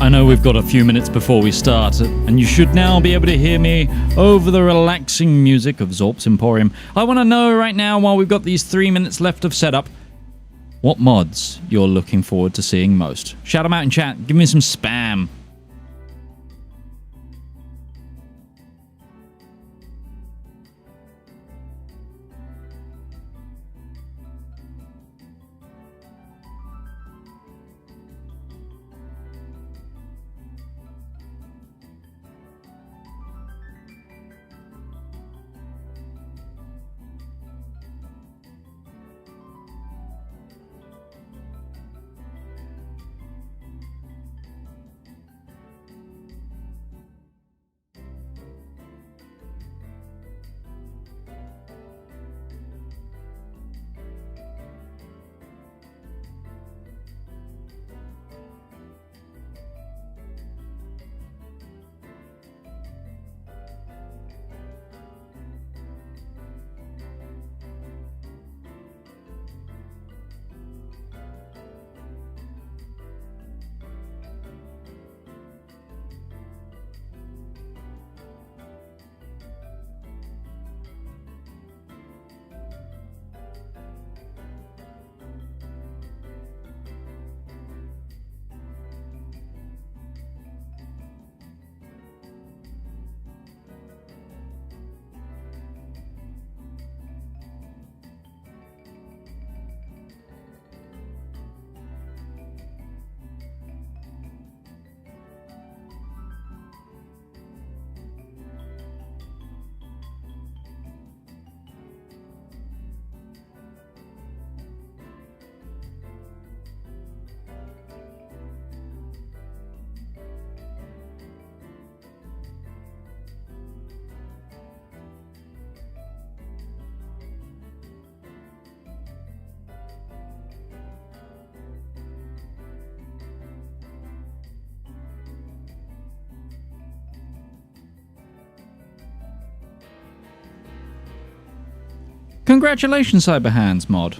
I know we've got a few minutes before we start, and you should now be able to hear me over the relaxing music of Zorp's Emporium. I want to know right now, while we've got these 3 minutes left of setup, what mods you're looking forward to seeing most. Shout them out in chat. Give me some spam. Congratulations, Cyberhands mod.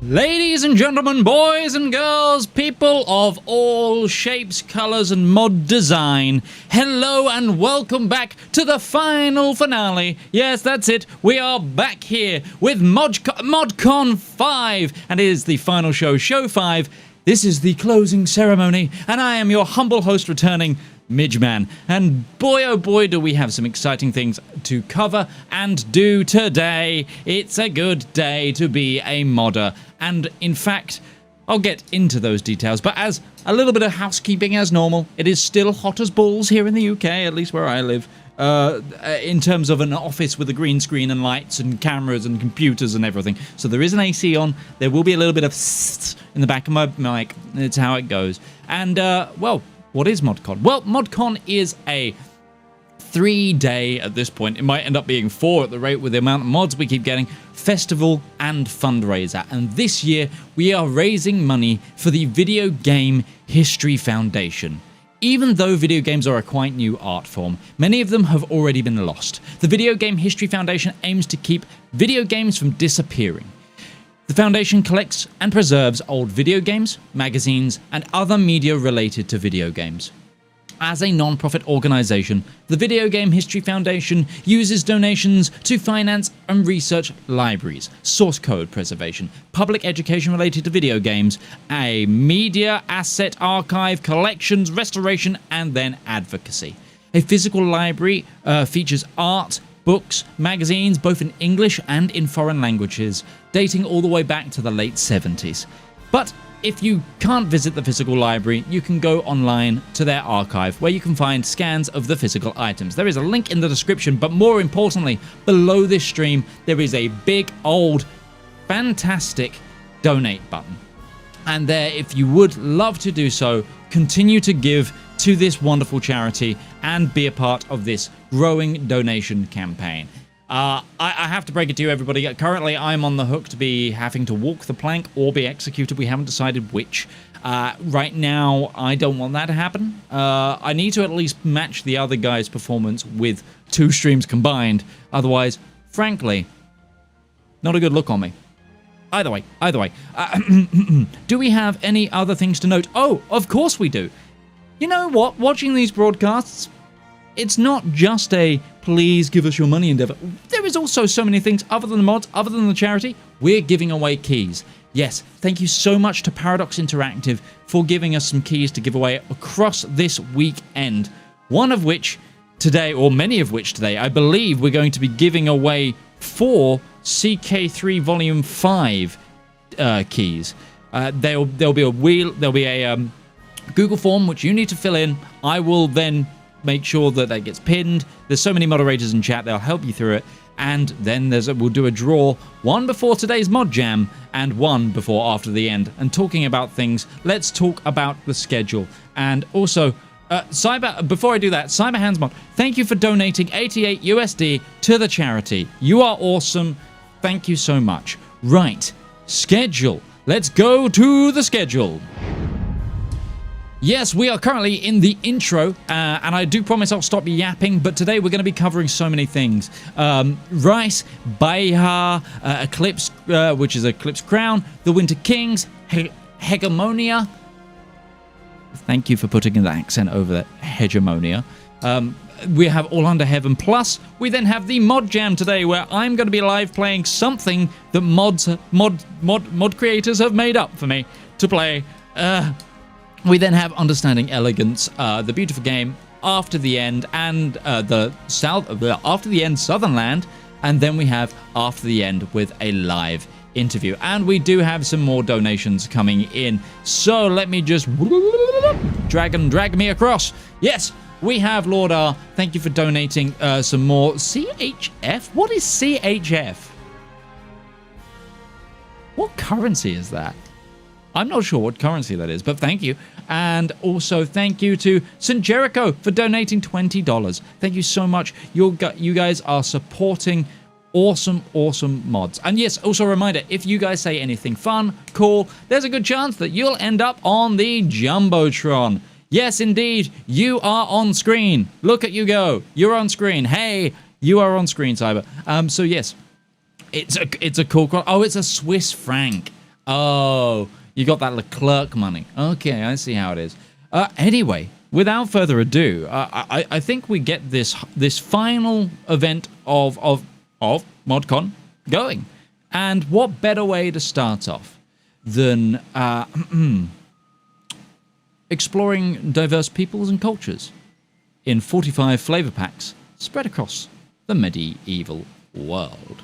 Ladies and gentlemen, boys and girls, people of all shapes, colors, and mod design, hello and welcome back to the final finale. Yes, that's it. We are back here with ModCon 5, and it is the final show, Show 5. This is the closing ceremony, and I am your humble host returning, Midgeman. And boy oh boy do we have some exciting things to cover and do today. It's a good day to be a modder. And in fact, I'll get into those details, but as a little bit of housekeeping as normal, it is still hot as balls here in the UK, at least where I live, in terms of an office with a green screen and lights and cameras and computers and everything. So there is an AC on, there will be a little bit of in the back of my mic, it's how it goes. And, well, what is ModCon? Well, ModCon is a 3-day, at this point, it might end up being 4 at the rate with the amount of mods we keep getting, festival and fundraiser. And this year we are raising money for the Video Game History Foundation. Even though video games are a quite new art form, many of them have already been lost. The Video Game History Foundation aims to keep video games from disappearing. The Foundation collects and preserves old video games, magazines, and other media related to video games. As a non-profit organization, the Video Game History Foundation uses donations to finance and research libraries, source code preservation, public education related to video games, a media asset archive, collections, restoration, and then advocacy. A physical library features art, books, magazines, both in English and in foreign languages, dating all the way back to the late 70s. But if you can't visit the physical library, you can go online to their archive where you can find scans of the physical items. There is a link in the description, but more importantly, below this stream, there is a big, old, fantastic donate button. And there, if you would love to do so, continue to give to this wonderful charity and be a part of this growing donation campaign. I have to break it to you, everybody. Currently, I'm on the hook to be having to walk the plank or be executed. We haven't decided which. Right now, I don't want that to happen. I need to at least match the other guy's performance with 2 streams combined. Otherwise, frankly, not a good look on me. Either way. Do we have any other things to note? Oh, of course we do. You know what? Watching these broadcasts, it's not just a please give us your money endeavor. There is also so many things other than the mods, other than the charity. We're giving away keys. Yes, thank you so much to Paradox Interactive for giving us some keys to give away across this weekend. One of which today, or many of which today, I believe we're going to be giving away 4 CK3 Volume 5 keys. There'll be a Google form which you need to fill in. I will then make sure that gets pinned. There's so many moderators in chat, they'll help you through it. And then we'll do a draw, one before today's mod jam and one before after the end. And talking about things, let's talk about the schedule. And also, before I do that, CyberHandsMod, thank you for donating 88 USD to the charity. You are awesome. Thank you so much. Right, schedule. Let's go to the schedule. Yes, we are currently in the intro, and I do promise I'll stop yapping, but today we're going to be covering so many things. Rice, Bayha, Eclipse, which is Eclipse Crown, the Winter Kings, Hegemonia. Thank you for putting the accent over that, Hegemonia. We have All Under Heaven Plus. We then have the Mod Jam today, where I'm going to be live playing something that mod creators have made up for me to play. We then have Understanding Elegance, The Beautiful Game, After the End, and After the End Southernland, and then we have After the End with a live interview. And we do have some more donations coming in, so let me just drag me across. Yes, we have Lord R. Thank you for donating some more. CHF? What is CHF? What currency is that? I'm not sure what currency that is, but thank you. And also thank you to St. Jericho for donating $20. Thank you so much. You guys are supporting awesome mods. And yes, also a reminder, if you guys say anything fun, cool, there's a good chance that you'll end up on the Jumbotron. Yes, indeed, you are on screen. Look at you go. You're on screen. Hey, you are on screen, Cyber. So yes, it's a cool. Oh, it's a Swiss franc. Oh. You got that Leclerc money. Okay, I see how it is. Anyway, without further ado, I think we get this final event of ModCon going. And what better way to start off than exploring diverse peoples and cultures in 45 flavor packs spread across the medieval world.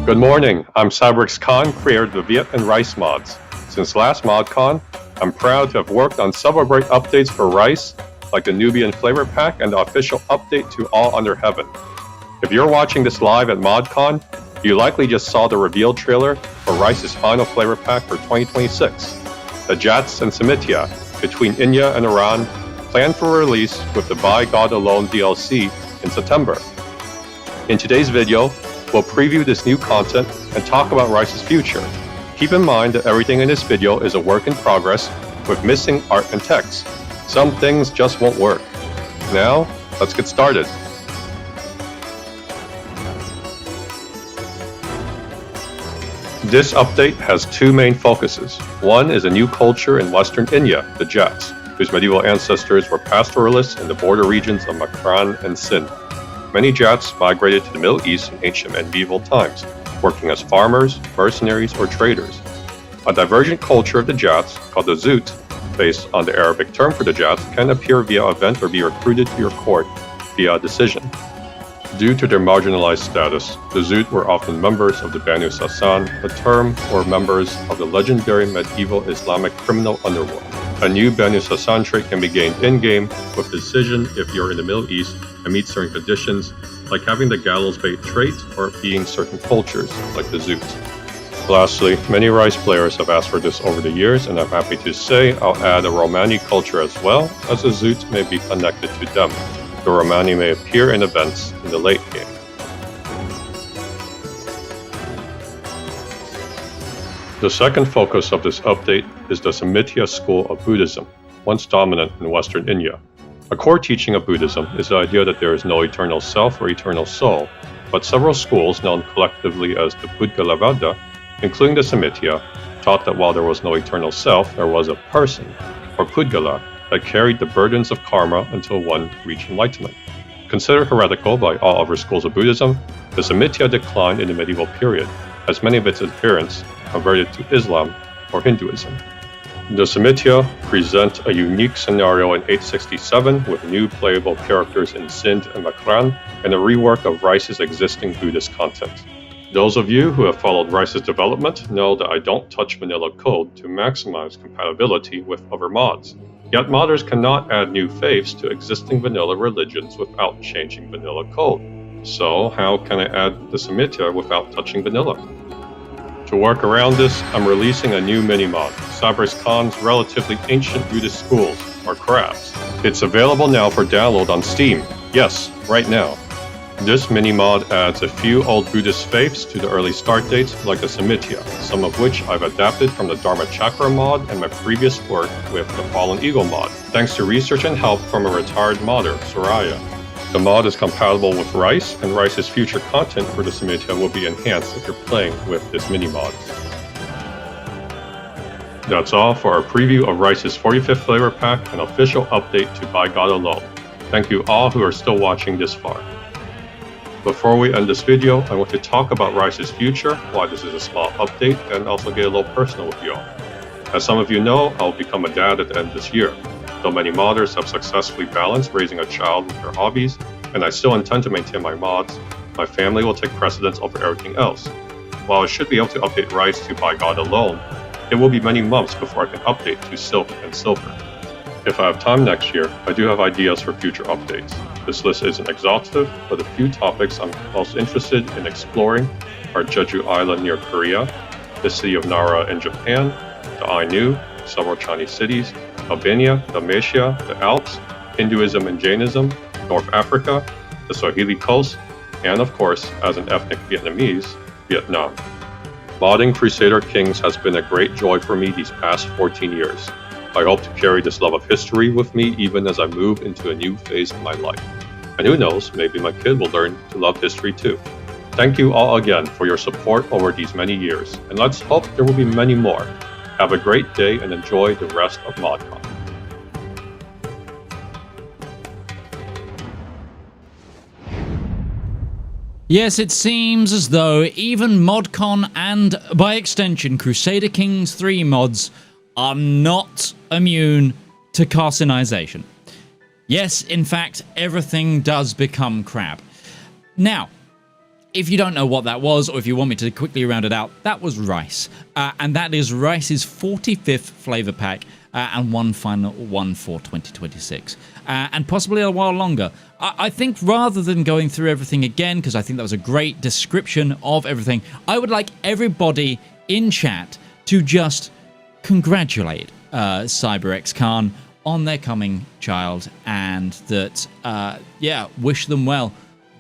Good morning, I'm Cybrix Khan, creator of the Viet and Rice mods. Since last ModCon, I'm proud to have worked on several great updates for Rice, like the Nubian flavor pack and the official update to All Under Heaven. If you're watching this live at ModCon, you likely just saw the reveal trailer for Rice's final flavor pack for 2026, the Jats and Semitia, between India and Iran, planned for release with the By God Alone DLC in September. In today's video, we'll preview this new content and talk about Rice's future. Keep in mind that everything in this video is a work in progress with missing art and text. Some things just won't work. Now, let's get started. This update has two main focuses. One is a new culture in Western India, the Jats, whose medieval ancestors were pastoralists in the border regions of Makran and Sindh. Many Jats migrated to the Middle East in ancient and medieval times, working as farmers, mercenaries, or traders. A divergent culture of the Jats, called the Zoot, based on the Arabic term for the Jats, can appear via event or be recruited to your court via a decision. Due to their marginalized status, the Zoot were often members of the Banu Sasan, a term for members of the legendary medieval Islamic criminal underworld. A new Banu Sasan trait can be gained in-game with decision if you're in the Middle East and meet certain conditions, like having the gallows bait trait or being certain cultures, like the Zoot. Lastly, many Rice players have asked for this over the years, and I'm happy to say I'll add a Romani culture as well, as the Zoot may be connected to them. The Romani may appear in events in the late game. The second focus of this update is the Samitia school of Buddhism, once dominant in Western India. A core teaching of Buddhism is the idea that there is no eternal self or eternal soul, but several schools known collectively as the Pudgalavada, including the Samitia, taught that while there was no eternal self, there was a person, or Pudgala, that carried the burdens of karma until one reached enlightenment. Considered heretical by all other schools of Buddhism, the Samitia declined in the medieval period, as many of its adherents converted to Islam or Hinduism. The Samitia present a unique scenario in 867 with new playable characters in Sindh and Makran and a rework of Rice's existing Buddhist content. Those of you who have followed Rice's development know that I don't touch vanilla code to maximize compatibility with other mods. Yet modders cannot add new faiths to existing vanilla religions without changing vanilla code. So how can I add the Samitia without touching vanilla? To work around this, I'm releasing a new mini-mod, Cybrix Khan's relatively ancient Buddhist schools, or crafts. It's available now for download on Steam. Yes, right now. This mini-mod adds a few old Buddhist faiths to the early start dates, like the Samitia, some of which I've adapted from the Dharma Chakra mod and my previous work with the Fallen Eagle mod, thanks to research and help from a retired modder, Soraya. The mod is compatible with Rice, and Rice's future content for the Samitia will be enhanced if you're playing with this mini-mod. That's all for our preview of Rice's 45th flavor pack and official update to By God Alone. Thank you all who are still watching this far. Before we end this video, I want to talk about Rice's future, why this is a small update, and also get a little personal with you all. As some of you know, I'll become a dad at the end of this year. Though many modders have successfully balanced raising a child with their hobbies, and I still intend to maintain my mods, my family will take precedence over everything else. While I should be able to update Rice to By God Alone, it will be many months before I can update to Silk and Silver. If I have time next year, I do have ideas for future updates. This list isn't exhaustive, but a few topics I'm most interested in exploring are Jeju Island near Korea, the city of Nara in Japan, the Ainu, several Chinese cities, Albania, Dalmatia, the Alps, Hinduism and Jainism, North Africa, the Swahili coast, and of course, as an ethnic Vietnamese, Vietnam. Modding Crusader Kings has been a great joy for me these past 14 years. I hope to carry this love of history with me even as I move into a new phase of my life. And who knows, maybe my kid will learn to love history too. Thank you all again for your support over these many years, and let's hope there will be many more. Have a great day and enjoy the rest of ModCon. Yes, it seems as though even ModCon and, by extension, Crusader Kings 3 mods are not immune to carcinization. Yes, in fact, everything does become crap. Now, if you don't know what that was, or if you want me to quickly round it out, that was Rice. And that is Rice's 45th flavor pack, and one final one for 2026. And possibly a while longer. I think rather than going through everything again, because I think that was a great description of everything, I would like everybody in chat to just congratulate CyberX Khan on their coming child, and that, wish them well.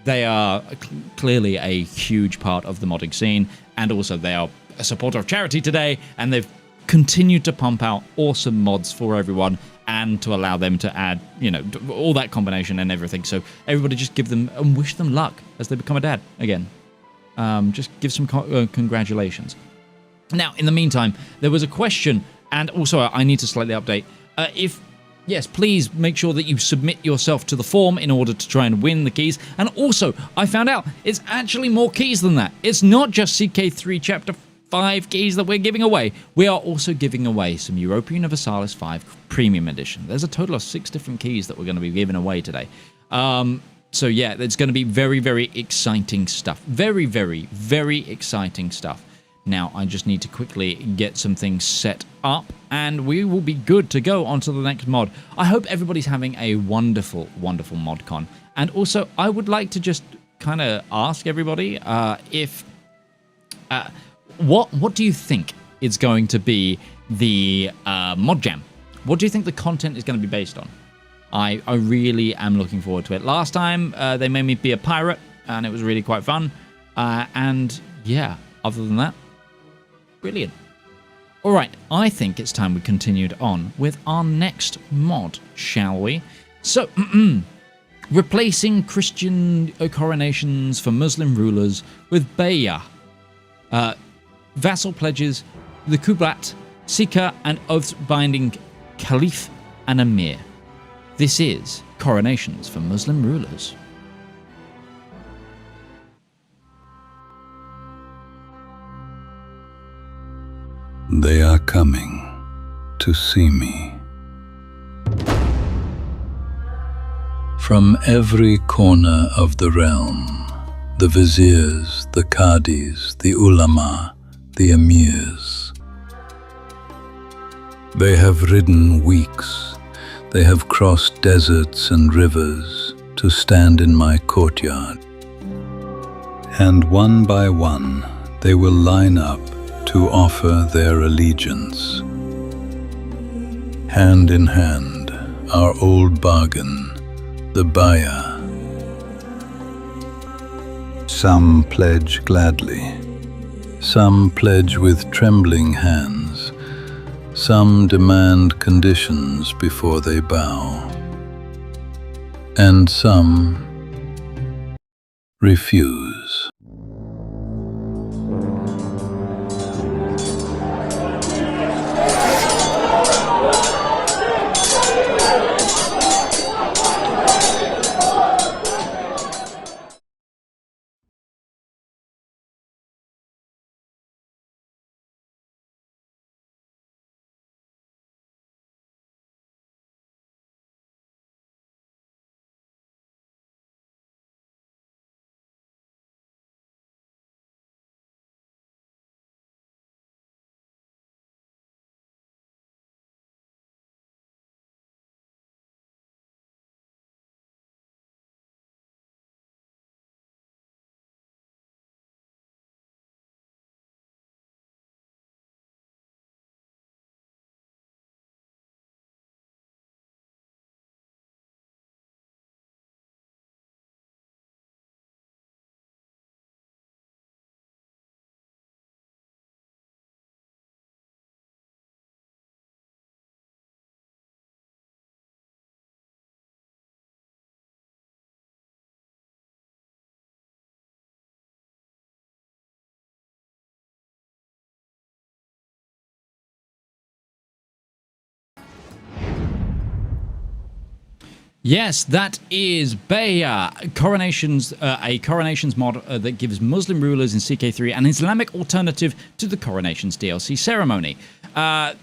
They are clearly a huge part of the modding scene, and also they are a supporter of charity today, and they've continued to pump out awesome mods for everyone, and to allow them to add, all that combination and everything. So everybody just give them and wish them luck as they become a dad again. Just give some congratulations. Now, in the meantime, there was a question, and also I need to slightly update. Yes, please make sure that you submit yourself to the form in order to try and win the keys. And also, I found out it's actually more keys than that. It's not just CK3 Chapter 5 keys that we're giving away. We are also giving away some Europa Universalis 5 Premium Edition. There's a total of 6 different keys that we're going to be giving away today. So yeah, it's going to be very, very exciting stuff. Very, very, very exciting stuff. Now, I just need to quickly get some things set up, and we will be good to go on to the next mod. I hope everybody's having a wonderful, wonderful ModCon. And also, I would like to just kind of ask everybody what do you think is going to be the mod jam? What do you think the content is going to be based on? I really am looking forward to it. Last time, they made me be a pirate, and it was really quite fun. And yeah, other than that, brilliant. All right, I think it's time we continued on with our next mod, shall we? So, replacing Christian coronations for Muslim rulers with Bayah. Vassal pledges, the Kublat, Sika, and oaths binding Caliph and Emir. This is coronations for Muslim rulers. They are coming to see me. From every corner of the realm, the viziers, the qadis, the ulama, the emirs. They have ridden weeks, they have crossed deserts and rivers to stand in my courtyard. And one by one, they will line up to offer their allegiance. Hand in hand, our old bargain, the Bayah. Some pledge gladly, some pledge with trembling hands, some demand conditions before they bow, and some refuse. Yes, that is Bayah, Coronations, a Coronations mod that gives Muslim rulers in CK3 an Islamic alternative to the Coronations DLC ceremony. I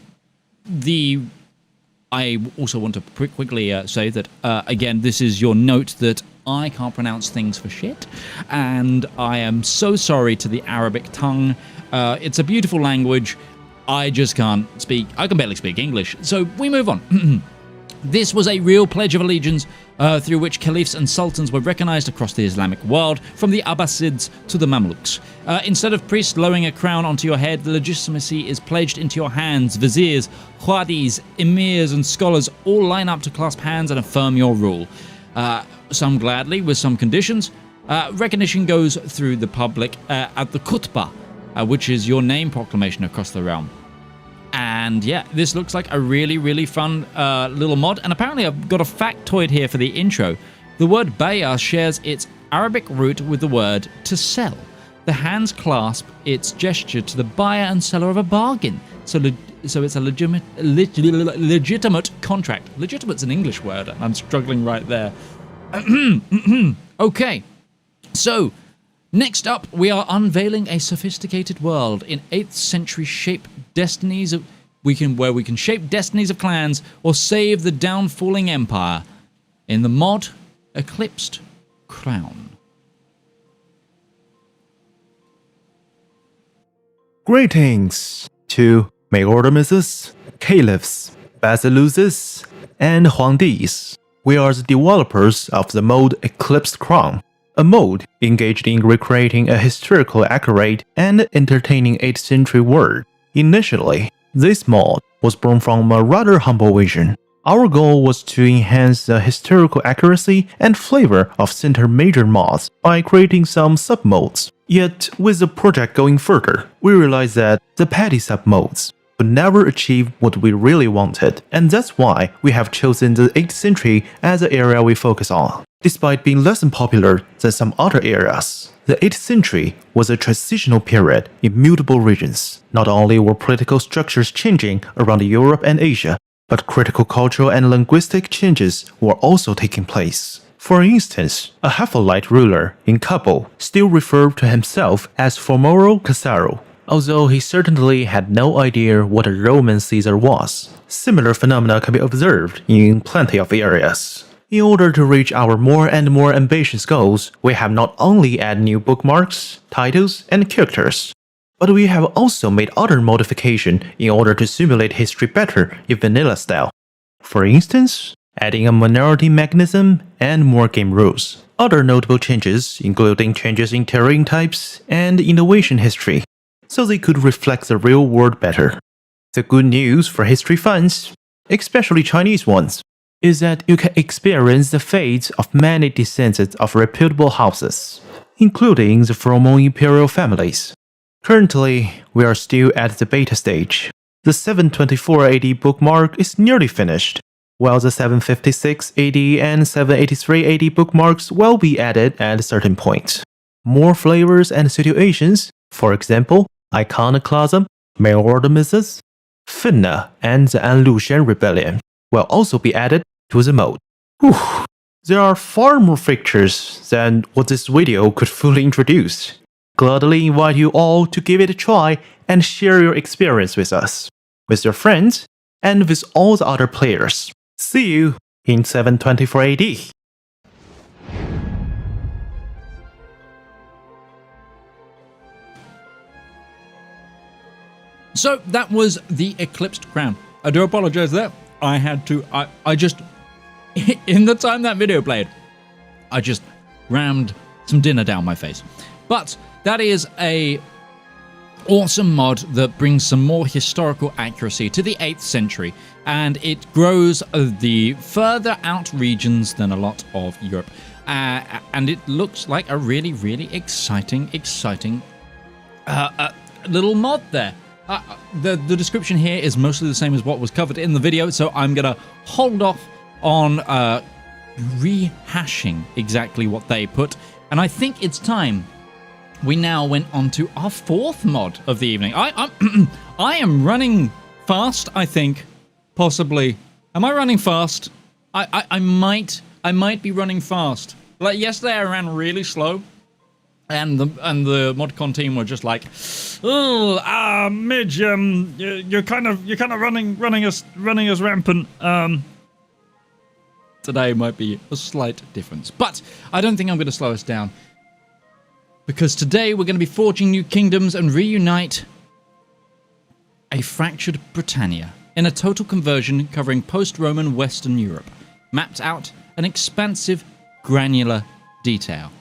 also want to quickly say that, again, this is your note that I can't pronounce things for shit, and I am so sorry to the Arabic tongue. It's a beautiful language. I just can't speak. I can barely speak English. So we move on. This was a real pledge of allegiance through which caliphs and sultans were recognized across the Islamic world, from the Abbasids to the Mamluks. Instead of priests lowering a crown onto your head, the legitimacy is pledged into your hands. Viziers, qadis, emirs, and scholars all line up to clasp hands and affirm your rule. Some gladly, with some conditions. Recognition goes through the public at the khutbah, which is your name proclamation across the realm. And yeah, this looks like a really, really fun little mod. And apparently I've got a factoid here for the intro. The word bay'ah shares its Arabic root with the word to sell. The hands clasp its gesture to the buyer and seller of a bargain. So it's a legitimate contract. Legitimate's an English word. I'm struggling right there. Okay, so next up, we are unveiling a sophisticated world in 8th century shape destinies of where we can shape destinies of clans or save the downfalling empire in the mod Eclipsed Crown. Greetings to Mayordomises, Caliphs, Basiluses, and Huangdis. We are the developers of the mod Eclipsed Crown, a mod engaged in recreating a historically accurate and entertaining 8th century world. Initially, this mod was born from a rather humble vision. Our goal was to enhance the historical accuracy and flavor of center major mods by creating some sub-modes. Yet, with the project going further, we realized that the petty sub-modes would never achieve what we really wanted, and that's why we have chosen the 8th century as the area we focus on. Despite being less popular than some other areas, the 8th century was a transitional period in multiple regions. Not only were political structures changing around Europe and Asia, but critical cultural and linguistic changes were also taking place. For instance, a Hephaelite ruler in Kabul still referred to himself as Formoro Casaro, although he certainly had no idea what a Roman Caesar was. Similar phenomena can be observed in plenty of areas. In order to reach our more and more ambitious goals, we have not only added new bookmarks, titles, and characters, but we have also made other modifications in order to simulate history better in vanilla style. For instance, adding a minority mechanism and more game rules. Other notable changes including changes in terrain types and innovation history, so they could reflect the real world better. The good news for history fans, especially Chinese ones, is that you can experience the fates of many descendants of reputable houses, including the former imperial families. Currently, we are still at the beta stage. The 724 AD bookmark is nearly finished, while the 756 AD and 783 AD bookmarks will be added at a certain point. More flavors and situations, for example, Iconoclasm, Mayordomises, Finna, and the Anlushan Rebellion, will also be added to the mod. Whew. There are far more features than what this video could fully introduce. Gladly invite you all to give it a try and share your experience with us, with your friends, and with all the other players. See you in 724 AD. So that was the Eclipsed Crown. I do apologize there. I had to, I just, in the time that video played, I just rammed some dinner down my face. But that is a awesome mod that brings some more historical accuracy to the 8th century, and it grows the further out regions than a lot of Europe. And it looks like a really, really exciting little mod there. The description here is mostly the same as what was covered in the video, so I'm going to hold off on rehashing exactly what they put. And I think it's time we now went on to our 4th mod of the evening. I am running fast, I think, possibly. Am I running fast? I might be running fast. Like yesterday I ran really slow. And the ModCon team were just like, "Oh, Midge, you're kind of running us rampant. Today might be a slight difference. But I don't think I'm going to slow us down. Because today we're going to be forging new kingdoms and reunite a fractured Britannia in a total conversion covering post-Roman Western Europe, mapped out an expansive, granular detail.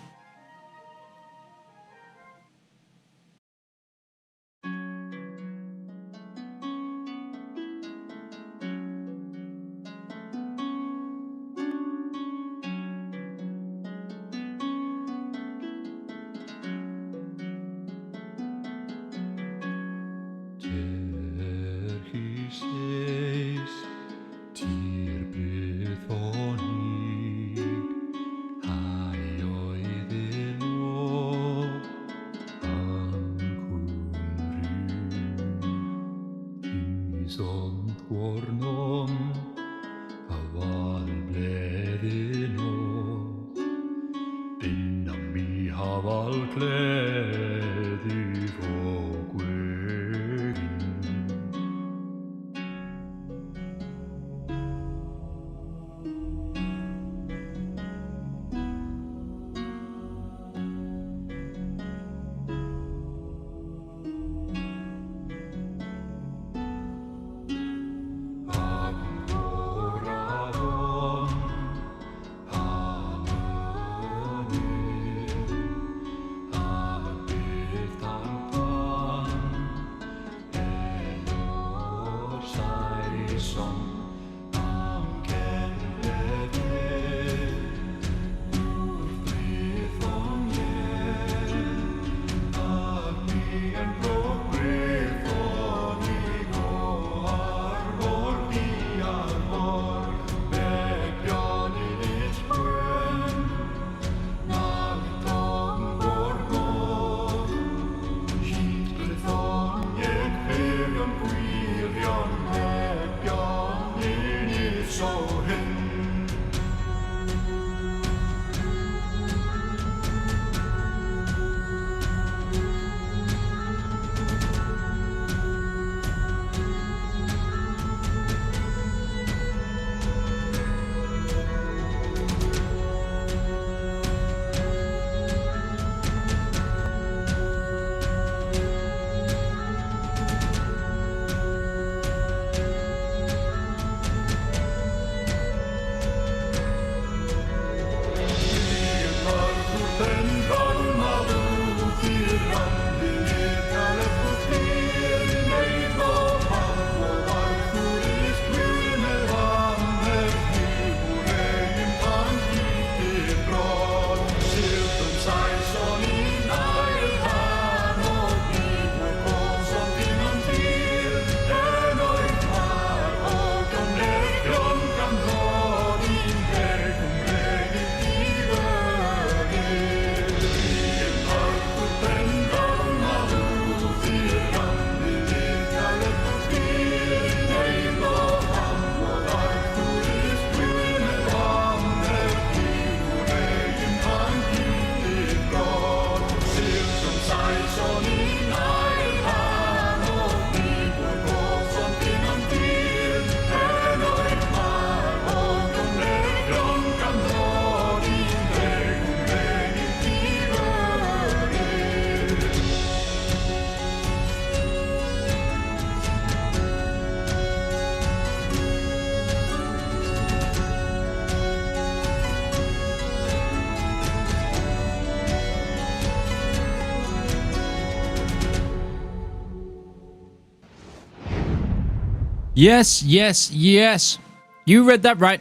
Yes, yes, yes. You read that right.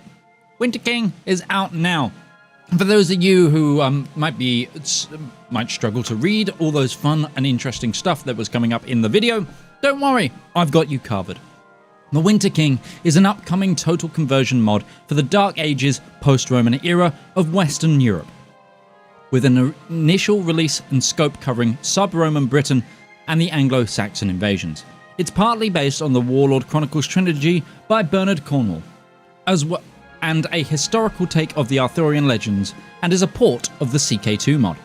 Winter King is out now. For those of you who might struggle to read all those fun and interesting stuff that was coming up in the video, don't worry, I've got you covered. The Winter King is an upcoming total conversion mod for the Dark Ages post-Roman era of Western Europe, with an initial release and scope covering sub-Roman Britain and the Anglo-Saxon invasions. It's partly based on the Warlord Chronicles trilogy by Bernard Cornwell, and a historical take of the Arthurian legends, and is a port of the CK2 mod.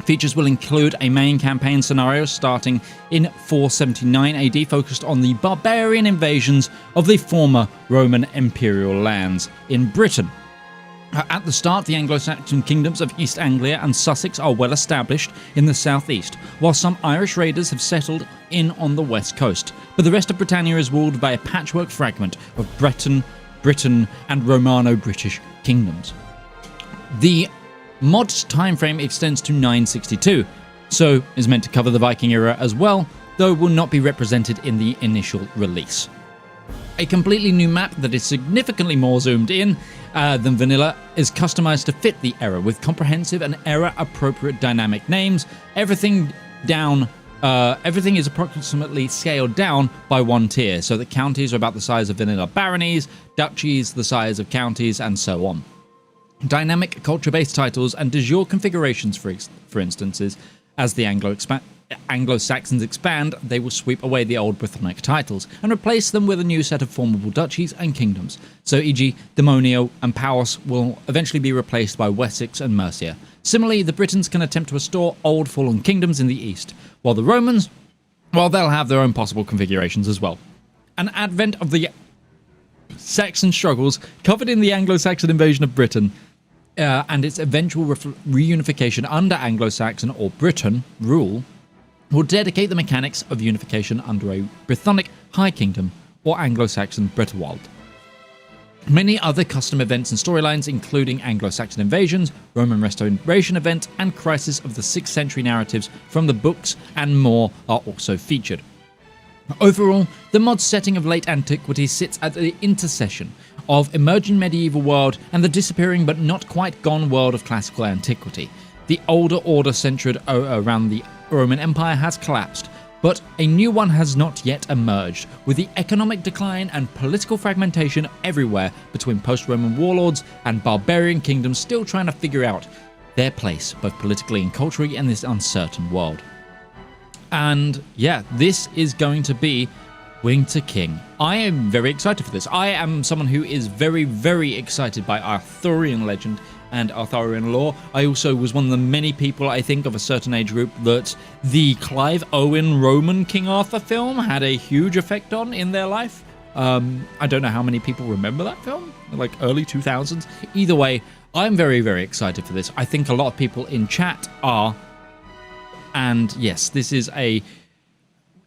Features will include a main campaign scenario starting in 479 AD focused on the barbarian invasions of the former Roman imperial lands in Britain, At the start, the Anglo-Saxon kingdoms of East Anglia and Sussex are well established in the southeast, while some Irish raiders have settled in on the west coast. But the rest of Britannia is ruled by a patchwork fragment of Britain, and Romano-British kingdoms. The mod's timeframe extends to 962, so is meant to cover the Viking era as well, though will not be represented in the initial release. A completely new map that is significantly more zoomed in than vanilla is customized to fit the era with comprehensive and era-appropriate dynamic names. Everything is approximately scaled down by one tier, so that counties are about the size of vanilla baronies, duchies the size of counties, and so on. Dynamic culture-based titles and de jure configurations, for instances, as the Anglo-Saxons expand, they will sweep away the old Brythonic titles and replace them with a new set of formable duchies and kingdoms. So e.g. Demonio and Powys will eventually be replaced by Wessex and Mercia. Similarly, the Britons can attempt to restore old fallen kingdoms in the east, while the Romans, well, they'll have their own possible configurations as well. An advent of the Saxon struggles covered in the Anglo-Saxon invasion of Britain and its eventual reunification under Anglo-Saxon or Briton rule will dedicate the mechanics of unification under a Brythonic High Kingdom or Anglo-Saxon Bretwald. Many other custom events and storylines, including Anglo-Saxon invasions, Roman restoration events, and Crisis of the 6th Century narratives from the books and more, are also featured. Overall, the mod's setting of late antiquity sits at the intersection of emerging medieval world and the disappearing but not quite gone world of classical antiquity. The older order centered around the Roman Empire has collapsed, but a new one has not yet emerged, with the economic decline and political fragmentation everywhere between post-Roman warlords and barbarian kingdoms still trying to figure out their place, both politically and culturally, in this uncertain world. And yeah, this is going to be Winter King. I am very excited for this. I am someone who is very, very excited by Arthurian legend and Arthurian lore. I also was one of the many people, I think, of a certain age group that the Clive Owen Roman King Arthur film had a huge effect on in their life. I don't know how many people remember that film, like early 2000s. Either way, I'm very, very excited for this. I think a lot of people in chat are. And yes, this is a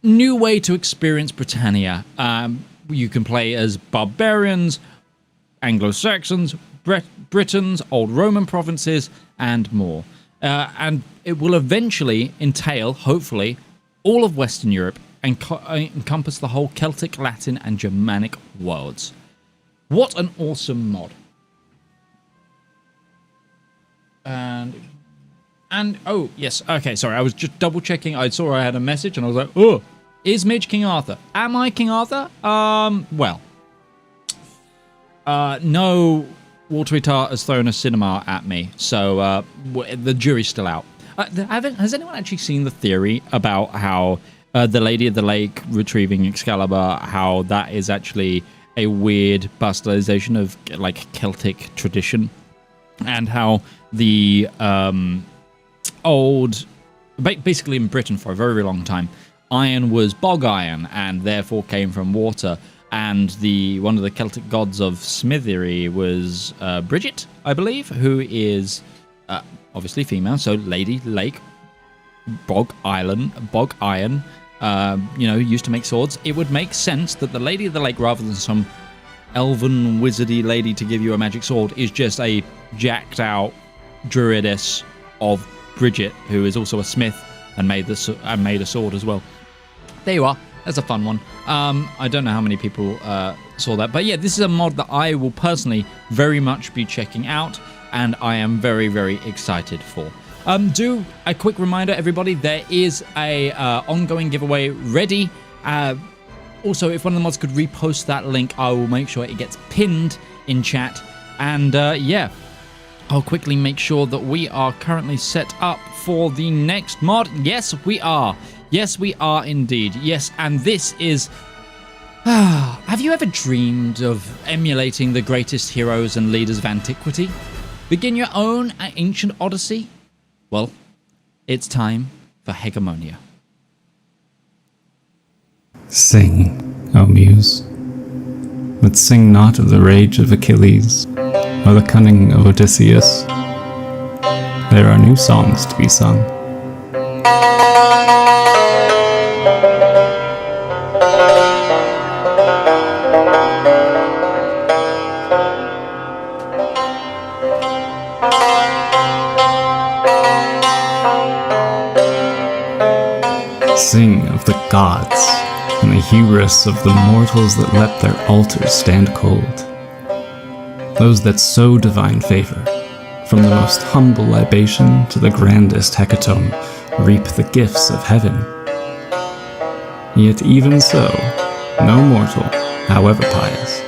new way to experience Britannia. You can play as barbarians, Anglo-Saxons, Britons, old Roman provinces, and more. And it will eventually entail, hopefully, all of Western Europe and encompass the whole Celtic, Latin, and Germanic worlds. What an awesome mod. And oh, yes, okay, sorry, I was just double checking. I saw I had a message and I was like, oh, is Midge King Arthur? Am I King Arthur? Well, no, Walter Tart has thrown a cinema at me, so the jury's still out. Has anyone actually seen the theory about how the Lady of the Lake retrieving Excalibur, how that is actually a weird bastardization of like Celtic tradition, and how the basically in Britain for a very, very long time, iron was bog iron and therefore came from water, and one of the Celtic gods of smithery was Bridget, I believe, who is obviously female, so Lady Lake, bog iron, used to make swords. It would make sense that the Lady of the Lake, rather than some elven wizardy lady to give you a magic sword, is just a jacked out druidess of Bridget, who is also a smith and made a sword as well. There you are. That's a fun one. I don't know how many people saw that, but yeah, this is a mod that I will personally very much be checking out, and I am very, very excited for. Do a quick reminder, everybody, there is a ongoing giveaway ready. Also, if one of the mods could repost that link, I will make sure it gets pinned in chat. And yeah, I'll quickly make sure that we are currently set up for the next mod. Yes, we are. Yes, we are indeed. Yes, and this is... have you ever dreamed of emulating the greatest heroes and leaders of antiquity? Begin your own ancient odyssey? Well, it's time for Hegemonia. Sing, O Muse, but sing not of the rage of Achilles, or the cunning of Odysseus. There are new songs to be sung. Sing of the gods and the hubris of the mortals that let their altars stand cold. Those that sow divine favor, from the most humble libation to the grandest hecatomb, reap the gifts of heaven. Yet even so, no mortal, however pious,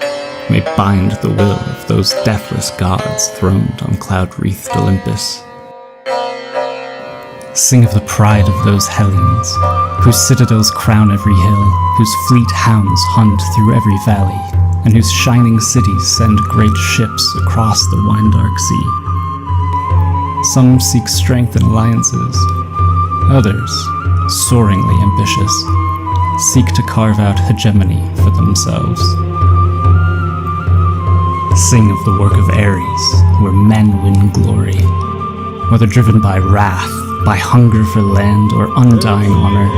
may bind the will of those deathless gods throned on cloud-wreathed Olympus. Sing of the pride of those Hellenes, whose citadels crown every hill, whose fleet hounds hunt through every valley, and whose shining cities send great ships across the wine-dark sea. Some seek strength in alliances, others, soaringly ambitious, seek to carve out hegemony for themselves. Sing of the work of Ares, where men win glory, whether driven by wrath, by hunger for land, or undying honor.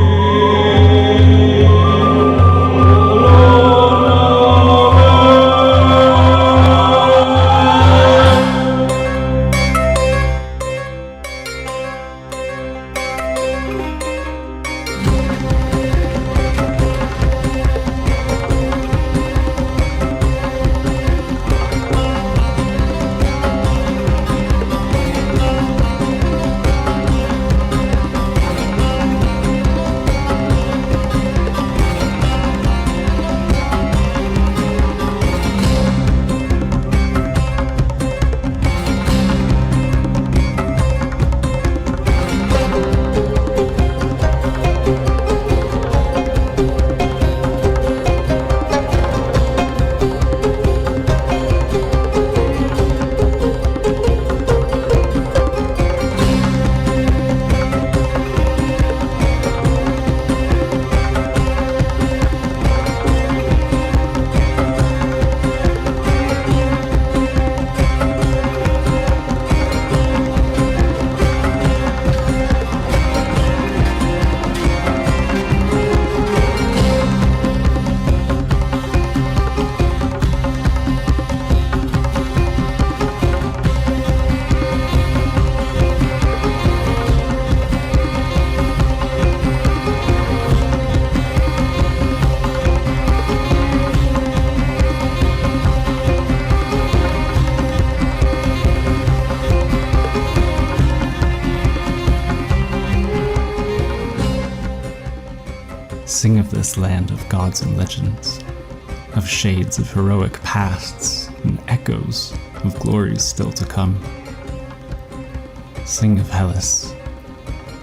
Sing of this land of gods and legends, of shades of heroic pasts and echoes of glories still to come. Sing of Hellas,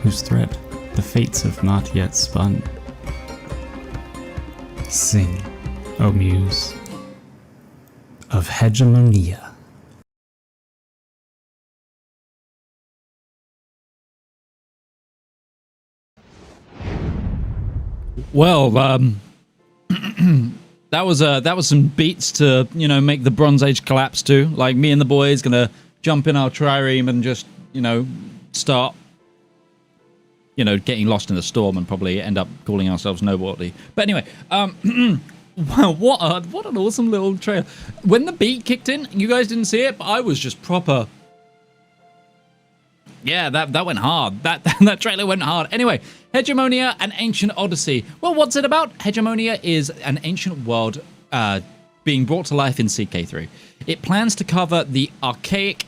whose thread the fates have not yet spun. Sing, O Muse, of hegemonia. Well, that was some beats to, you know, make the Bronze Age collapse to. Like, me and the boys gonna jump in our trireme and just, you know, start, you know, getting lost in the storm and probably end up calling ourselves nobody. But anyway, wow, what an awesome little trailer. When the beat kicked in, you guys didn't see it, but I was just proper. Yeah, that went hard. That trailer went hard. Anyway, Hegemonia, an Ancient Odyssey. Well, what's it about? Hegemonia is an ancient world being brought to life in CK3. It plans to cover the archaic,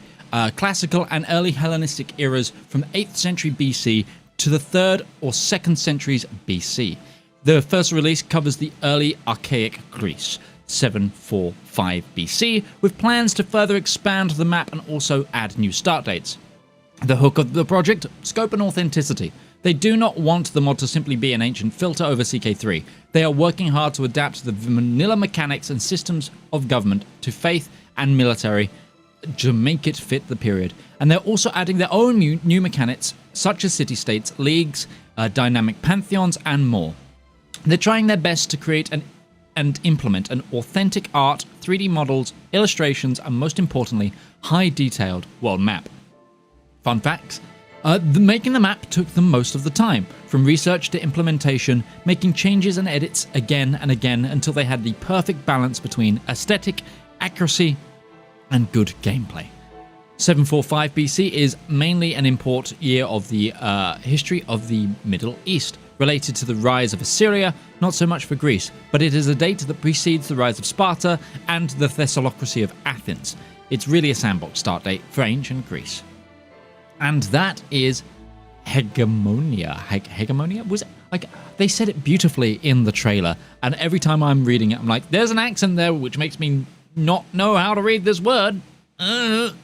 classical, and early Hellenistic eras from the 8th century BC to the 3rd or 2nd centuries BC. The first release covers the early archaic Greece, 745 BC, with plans to further expand the map and also add new start dates. The hook of the project, scope and authenticity. They do not want the mod to simply be an ancient filter over CK3. They are working hard to adapt the vanilla mechanics and systems of government to faith and military to make it fit the period. And they're also adding their own new mechanics, such as city-states, leagues, dynamic pantheons, and more. They're trying their best to create an and implement an authentic art, 3D models, illustrations, and most importantly, high-detailed world map. Fun facts. Making the map took them most of the time, from research to implementation, making changes and edits again and again until they had the perfect balance between aesthetic, accuracy, and good gameplay. 745 BC is mainly an important year of the history of the Middle East, related to the rise of Assyria, not so much for Greece, but it is a date that precedes the rise of Sparta and the Thessalocracy of Athens. It's really a sandbox start date for ancient Greece. And that is Hegemonia. Hegemonia? Was it? Like, they said it beautifully in the trailer, and every time I'm reading it, I'm like, there's an accent there which makes me not know how to read this word. And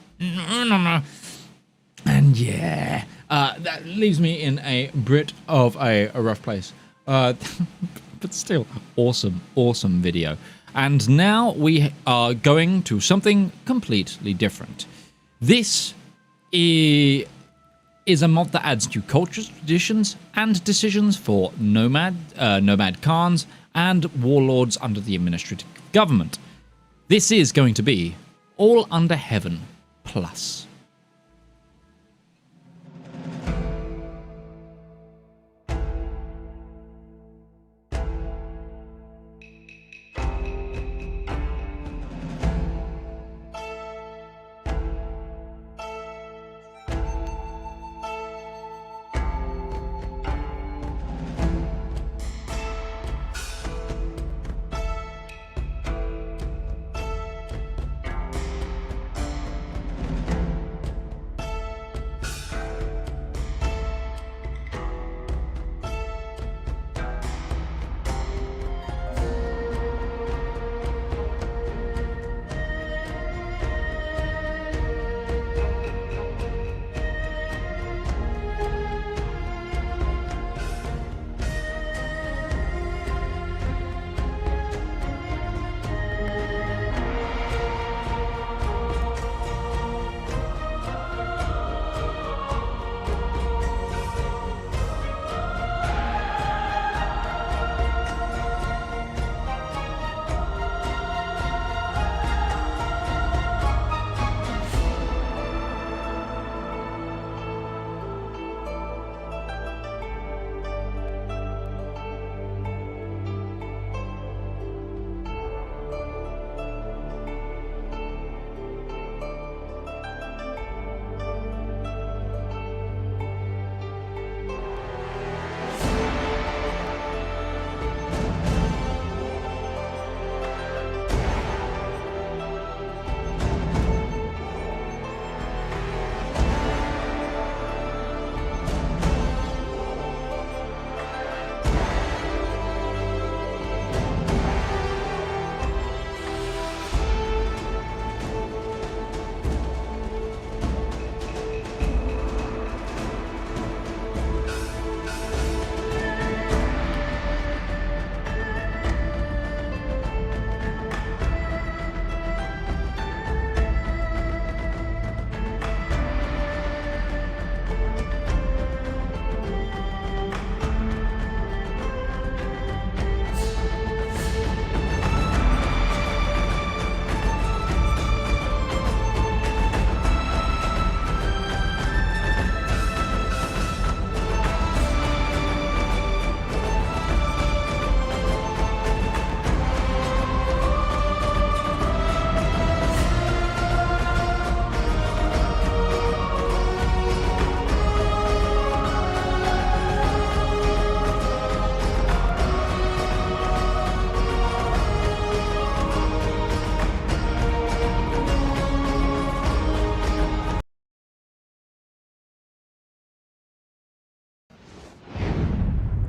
yeah, that leaves me in a bit of a rough place. But still, awesome video. And now we are going to something completely different. This is a mod that adds new cultures, traditions, and decisions for nomad khans and warlords under the administrative government. This is going to be All Under Heaven Plus.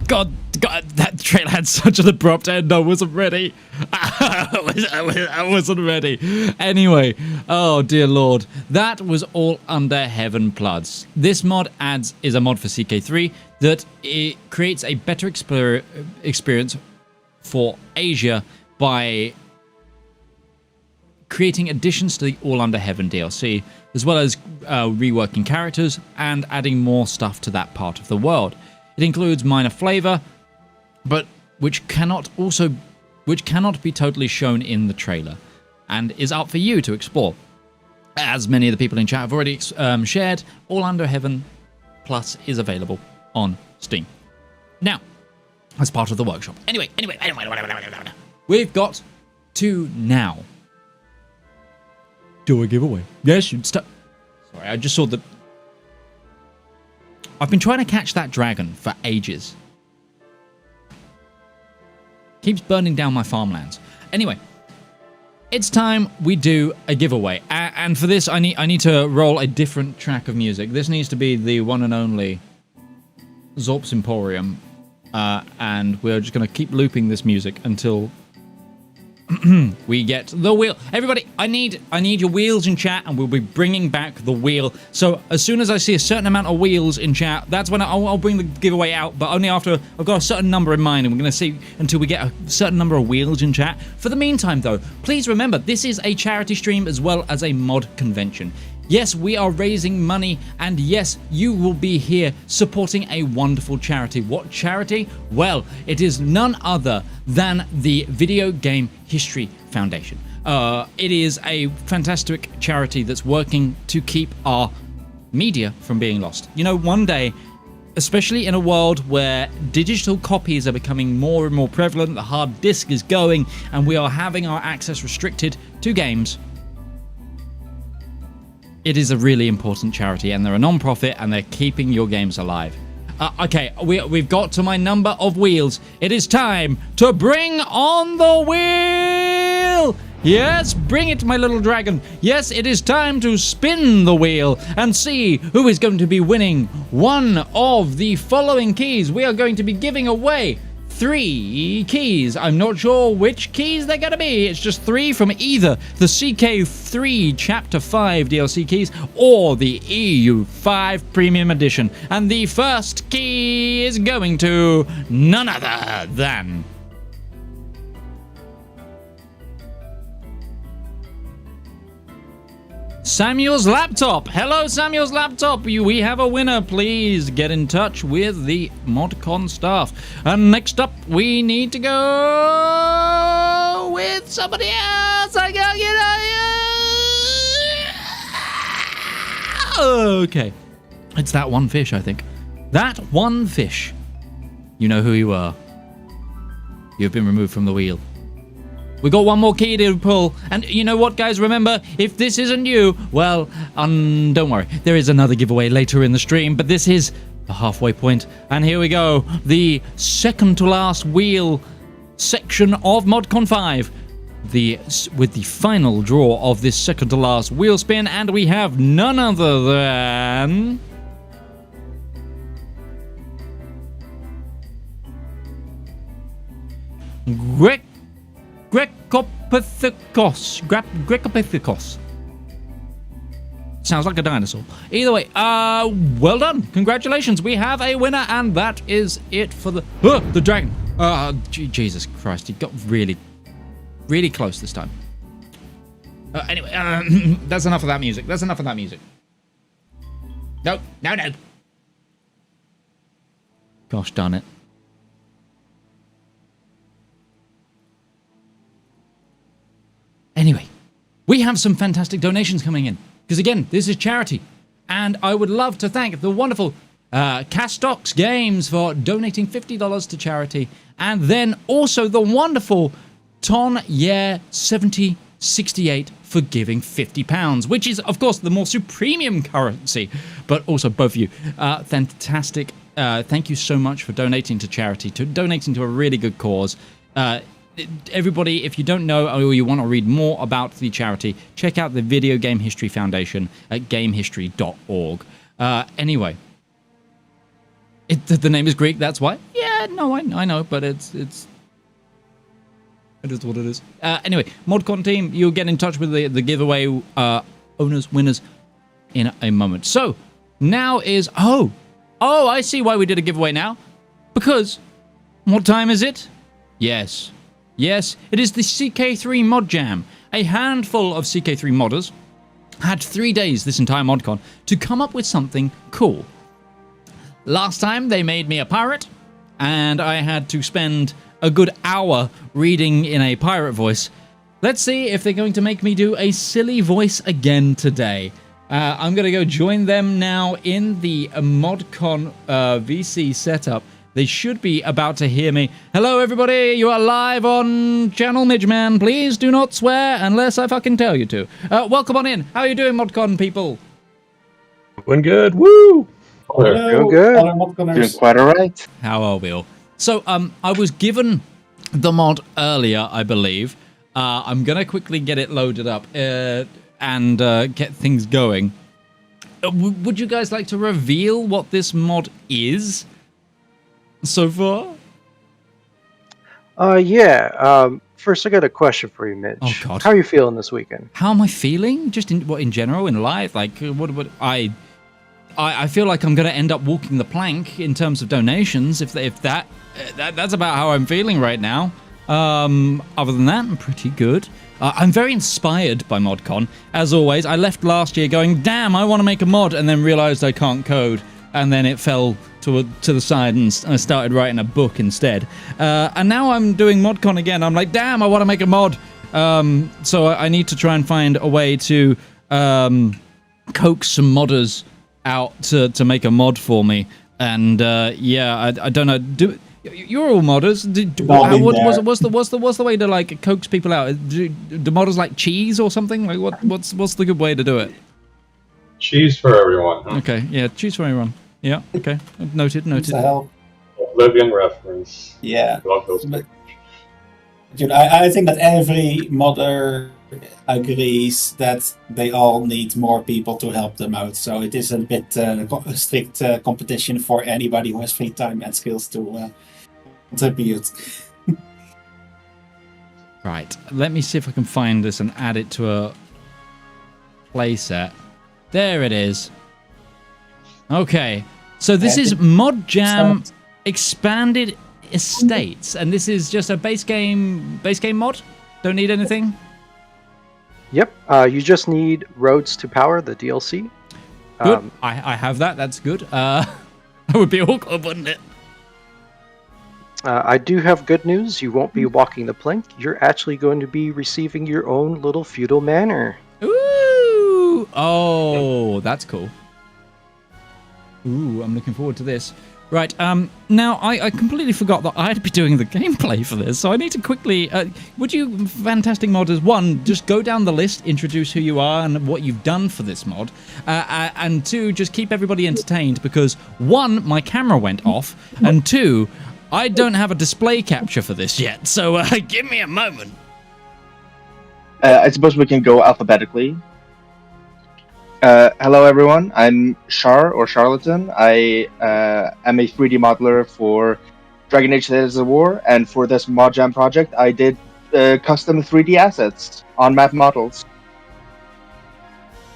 God, that trailer had such an abrupt end. I wasn't ready. I wasn't ready. Anyway, oh dear Lord, that was All Under Heaven Plus. This mod is a mod for CK3 that it creates a better experience for Asia by creating additions to the All Under Heaven DLC, as well as reworking characters and adding more stuff to that part of the world. It includes minor flavor, but which cannot also which cannot be totally shown in the trailer and is up for you to explore. As many of the people in chat have already shared, All Under Heaven Plus is available on Steam. Now, as part of the workshop. Anyway, we've got to now do a giveaway. Yes, you'd stop. Sorry, I just saw the... I've been trying to catch that dragon for ages. Keeps burning down my farmlands. Anyway, it's time we do a giveaway. And for this, I need to roll a different track of music. This needs to be the one and only Zorp's Emporium. And we're just going to keep looping this music until we get the wheel. Everybody, I need your wheels in chat, and we'll be bringing back the wheel. So as soon as I see a certain amount of wheels in chat, that's when I'll bring the giveaway out, but only after I've got a certain number in mind, and we're going to see until we get a certain number of wheels in chat. For the meantime, though, please remember, this is a charity stream as well as a mod convention. Yes, we are raising money, and yes, you will be here supporting a wonderful charity. What charity? Well, it is none other than the Video Game History Foundation. It is a fantastic charity that's working to keep our media from being lost. You know, one day, especially in a world where digital copies are becoming more and more prevalent, the hard disk is going, and we are having our access restricted to games, it is a really important charity, and they're a non-profit, and they're keeping your games alive. Okay, we've got to my number of wheels. It is time to bring on the wheel! Yes, bring it, my little dragon. Yes, it is time to spin the wheel and see who is going to be winning one of the following keys. We are going to be giving away 3 keys. I'm not sure which keys they're going to be. It's just 3 from either the CK3 Chapter 5 DLC keys or the EU5 Premium Edition. And the first key is going to none other than... Samuel's Laptop. Hello, Samuel's Laptop. We have a winner. Please get in touch with the ModCon staff. And next up, we need to go with somebody else. Okay. It's that one fish, I think. That one fish. You know who you are. You've been removed from the wheel. We got one more key to pull, and you know what, guys? Remember, if this isn't you, well, don't worry. There is another giveaway later in the stream, but this is the halfway point. And here we go, the second to last wheel section of ModCon 5. With the final draw of this second to last wheel spin, and we have none other than... Grecopithecus. Sounds like a dinosaur. Either way, well done. Congratulations. We have a winner, and that is it for the dragon. Jesus Christ. He got really, really close this time. Anyway, that's enough of that music. No. Gosh darn it. Anyway, we have some fantastic donations coming in. Because again, this is charity. And I would love to thank the wonderful Castox Games for donating $50 to charity. And then also the wonderful Tonyer7068 for giving £50, which is, of course, the more supremium currency. But also both of you, fantastic. Thank you so much for donating to charity, donating to a really good cause. Everybody, if you don't know or you want to read more about the charity, check out the Video Game History Foundation at gamehistory.org. Anyway, the name is Greek, that's why. Yeah, no, I know, but it is what it is. Anyway, ModCon team, you'll get in touch with the giveaway winners in a moment. So, now is... Oh, I see why we did a giveaway now. Because, what time is it? Yes, it is the CK3 Mod Jam. A handful of CK3 modders had 3 days this entire ModCon to come up with something cool. Last time they made me a pirate, and I had to spend a good hour reading in a pirate voice. Let's see if they're going to make me do a silly voice again today. I'm going to go join them now in the ModCon VC setup. They should be about to hear me. Hello, everybody. You are live on channel Midgeman. Please do not swear unless I fucking tell you to. Welcome on in. How are you doing, ModCon people? Doing good. Woo! Doing good. Doing quite all right. How are we all? So, I was given the mod earlier, I believe. I'm going to quickly get it loaded up and get things going. Would you guys like to reveal what this mod is so far? Yeah. First, I got a question for you, Mitch. Oh, God. How are you feeling this weekend? How am I feeling? Just in general, in life? Like, what I feel like I'm going to end up walking the plank in terms of donations. If that's about how I'm feeling right now. Other than that, I'm pretty good. I'm very inspired by ModCon. As always, I left last year going, damn, I want to make a mod, and then realized I can't code. And then it fell to the side, and I started writing a book instead. And now I'm doing ModCon again. I'm like, damn, I want to make a mod. So I need to try and find a way to coax some modders out to make a mod for me. And yeah, I don't know. You're all modders. What's the way to like coax people out? Do modders like cheese or something? Like what's the good way to do it? Cheese for everyone. Huh? Okay, yeah, cheese for everyone. Yeah, okay, noted. Oblivion reference. Yeah. Love those. Dude, I think that every modder agrees that they all need more people to help them out. So it is a bit strict competition for anybody who has free time and skills to contribute. Right, let me see if I can find this and add it to a playset. There it is. Okay, so this is Mod Jam Expanded Estates, and this is just a base game mod. Don't need anything. Yep. You just need roads to power the DLC. Good. I have that. That's good. That would be awkward, wouldn't it? I do have good news. You won't be walking the plank. You're actually going to be receiving your own little feudal manor. Ooh! Oh, that's cool. Ooh, I'm looking forward to this. Right, now I completely forgot that I'd be doing the gameplay for this, so I need to quickly... would you, fantastic modders, one, just go down the list, introduce who you are and what you've done for this mod, and two, just keep everybody entertained, because one, my camera went off, and two, I don't have a display capture for this yet, so give me a moment. I suppose we can go alphabetically. Hello everyone, I'm Char or Charlatan. I am a 3D modeler for Dragon Age Tales of War, and for this ModJam project I did custom 3D assets on map models.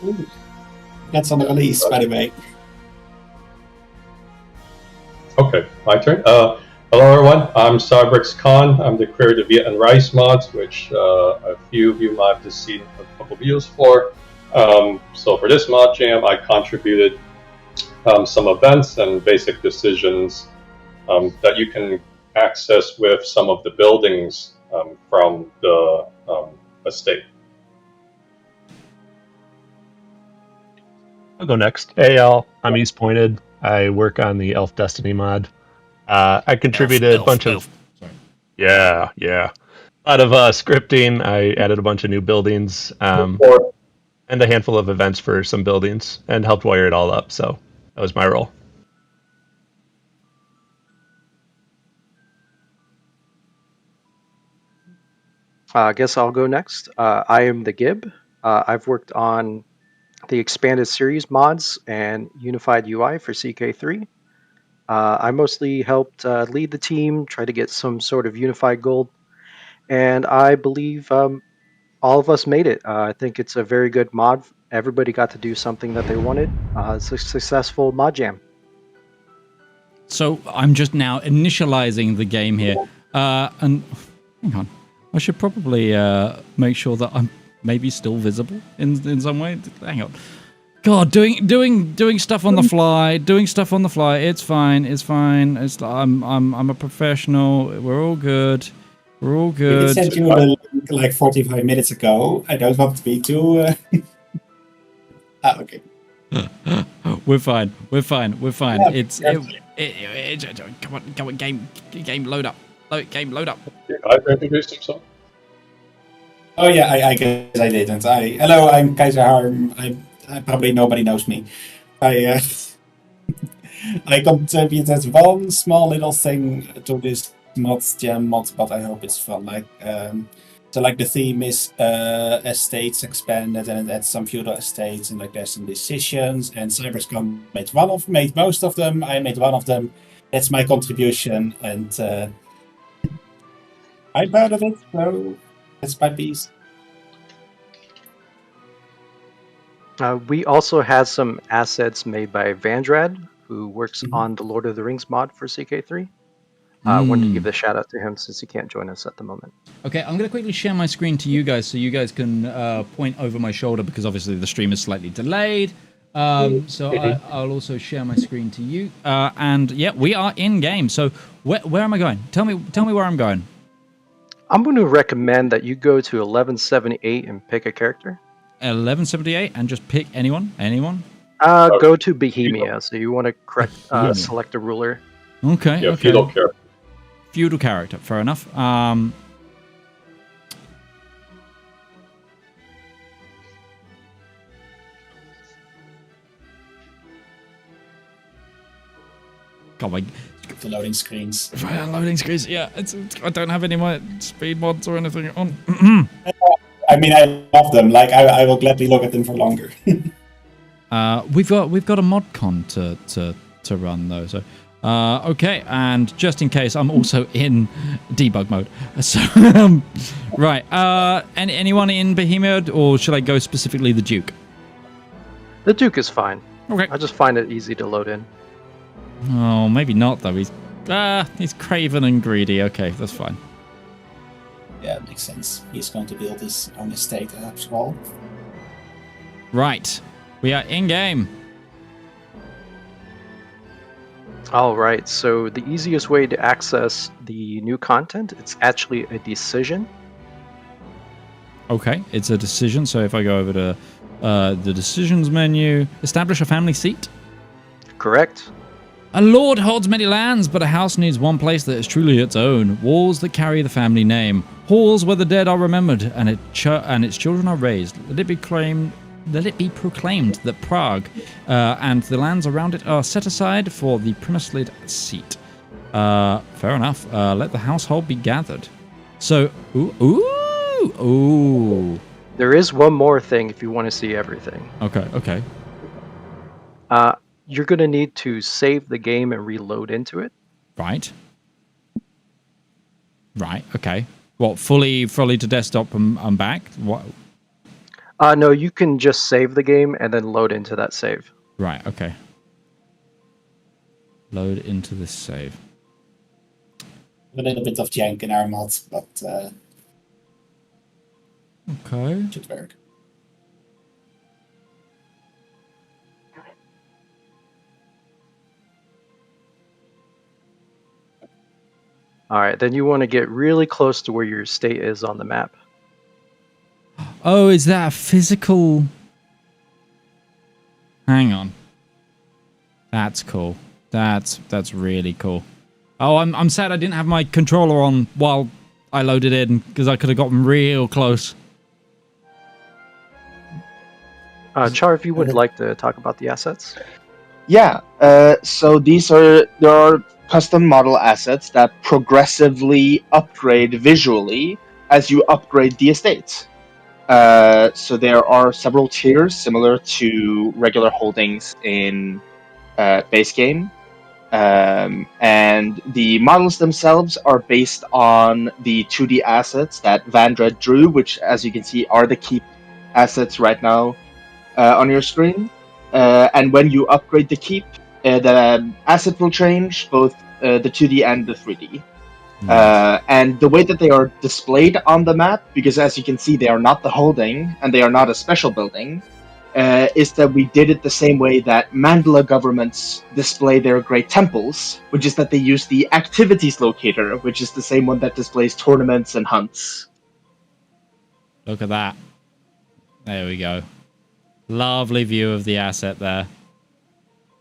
Ooh. That's on the release, by the way. Okay, my turn. Hello everyone, I'm Cybrix Khan. I'm the creator of Viet and Rice mods, which a few of you might have seen a couple videos for. So for this mod jam, I contributed some events and basic decisions that you can access with some of the buildings from the estate. I'll go next. Hey, y'all. I'm East Pointed. I work on the Elf Destiny mod. I contributed a bunch of... Yeah. A lot of scripting. I added a bunch of new buildings. And a handful of events for some buildings, and helped wire it all up, so that was my role. I guess I'll go next. I am the Gib. I've worked on the Expanded Series mods and Unified UI for CK3. I mostly helped lead the team, try to get some sort of unified gold, and I believe all of us made it. I think it's a very good mod. Everybody got to do something that they wanted. It's a successful mod jam. So I'm just now initializing the game here. And hang on. I should probably make sure that I'm maybe still visible in some way. Hang on. God, doing stuff on the fly, It's fine. I'm a professional. We're all good. I sent you a link like 45 minutes ago. I don't want to be too. Okay. We're fine. Yeah, Come on, game, load up. Load up. Yeah, I've introduced himself. Oh yeah, I guess I didn't. Hello, I'm Kaiser Harm. I probably nobody knows me. I I contributed one small little thing to this jam mod, but I hope it's fun. So like the theme is estates expanded, and it adds some feudal estates, and like there's some decisions. And Cyberscom made most of them. I made one of them. That's my contribution, and I'm proud of it. So that's my piece. We also had some assets made by Vandrad, who works on the Lord of the Rings mod for CK3. Wanted to give a shout out to him since he can't join us at the moment. Okay, I'm going to quickly share my screen to you guys so you guys can point over my shoulder because obviously the stream is slightly delayed. I'll also share my screen to you. And yeah, we are in game. So where am I going? Tell me where I'm going. I'm going to recommend that you go to 1178 and pick a character. 1178 and just pick anyone? Go to Bohemia. So you want to select a ruler. Okay. Yeah, okay. feudal character. Feudal character, fair enough. God, The loading screens. loading screens. Yeah, I don't have any more speed mods or anything on. I mean, I love them. Like, I will gladly look at them for longer. We've got a ModCon to run though. So okay, and just in case, I'm also in debug mode. So right. Anyone in Bohemia, or should I go specifically the Duke? The Duke is fine. Okay. I just find it easy to load in. Oh, maybe not though. He's craven and greedy. Okay, that's fine. Yeah, it makes sense. He's going to build his own estate after all. Right. We are in game. All right, so the easiest way to access the new content, it's actually a decision. Okay, it's a decision. So if I go over to the decisions menu, establish a family seat. Correct. A lord holds many lands, but a house needs one place that is truly its own. Walls that carry the family name. Halls where the dead are remembered and its children are raised. Let it be proclaimed that Prague and the lands around it are set aside for the princely seat. Fair enough. Let the household be gathered. So, ooh. There is one more thing if you want to see everything. Okay. You're going to need to save the game and reload into it. Right, okay. What, fully to desktop and back? What? No, you can just save the game and then load into that save. Right, okay. Load into this save. A little bit of jank in our mod, but okay. should work. All right, then you want to get really close to where your state is on the map. Oh, is that a physical? Hang on. That's cool. That's really cool. Oh, I'm sad I didn't have my controller on while I loaded in because I could have gotten real close. Char, if you would like to talk about the assets. Yeah, so there are custom model assets that progressively upgrade visually as you upgrade the estates. So there are several tiers similar to regular holdings in base game. And the models themselves are based on the 2D assets that Vandrad drew, which, as you can see, are the keep assets right now on your screen. And when you upgrade the keep, the asset will change, both the 2D and the 3D. And the way that they are displayed on the map, because as you can see, they are not the holding, and they are not a special building, is that we did it the same way that Mandala governments display their great temples, which is that they use the activities locator, which is the same one that displays tournaments and hunts. Look at that. There we go. Lovely view of the asset there.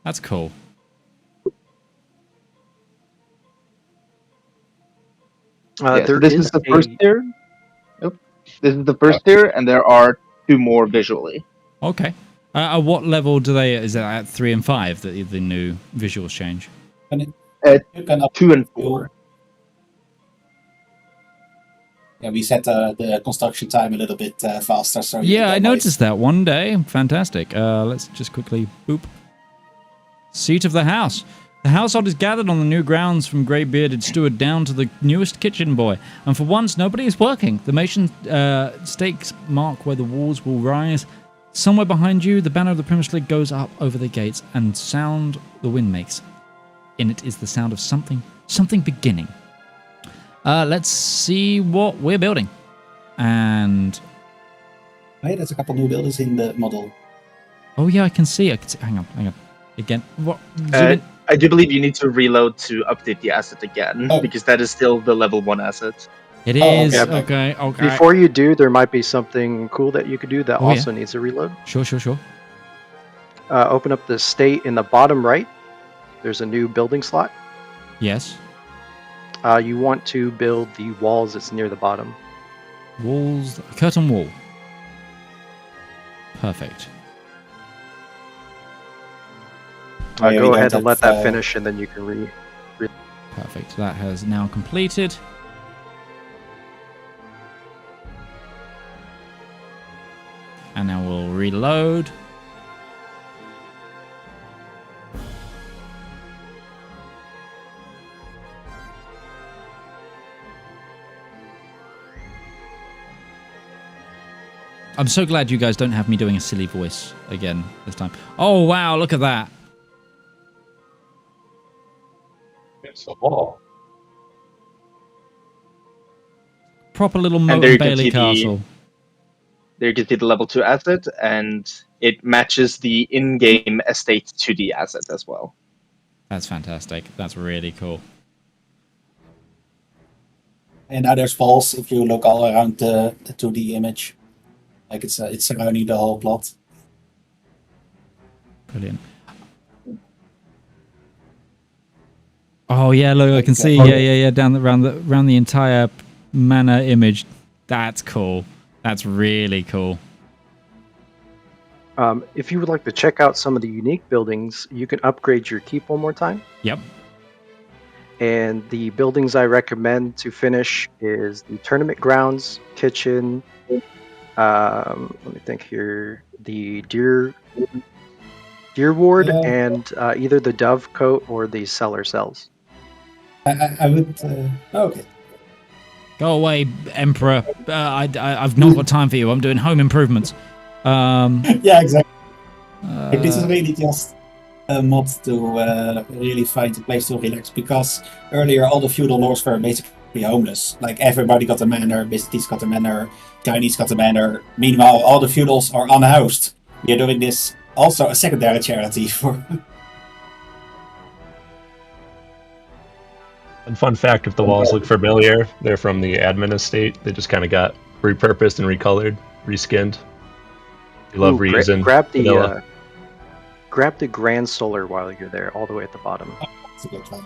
That's cool. This is the first tier. Yep. This is the first tier, and there are 2 more visually. Okay. At what level do they? Is it at 3 and 5 that the new visuals change? You can up 2 and 4. Yeah, we set the construction time a little bit faster. So Yeah, I noticed that one day. Fantastic. Let's just quickly boop. Seat of the house. The household is gathered on the new grounds from grey-bearded steward down to the newest kitchen boy. And for once, nobody is working. The nation stakes mark where the walls will rise. Somewhere behind you, the banner of the Premier League goes up over the gates, and sound the wind makes. In it is the sound of something beginning. Let's see what we're building. And... Hey, there's a couple new buildings in the model. Oh yeah, I can see. Hang on. Again. What? I do believe you need to reload to update the asset again, because that is still the level 1 asset. It is. Okay. Okay. Before you do, there might be something cool that you could do that also needs a reload. Sure. Open up the state in the bottom right. There's a new building slot. Yes. You want to build the walls that's near the bottom. Walls. Curtain wall. Perfect. Go ahead and let that finish, and then you can Perfect. That has now completed. And now we'll reload. I'm so glad you guys don't have me doing a silly voice again this time. Oh, wow, look at that. It's a wall. Proper little Moat and Bailey castle. There you can see the level 2 asset, and it matches the in-game estate 2D asset as well. That's fantastic. That's really cool. And now there's walls if you look all around the 2D image. Like it's surrounding the whole plot. Brilliant. Oh yeah, look, I can see. Yeah, down around the entire manor image. That's cool. That's really cool. If you would like to check out some of the unique buildings, you can upgrade your keep one more time. Yep. And the buildings I recommend to finish is the tournament grounds, kitchen. Let me think here. The deer ward, and either the dove coat or the cellar cells. I would. Okay. Go away, Emperor. I've not got time for you. I'm doing home improvements. Yeah, exactly. This is really just a mod to really find a place to relax, because earlier all the feudal lords were basically homeless. Like everybody got a manor, Byzantines got a manor, Chinese got a manor. Meanwhile, all the feudals are unhoused. We are doing this also a secondary charity for. And fun fact, if the walls look familiar, they're from the admin estate. They just kind of got repurposed and recolored, reskinned. You love reusing. Grab the Grand Solar while you're there, all the way at the bottom. That's a good one.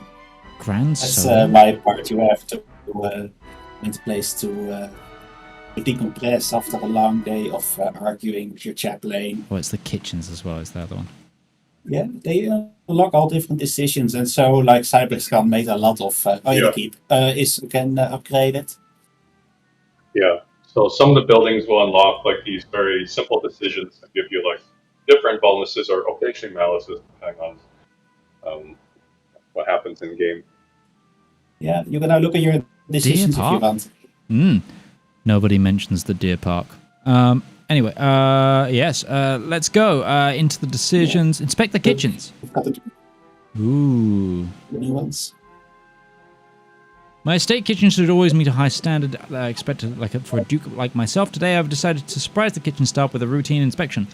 Grand That's Solar. my part. You have to find a place to decompress after a long day of arguing with your chaplain. Oh, it's the kitchens as well. Is the other one? Yeah, they unlock all different decisions, and so like Cybex can make a lot of keep can upgrade it. Yeah. So some of the buildings will unlock like these very simple decisions that give you like different bonuses or occasionally malices depending on what happens in game. Yeah, you can now look at your decisions if you want. Nobody mentions the deer park. Anyway, yes, let's go into the decisions. Inspect the kitchens. Ooh. The new ones. My estate kitchen should always meet a high standard expected for a duke like myself. Today I've decided to surprise the kitchen staff with a routine inspection.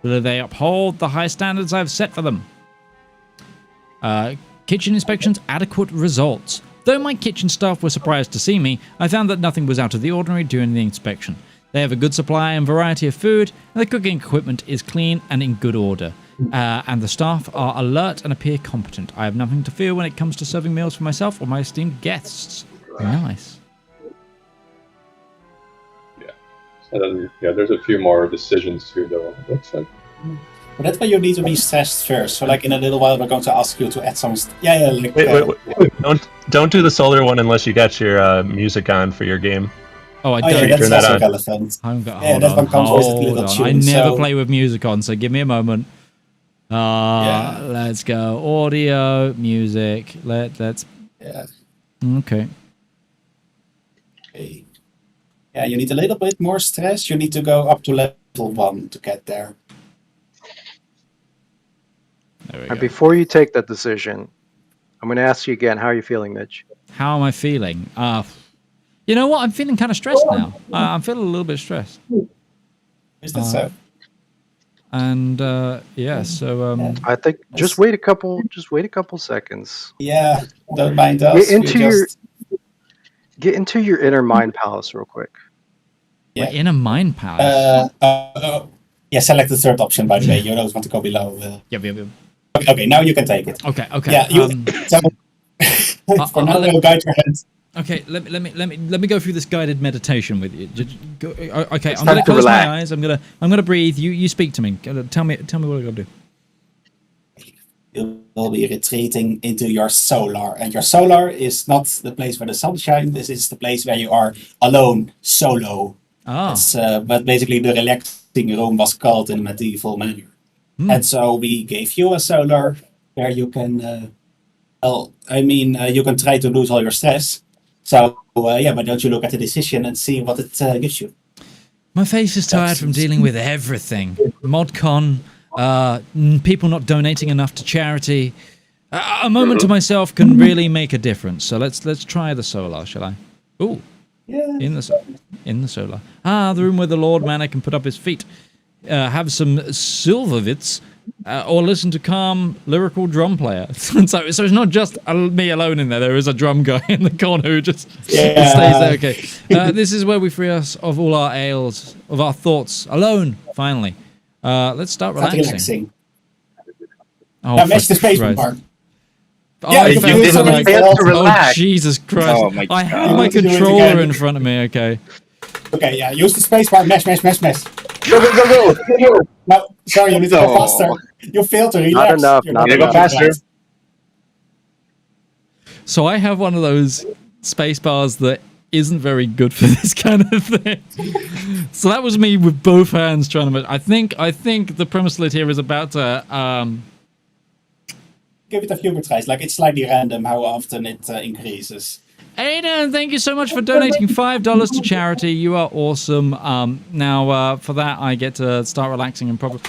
Do they uphold the high standards I've set for them? Kitchen inspections, adequate results. Though my kitchen staff were surprised to see me, I found that nothing was out of the ordinary during the inspection. They have a good supply and variety of food, and the cooking equipment is clean and in good order. And the staff are alert and appear competent. I have nothing to fear when it comes to serving meals for myself or my esteemed guests. Nice. Yeah. And then, there's a few more decisions too, though. It looks like. But that's why you need to be stressed first. So, like, in a little while, we're going to ask you to add some... Like, wait. Don't do the solar one unless you got your music on for your game. Oh, I don't. That's that also on. relevant. That one comes with a little tune. I never play with music on, so give me a moment. Let's go. Audio, music. Let's. Yeah. Okay. Yeah, you need a little bit more stress. You need to go up to level 1 to get there. There we And go. before you take that decision, I'm going to ask you again, how are you feeling, Midge? How am I feeling? You know what? I'm feeling kind of stressed now. I'm feeling a little bit stressed. Is that so? And so I think just wait a couple seconds. Yeah, don't mind us. Get into your inner mind palace real quick. we're in a mind palace. Yeah, select the third option, by the way. You don't want to go below. Yep. Okay, now you can take it. Okay. Yeah, you. For now, we'll guide your hands. Okay, let me go through this guided meditation with you. Okay, It's I'm gonna time to close relax. my eyes. I'm gonna breathe. You speak to me. Tell me what I gotta do. You will be retreating into your solar, and your solar is not the place where the sun shines. This is the place where you are alone, solo. But basically, the relaxing room was called in a medieval manner, and so we gave you a solar where you can. You can try to lose all your stress. So, but don't you look at the decision and see what it gives you? My face is tired from dealing with everything. ModCon, people not donating enough to charity. A moment to myself can really make a difference. So let's try the solar, shall I? Ooh. Yeah. In the solar. The room where the Lord Manor can put up his feet. Have some Silverwitz. Or listen to calm lyrical drum player. so it's not just me alone in there. There is a drum guy in the corner who just stays there. Okay. This is where we free us of all our ails, of our thoughts. Alone, finally. Let's start relaxing. Oh, now match the space bar. I failed to relax. Oh, Jesus Christ. Oh, my I God. have my controller in front of me, okay. Okay, yeah, use the space bar. Mash. Go. No, sorry, you need to go faster. You failed to relax. Not enough. Go faster. So I have one of those space bars that isn't very good for this kind of thing. So that was me with both hands trying to. I think the premise lit here is about to. Give it a few tries. Like, it's slightly random how often it increases. Aiden, thank you so much for donating $5 to charity. You are awesome. Now, for that, I get to start relaxing and probably.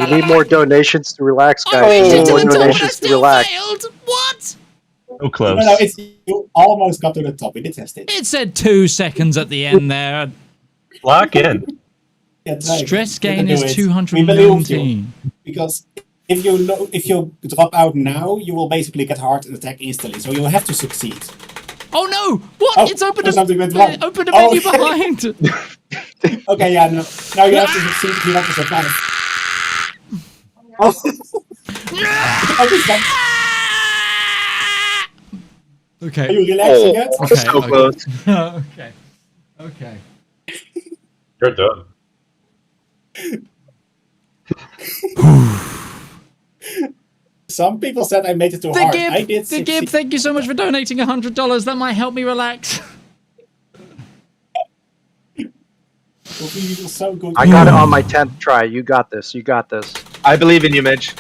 We need more donations to relax, guys. Oh, We need more donations to relax. failed. What? So close. No, you almost got to the top. We did test it. It said 2 seconds at the end there. Lock in. Yeah, try it. Stress You can gain do is it. We believe you. 219. Because if you drop out now, you will basically get heart attack instantly. So you have to succeed. Oh no! What? Oh, It's opened there's something went wrong. opened a Oh. menu behind. Okay, yeah, no. Now you have to succeed if you want to survive. Okay, stop. Okay. Are you relaxing yet? Okay. So close. Okay. You're done. Some people said I made it too The hard. I did Gib, succeed. thank you so much for donating $100. That might help me relax. You feel so good. I got it on my 10th try. You got this. I believe in you, Midge.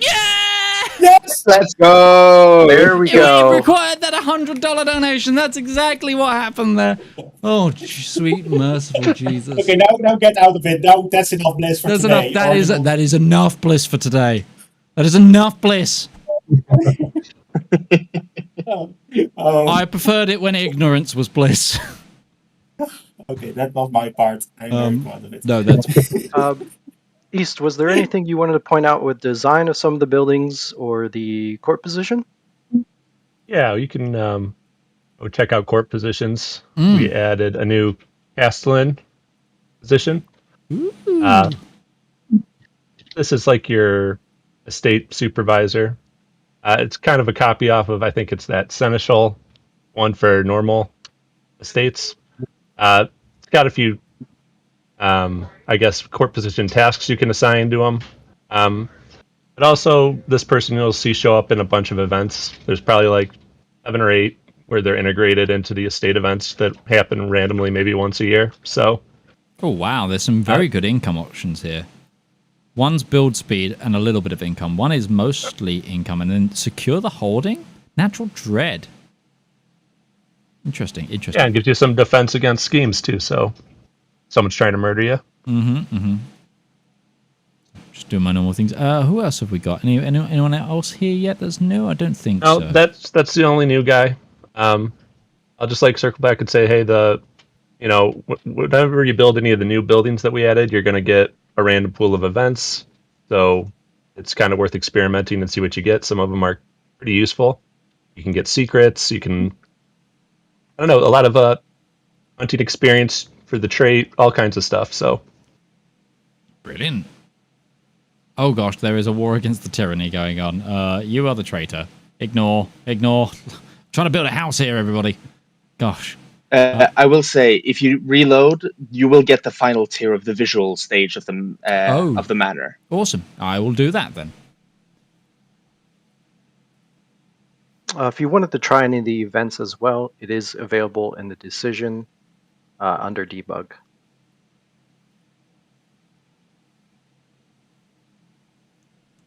Yeah! Yes! Let's go. There we It go. required that $100 donation. That's exactly what happened there. Oh, sweet merciful Jesus. Okay, now get out of it. Now that's enough bliss for That's today. enough. That is enough bliss for today. That is enough bliss. Oh, I preferred it when ignorance was bliss. Okay, that was my part. I'm very proud of it. No, that's East, was there anything you wanted to point out with design of some of the buildings or the court position? Yeah, you can go check out court positions. We added a new castellan position. This is like your estate supervisor. It's kind of a copy off of, I think it's that seneschal one for normal estates. It's got a few, I guess, court position tasks you can assign to them. But also, this person you'll see show up in a bunch of events. There's probably like 7 or 8 where they're integrated into the estate events that happen randomly, maybe once a year. So, oh wow, there's some very good income options here. One's build speed and a little bit of income. One is mostly income, and then secure the holding, natural dread. Interesting. Yeah, it gives you some defense against schemes too. So, someone's trying to murder you. Just doing my normal things. Who else have we got? Anyone else here yet that's new? I don't think so. No, that's the only new guy. I'll just like circle back and say, hey, whenever you build any of the new buildings that we added, you're going to get a random pool of events. So it's kind of worth experimenting and see what you get. Some of them are pretty useful. You can get secrets. You can, I don't know, a lot of hunting experience for the trait, all kinds of stuff. So brilliant. Oh gosh, there is a war against the tyranny going on. You are the traitor. Ignore. Trying to build a house here, everybody. Gosh. I will say, if you reload, you will get the final tier of the visual stage of the manor. Awesome. I will do that then. If you wanted to try any of the events as well, it is available in the decision under debug.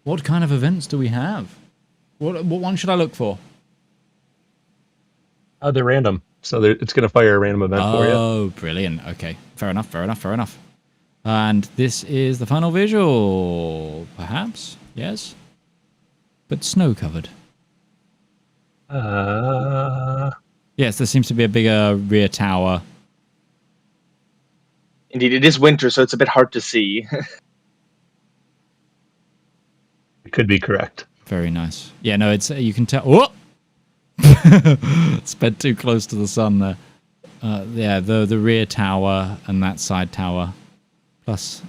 What kind of events do we have? What one should I look for? They're random. So it's going to fire a random event for you. Oh, brilliant. Okay. Fair enough. And this is the final visual, perhaps? Yes? But snow-covered. Yes, there seems to be a bigger rear tower. Indeed, it is winter, so it's a bit hard to see. It could be correct. Very nice. Yeah, no, it's you can tell. Oh! Sped too close to the sun there. Yeah, the rear tower and that side tower. Plus, I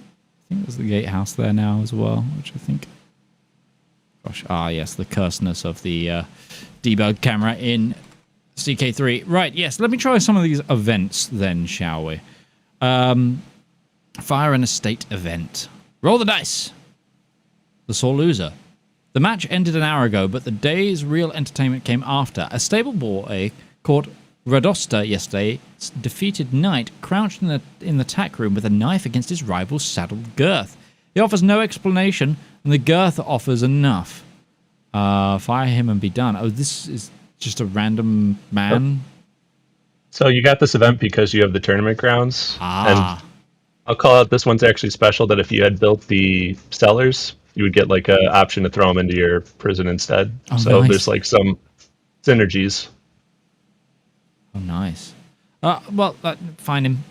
think there's the gatehouse there now as well, which I think... Gosh, yes, the curseness of the debug camera in CK3. Right, yes, let me try some of these events then, shall we? Fire an estate event. Roll the dice. The sore loser. The match ended an hour ago, but the day's real entertainment came after. A stable boy caught Radosta yesterday, defeated knight, crouched in the tack room with a knife against his rival's saddled girth. He offers no explanation, and the girth offers enough. Fire him and be done. Oh, this is just a random man? So you got this event because you have the tournament grounds. Ah. And I'll call out, this one's actually special, that if you had built the cellars, you would get like an option to throw them into your prison instead. Oh, so nice. There's like some synergies. Oh, nice. Well, find him.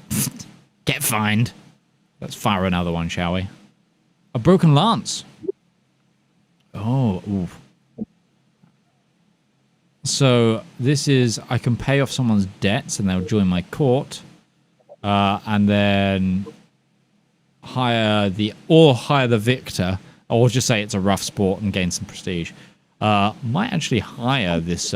Get fined. Let's fire another one, shall we? A broken lance. Oh, ooh. So this is, I can pay off someone's debts and they'll join my court. And then hire the victor. Or just say it's a rough sport and gain some prestige. Might actually hire this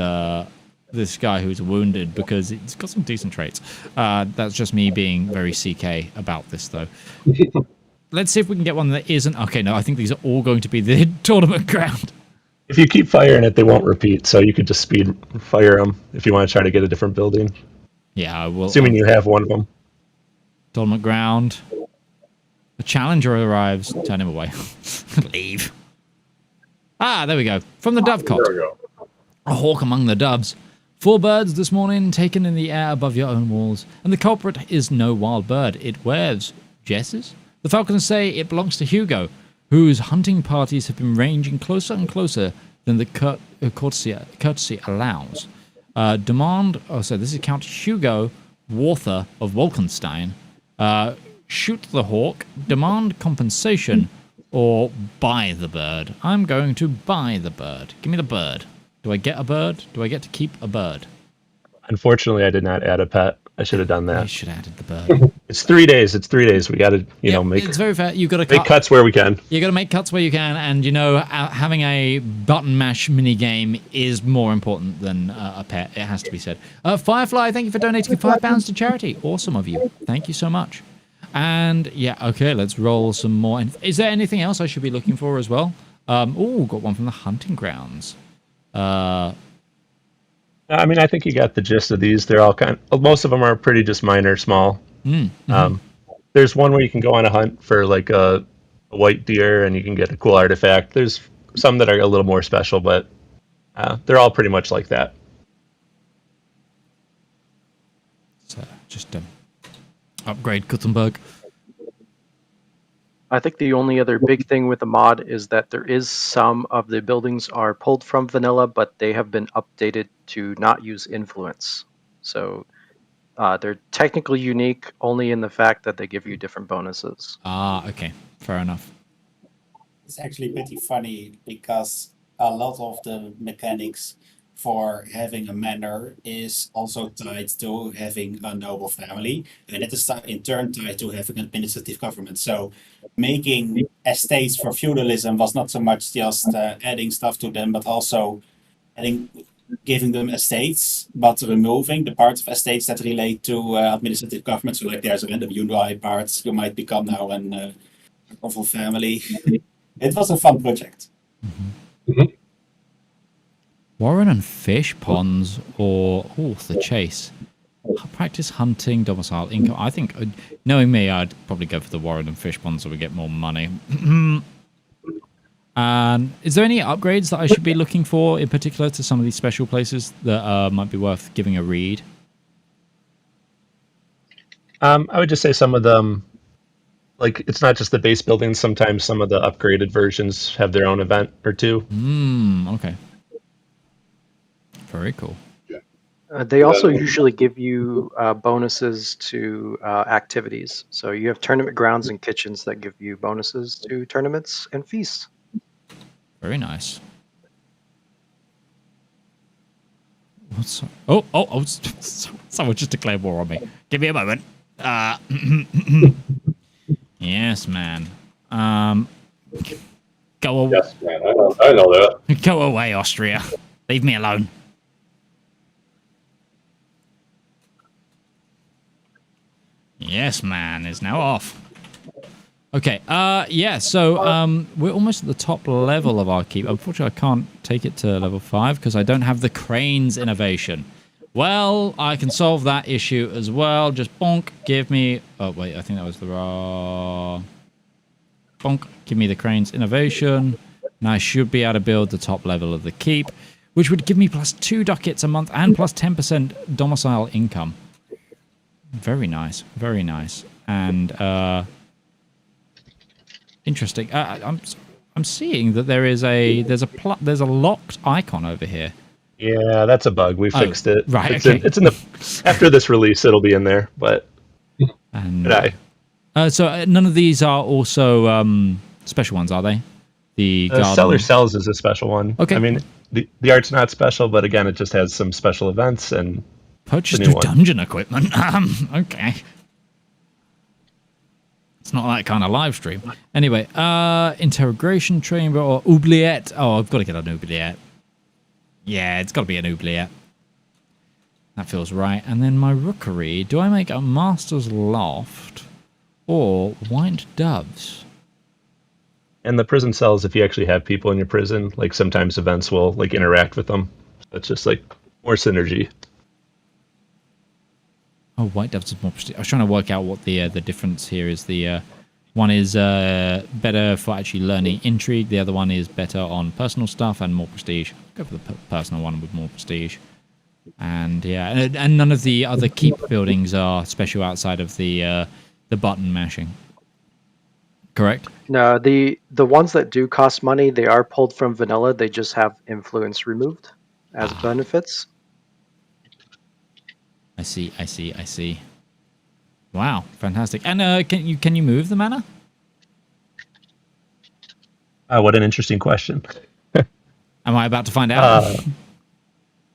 this guy who's wounded because he's got some decent traits. That's just me being very CK about this, though. Let's see if we can get one that isn't. Okay, no, I think these are all going to be the tournament ground. If you keep firing it, they won't repeat. So you could just speed fire them if you want to try to get a different building. Yeah, I will. Assuming you have one of them. Tournament ground. A challenger arrives. Turn him away. Leave. There we go. From the dovecot. There we go. A hawk among the doves. 4 birds this morning taken in the air above your own walls. And the culprit is no wild bird. It wears jesses. The falcons say it belongs to Hugo, whose hunting parties have been ranging closer and closer than the courtesy allows. So this is Count Hugo, Walther of Wolkenstein. Shoot the hawk, demand compensation, or buy the bird. I'm going to buy the bird. Give me the bird. Do I get a bird? Do I get to keep a bird? Unfortunately, I did not add a pet. I should have done I that. should have added the bird. It's 3 days. It's 3 days. We got to, make It's very fair. You got to make cuts where we can. You got to make cuts where you can, and having a button mash mini game is more important than a pet. It has to be said. Firefly, thank you for donating £5 to charity. Awesome of you. Thank you so much. And yeah, okay, let's roll some more. Is there anything else I should be looking for as well? Got one from the hunting grounds. I mean, I think you got the gist of these. They're all most of them are pretty just minor, small. There's one where you can go on a hunt for like a white deer and you can get a cool artifact. There's some that are a little more special, but they're all pretty much like that. So just upgrade Gutenberg. I think the only other big thing with the mod is that there is some of the buildings are pulled from vanilla, but they have been updated to not use influence. So they're technically unique only in the fact that they give you different bonuses. Okay. Fair enough. It's actually pretty funny because a lot of the mechanics for having a manor is also tied to having a noble family, and it is in turn tied to having an administrative government. So making estates for feudalism was not so much just adding stuff to them, but also giving them estates, but removing the parts of estates that relate to administrative government. So like there's a random UI part, you might become now a noble family. It was a fun project. Warren and fish ponds, or the chase. Practice hunting, domicile, income. I think, knowing me, I'd probably go for the Warren and fish ponds so we get more money. And is there any upgrades that I should be looking for in particular to some of these special places that might be worth giving a read? I would just say some of them, like it's not just the base buildings. Sometimes some of the upgraded versions have their own event or two. Okay. Very cool. They also usually give you bonuses to activities. So you have tournament grounds and kitchens that give you bonuses to tournaments and feasts. Very nice. Someone just declared war on me. Give me a moment. Yes, man. Go away. Yes, man. I know that. Go away, Austria. Leave me alone. Yes, man is now off. Okay, so we're almost at the top level of our keep. Unfortunately, I can't take it to level 5 because I don't have the cranes innovation. Well, I can solve that issue as well. Just bonk, give me... Oh, wait, I think that was the wrong... Bonk, give me the cranes innovation. And I should be able to build the top level of the keep, which would give me plus 2 ducats a month and plus 10% domicile income. Very nice, very nice. And interesting. I'm seeing that there's a locked icon over here. Yeah, that's a bug. We fixed it. Right. It's in the after this release. It'll be in there. But so none of these are also special ones, are they? The Seller Sells is a special one. Okay. I mean, the art's not special, but again, it just has some special events and purchase new dungeon equipment. Okay. It's not that kind of live stream. Anyway, interrogation chamber or oubliette. Oh, I've got to get an oubliette. Yeah, it's got to be an oubliette. That feels right. And then my rookery. Do I make a master's loft or white doves? And the prison cells, if you actually have people in your prison, like sometimes events will like interact with them. It's just like more synergy. Oh, white doves is more prestige. I was trying to work out what the difference here is. The one is better for actually learning intrigue. The other one is better on personal stuff and more prestige. Go for the personal one with more prestige. And yeah, and none of the other keep buildings are special outside of the button mashing. Correct? No, the ones that do cost money, they are pulled from vanilla. They just have influence removed as benefits. I see. Wow, fantastic. And can you move the mana? What an interesting question. Am I about to find out?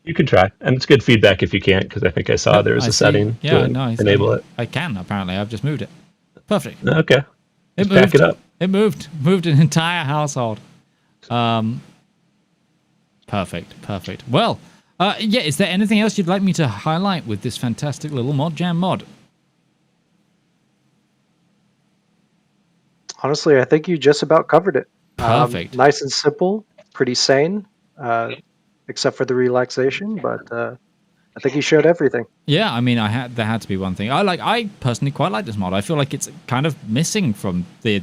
You can try, and it's good feedback if you can't, because I think I saw there was I a see. setting to enable it. I can, apparently. I've just moved it. Perfect. Okay. It Just back it up. It moved. Moved an entire household. Perfect. Well, yeah, is there anything else you'd like me to highlight with this fantastic little mod jam mod? Honestly, I think you just about covered it. Perfect. Nice and simple, pretty sane, except for the relaxation, but I think you showed everything. Yeah, I mean, there had to be one thing. I personally quite like this mod. I feel like it's kind of missing from the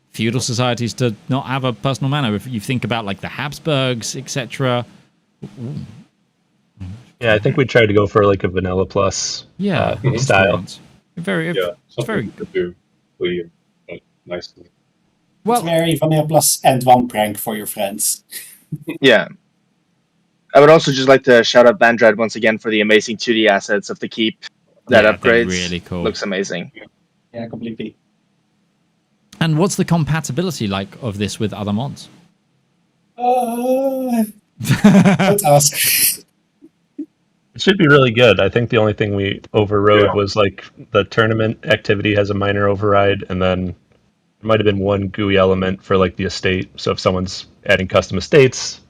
feudal societies to not have a personal mana. If you think about the Habsburgs, etc. Yeah, I think we tried to go for a vanilla plus style. It's very to do really nicely. It's very vanilla plus and one prank for your friends. Yeah. I would also just like to shout out Vandred once again for the amazing 2D assets of the keep. That they're upgrades really cool. looks amazing. Yeah, completely. And what's the compatibility like of this with other mods? Don't ask. It should be really good. I think the only thing we overrode was the tournament activity has a minor override, and then there might have been one GUI element for the estate. So if someone's adding custom estates,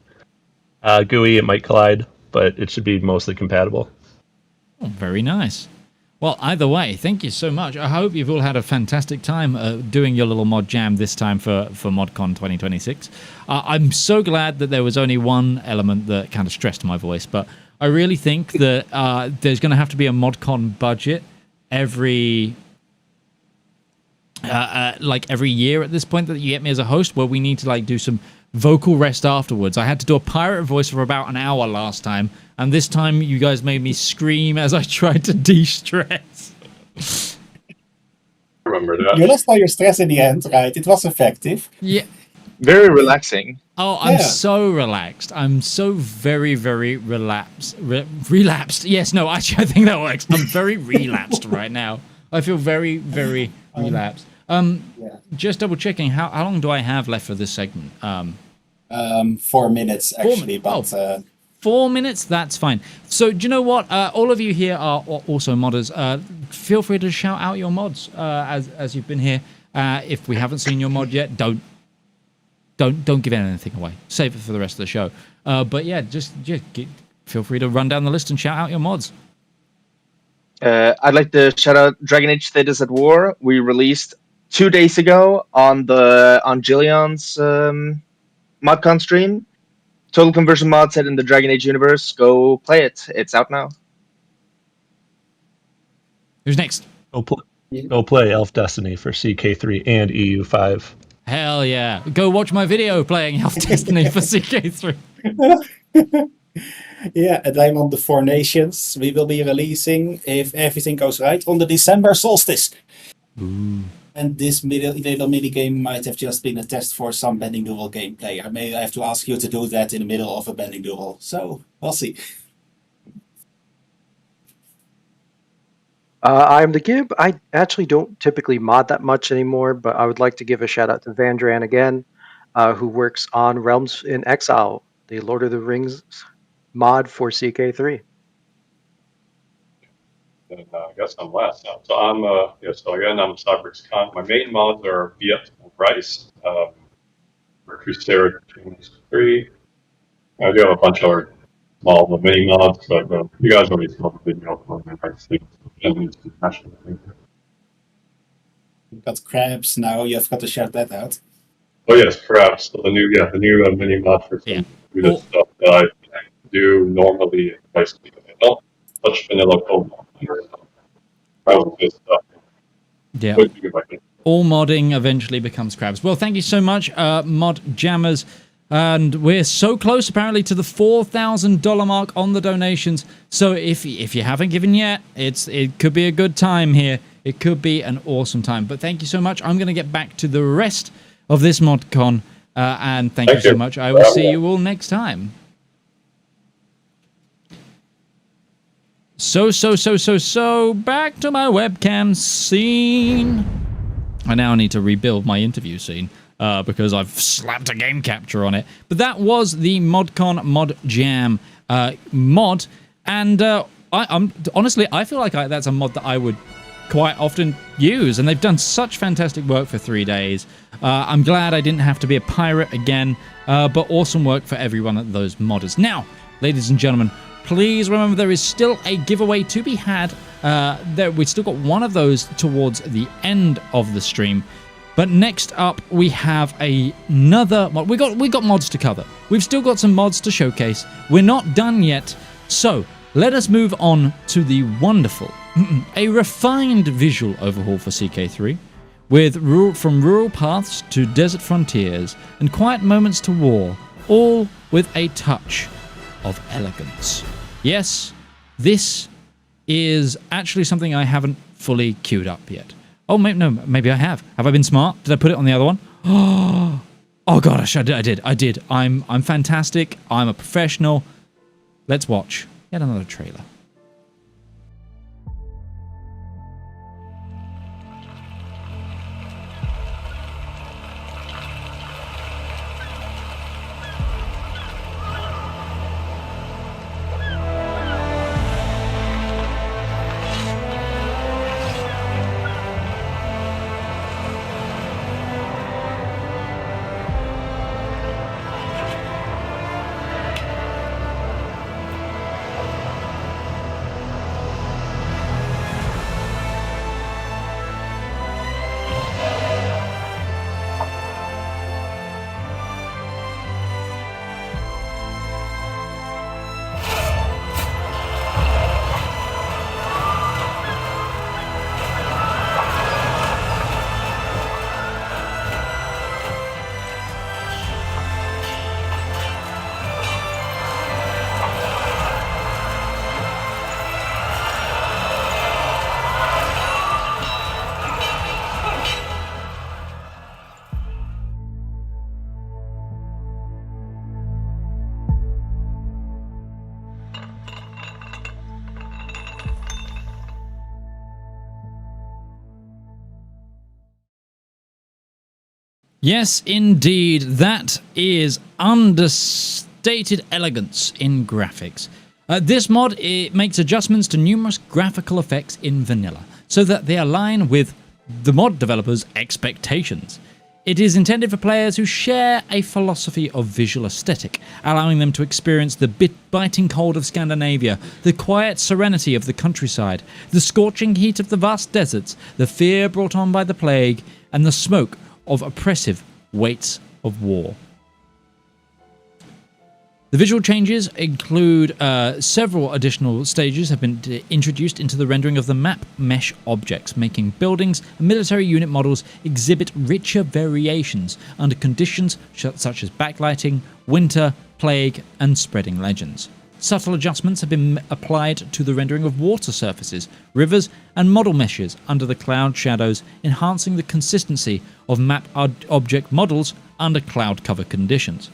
GUI, it might collide, but it should be mostly compatible. Oh, very nice. Well, either way, thank you so much. I hope you've all had a fantastic time doing your little mod jam this time for ModCon 2026. I'm so glad that there was only one element that kind of stressed my voice, but I really think that there's going to have to be a ModCon budget every year at this point that you get me as a host, where we need to do some vocal rest afterwards. I had to do a pirate voice for about an hour last time, and this time you guys made me scream as I tried to de-stress. Remember that? You lost all your stress in the end, right? It was effective. Yeah. Very relaxing. Oh, I'm so relaxed. I'm so very, very relapsed. Relapsed. Yes, no, actually, I think that works. I'm very relapsed right now. I feel very, very relapsed. Just double checking. How long do I have left for this segment? 4 minutes actually, but 4 minutes. That's fine. So do you know what? All of you here are also modders. Feel free to shout out your mods as you've been here. If we haven't seen your mod yet, don't give anything away. Save it for the rest of the show. But yeah, just feel free to run down the list and shout out your mods. I'd like to shout out Dragon Age Thetis at War. We released 2 days ago on Jillion's ModCon stream. Total conversion mod set in the Dragon Age universe. Go play it. It's out now. Who's next? Go play Elf Destiny for CK3 and EU5. Hell yeah. Go watch my video playing Elf Destiny for CK3. Yeah, and I'm on the 4 Nations. We will be releasing, if everything goes right, on the December solstice. Ooh. And this little mini game might have just been a test for some bending duel gameplay. I may have to ask you to do that in the middle of a bending duel. So, we'll see. I'm the Gib. I actually don't typically mod that much anymore, but I would like to give a shout out to Vandran again, who works on Realms in Exile, the Lord of the Rings mod for CK3. And I guess I'm last now. So I'm Cyberx Con. My main mods are Fiat and Rice. For Crusader Kings 3. I do have a bunch of other small mini mods, but you guys already saw the video for me. I think. You've got crabs now, you've got to shout that out. Oh yes, crabs. So the new mini mod for some good stuff that I do normally in basically I don't touch vanilla code. Yeah. All modding eventually becomes crabs. Well, thank you so much, mod jammers. And we're so close, apparently, to the $4,000 mark on the donations. So if you haven't given yet, it could be a good time here. It could be an awesome time. But thank you so much. I'm going to get back to the rest of this ModCon. And thank you so much. I will see you all next time. So, back to my webcam scene. I now need to rebuild my interview scene because I've slapped a game capture on it. But that was the ModCon Mod Jam mod, and I'm honestly, I feel like that's a mod that I would quite often use, and they've done such fantastic work for 3 days. I'm glad I didn't have to be a pirate again, but awesome work for everyone of those modders. Now, ladies and gentlemen, please remember there is still a giveaway to be had. We've still got one of those towards the end of the stream. But next up, we have another mod. We got mods to cover. We've still got some mods to showcase. We're not done yet. So let us move on to the wonderful, a refined visual overhaul for CK3, from rural paths to desert frontiers and quiet moments to war, all with a touch of elegance. Yes, this is actually something I haven't fully queued up yet. Oh, maybe I have. Have I been smart? Did I put it on the other one? Oh gosh, I did. I'm fantastic. I'm a professional. Let's watch yet another trailer. Yes, indeed. That is understated elegance in graphics. This mod, it makes adjustments to numerous graphical effects in vanilla, so that they align with the mod developers' expectations. It is intended for players who share a philosophy of visual aesthetic, allowing them to experience the biting cold of Scandinavia, the quiet serenity of the countryside, the scorching heat of the vast deserts, the fear brought on by the plague, and the smoke of oppressive weights of war. The visual changes include several additional stages have been introduced into the rendering of the map mesh objects, making buildings and military unit models exhibit richer variations under conditions such as backlighting, winter, plague, and spreading legends. Subtle adjustments have been applied to the rendering of water surfaces, rivers, and model meshes under the cloud shadows, enhancing the consistency of map object models under cloud cover conditions.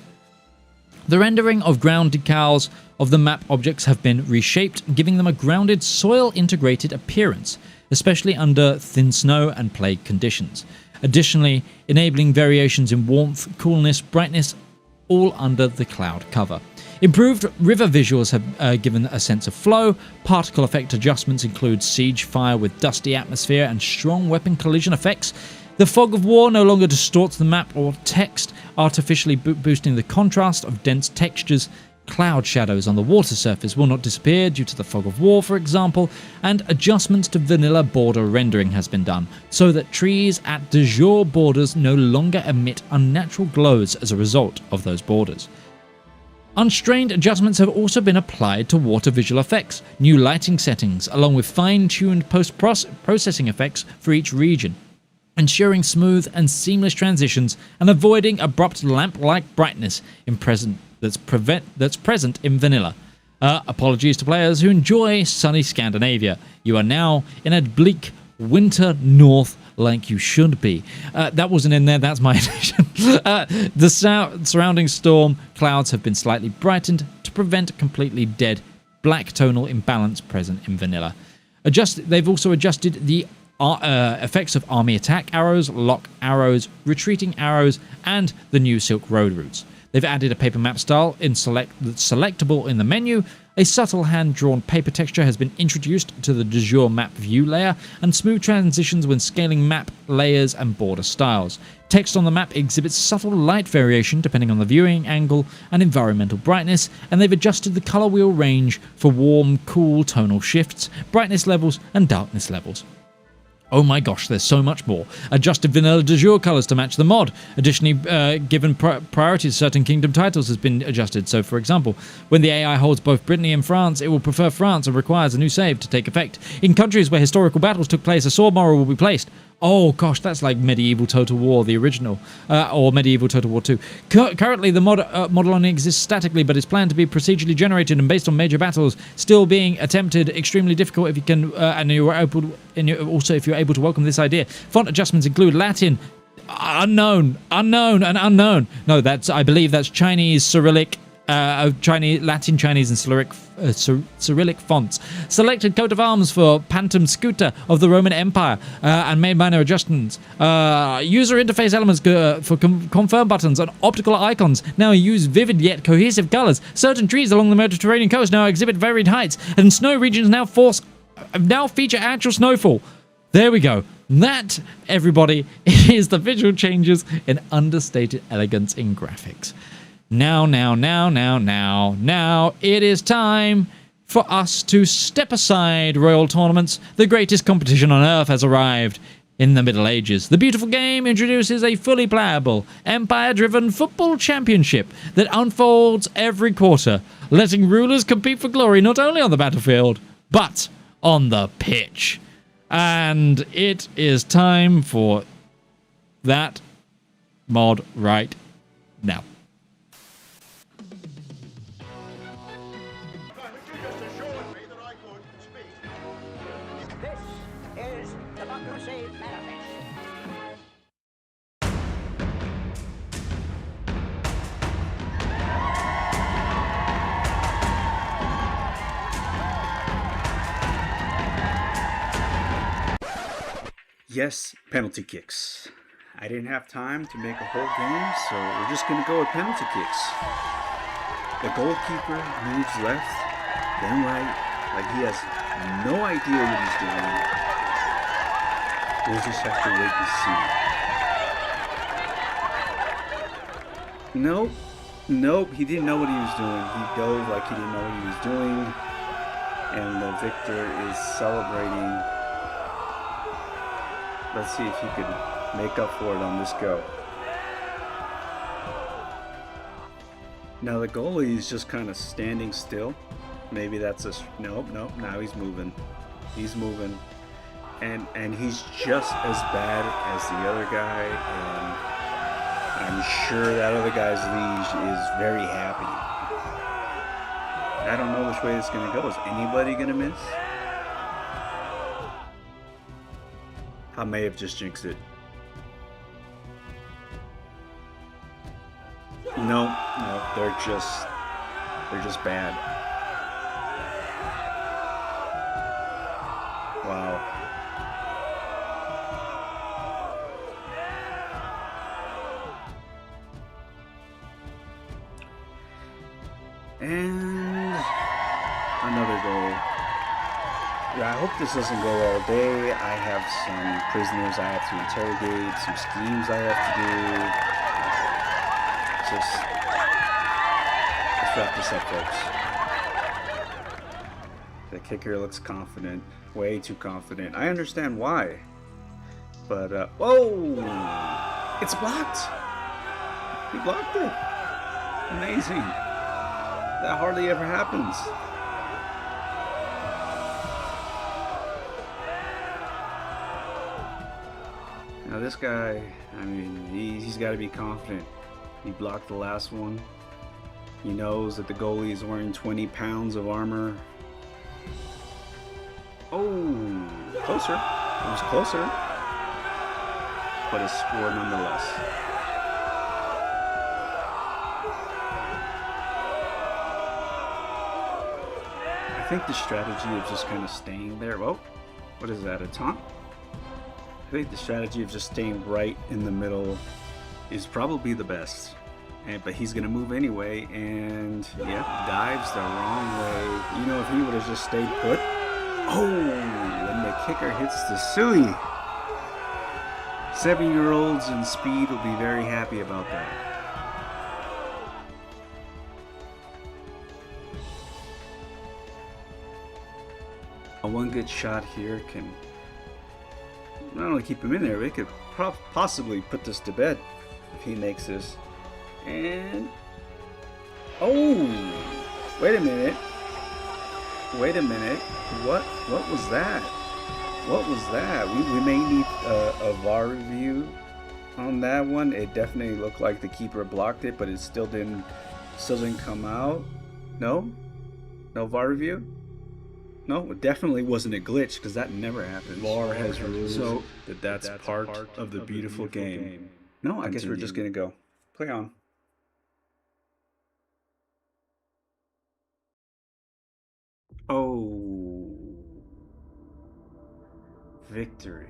The rendering of ground decals of the map objects have been reshaped, giving them a grounded, soil-integrated appearance, especially under thin snow and plague conditions. Additionally, enabling variations in warmth, coolness, brightness, all under the cloud cover. Improved river visuals have given a sense of flow. Particle effect adjustments include siege fire with dusty atmosphere and strong weapon collision effects. The fog of war no longer distorts the map or text, artificially boosting the contrast of dense textures. Cloud shadows on the water surface will not disappear due to the fog of war, for example, and adjustments to vanilla border rendering has been done, so that trees at de jour borders no longer emit unnatural glows as a result of those borders. Unstrained adjustments have also been applied to water visual effects, new lighting settings, along with fine-tuned post-processing effects for each region, ensuring smooth and seamless transitions and avoiding abrupt lamp-like brightness that's present in vanilla. Apologies to players who enjoy sunny Scandinavia. You are now in a bleak winter north like you should be. That wasn't in there, that's my addition. The surrounding storm clouds have been slightly brightened to prevent completely dead black tonal imbalance present in vanilla. They've also adjusted the effects of army attack arrows, lock arrows, retreating arrows, and the new Silk Road routes. They've added a paper map style that's selectable in the menu. A subtle hand-drawn paper texture has been introduced to the de jure map view layer, and smooth transitions when scaling map layers and border styles. Text on the map exhibits subtle light variation depending on the viewing angle and environmental brightness, and they've adjusted the color wheel range for warm, cool tonal shifts, brightness levels, and darkness levels. Oh my gosh, there's so much more. Adjusted vanilla de jure colors to match the mod. Additionally, given priority to certain kingdom titles has been adjusted. So, for example, when the AI holds both Brittany and France, it will prefer France and requires a new save to take effect. In countries where historical battles took place, a sword moral will be placed. Oh gosh, that's like Medieval Total War, the original, or Medieval Total War 2. Currently, the model only exists statically, but is planned to be procedurally generated and based on major battles, still being attempted. Extremely difficult if you can, and you're also if you're able to welcome this idea. Font adjustments include Latin, unknown. No, I believe that's Chinese, Cyrillic. Latin, Chinese, and Cyrillic fonts. Selected coat of arms for Pantom Scooter of the Roman Empire and made minor adjustments. User interface elements for confirm buttons and optical icons now use vivid yet cohesive colors. Certain trees along the Mediterranean coast now exhibit varied heights, and snow regions now feature actual snowfall. There we go. That, everybody, is the visual changes in understated elegance in graphics. Now, it is time for us to step aside, Royal Tournaments. The greatest competition on Earth has arrived. In the Middle Ages, the beautiful game introduces a fully playable, empire-driven football championship that unfolds every quarter, letting rulers compete for glory not only on the battlefield, but on the pitch. And it is time for that mod right now. Yes, penalty kicks. I didn't have time to make a whole game, so we're just going to go with penalty kicks. The goalkeeper moves left, then right, like he has no idea what he's doing. We'll just have to wait and see. Nope, he didn't know what he was doing. He dove like he didn't know what he was doing, and the victor is celebrating. Let's see if he could make up for it on this go. Now the goalie is just kind of standing still. Maybe that's a... Nope, now he's moving. He's moving. And he's just as bad as the other guy. And I'm sure that other guy's liege is very happy. I don't know which way it's going to go. Is anybody going to miss? I may have just jinxed it. No, they're just bad. Wow. And another goal. I hope this doesn't go all day. I have some prisoners I have to interrogate, some schemes I have to do. Let's wrap this up, folks. The kicker looks confident, way too confident. I understand why, but whoa! It's blocked. He blocked it. Amazing. That hardly ever happens. Now this guy, I mean, he's got to be confident. He blocked the last one. He knows that the goalie is wearing 20 pounds of armor. Oh, closer. It was closer. But a score nonetheless. I think the strategy of just kind of staying there. Well, what is that? A taunt? I think the strategy of just staying right in the middle is probably the best. But he's gonna move anyway, and yep, dives the wrong way. You know, if he would have just stayed put. Oh, when the kicker hits the silly. 7-year-olds in speed will be very happy about that. A one good shot here can not only keep him in there, but it could possibly put this to bed if he makes this. And oh, wait a minute. What was that? What was that? We may need a VAR review on that one. It definitely looked like the keeper blocked it, but it still didn't come out. No VAR review. No, it definitely wasn't a glitch, because that never happens. VAR has rules, so that's part of the beautiful game. No, I guess we're just gonna go play on. Oh, victory.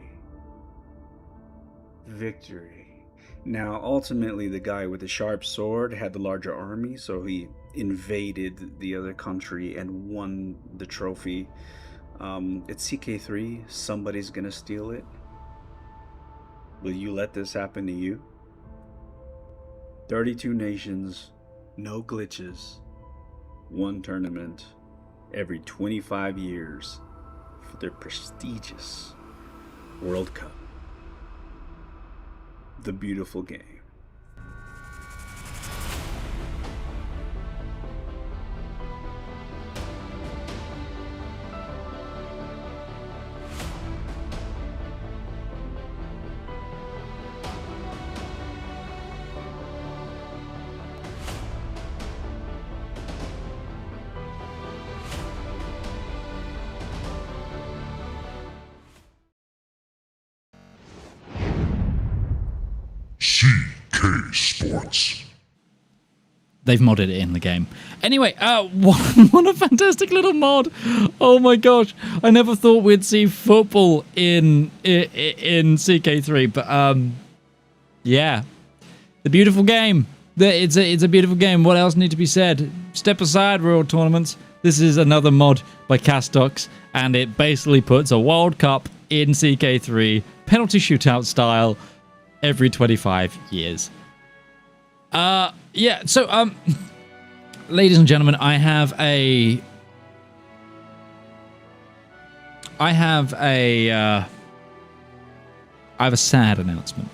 Now, ultimately, the guy with the sharp sword had the larger army, so he invaded the other country and won the trophy. It's CK3. Somebody's gonna steal it. Will you let this happen to you? 32 nations, no glitches, one tournament every 25 years for their prestigious World Cup. The beautiful game. CK Sports. They've modded it in the game. Anyway, what a fantastic little mod. Oh my gosh. I never thought we'd see football in CK3, but yeah. The beautiful game. It's a beautiful game. What else needs to be said? Step aside, Royal Tournaments. This is another mod by Castox, and it basically puts a World Cup in CK3, penalty shootout style, every 25 years. Yeah, so, ladies and gentlemen, I have a sad announcement.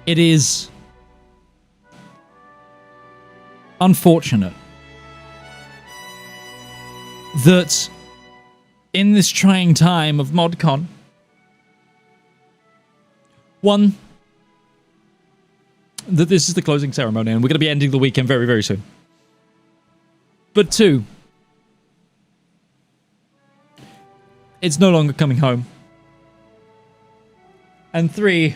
It is unfortunate that in this trying time of ModCon, one, that this is the closing ceremony and we're going to be ending the weekend very, very soon. But two, it's no longer coming home. And three,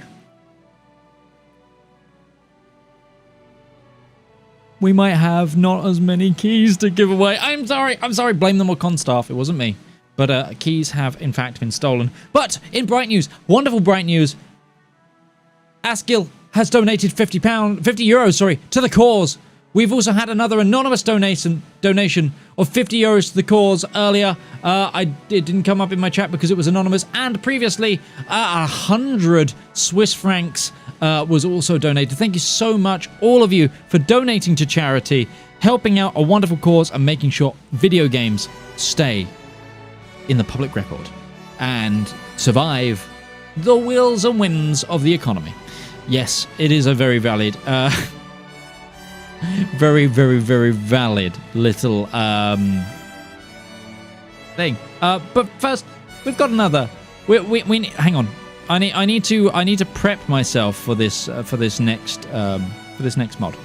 we might have not as many keys to give away. I'm sorry, blame the ModCon staff, it wasn't me. But keys have in fact been stolen. But in bright news, wonderful bright news, Askill has donated €50 to the cause. We've also had another anonymous donation of 50 euros to the cause earlier. It didn't come up in my chat because it was anonymous. And previously, 100 Swiss francs was also donated. Thank you so much, all of you, for donating to charity, helping out a wonderful cause, and making sure video games stay in the public record and survive the wills and winds of the economy. Yes, it is a very valid, very, very, very valid little thing. But first, we've got another. We hang on. I need to prep myself for this next mod.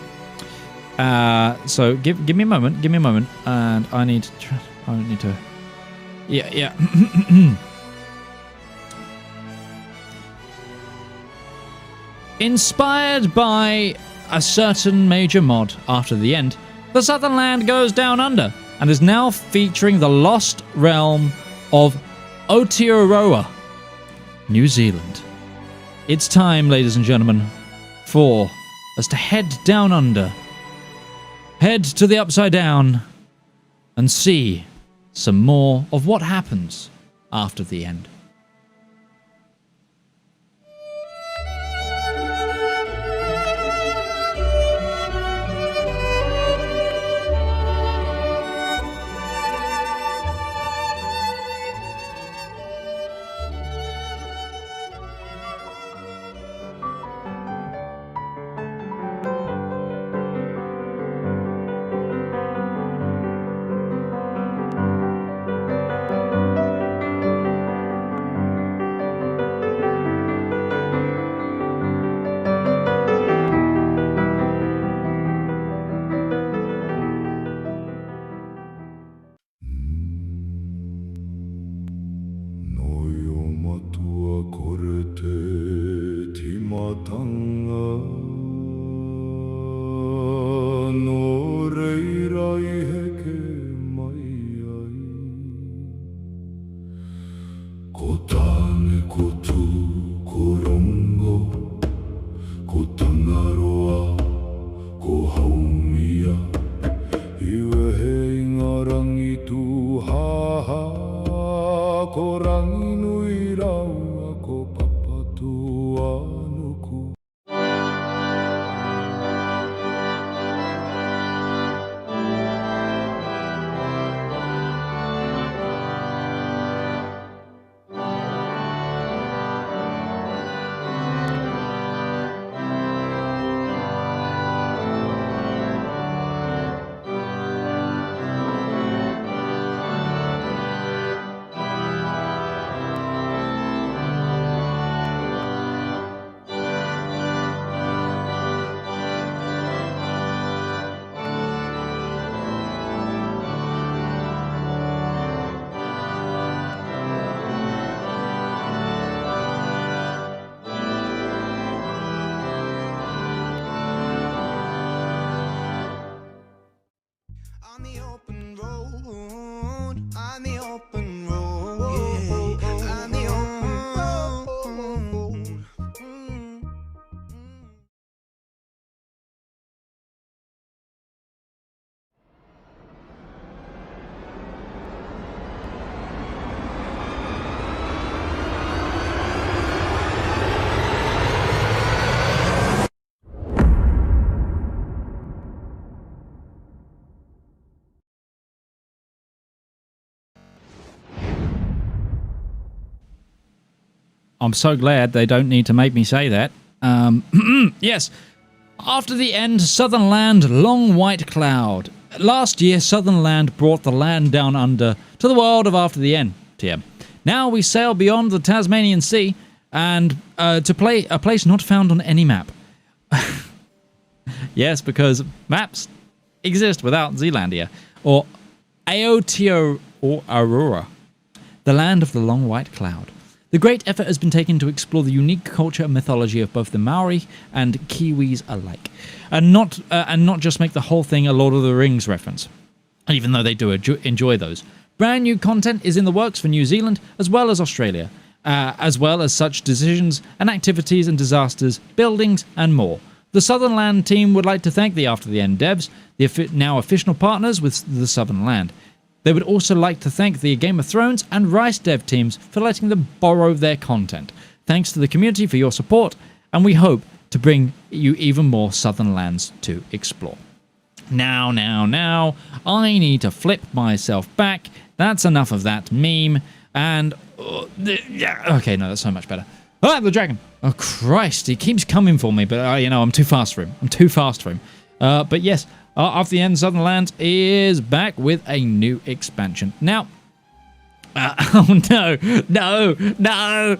So give me a moment, and I need to. Yeah. Inspired by a certain major mod after the end, the Southern Land goes down under. and is now featuring the lost realm of Aotearoa, New Zealand. It's time, ladies and gentlemen, for us to head down under, head to the Upside Down, and see some more of what happens after the end. On the open road, on the open road, yeah. On the open road. I'm so glad they don't need to make me say that. Yes. After the end, Southern Land, Long White Cloud. Last year, Southern Land brought the land down under to the world of After the End, TM. Now we sail beyond the Tasmanian Sea and to play a place not found on any map. Yes, because maps exist without Zealandia. Or Aotearoa, the land of the Long White Cloud. The great effort has been taken to explore the unique culture and mythology of both the Maori and Kiwis alike, and not just make the whole thing a Lord of the Rings reference, even though they do enjoy those. Brand new content is in the works for New Zealand as well as Australia, as well as such decisions and activities and disasters, buildings and more. The Southern Land team would like to thank the After the End devs, the now official partners with the Southern Land. They would also like to thank the Game of Thrones and Rice dev teams for letting them borrow their content. Thanks to the community for your support, and we hope to bring you even more Southern Lands to explore. Now, I need to flip myself back. That's enough of that meme. And, okay, no, that's so much better. Ah, the dragon. Oh, Christ, he keeps coming for me, but, I'm too fast for him. But yes, After the End, Southern Lands is back with a new expansion. Now, oh no, the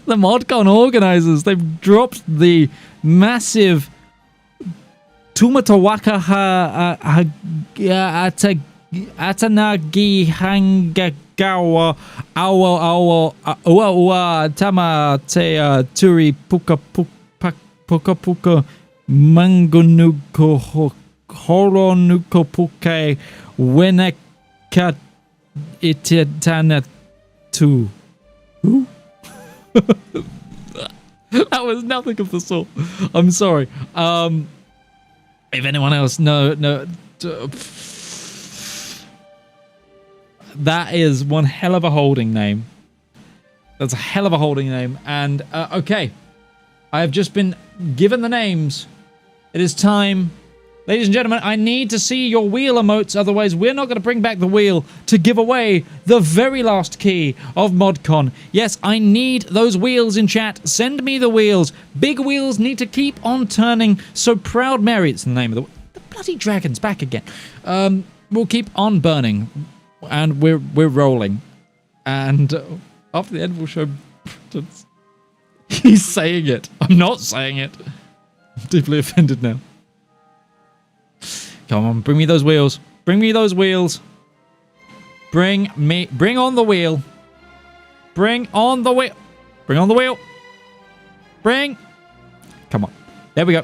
the ModCon organizers, they've dropped the massive Tumatawaka Atanagi Hangagawa Awa Tama Tea Turi Puka Puka Mangonuko Horonukopuke Weneka Ititanatu. Who? That was nothing of the sort. I'm sorry. If anyone else, no. That is one hell of a holding name. That's a hell of a holding name. And, okay. I have just been given the names. It is time. Ladies and gentlemen, I need to see your wheel emotes. Otherwise, we're not going to bring back the wheel to give away the very last key of ModCon. Yes, I need those wheels in chat. Send me the wheels. Big wheels need to keep on turning. So Proud Mary, it's the name of the bloody dragon's back again. We'll keep on burning. And we're rolling. And after the end, we'll show... He's saying it. I'm not saying it. I'm deeply offended now. Come on, bring me those wheels. Bring me those wheels. Bring on the wheel. Bring on the wheel. Bring on the wheel. Come on. There we go.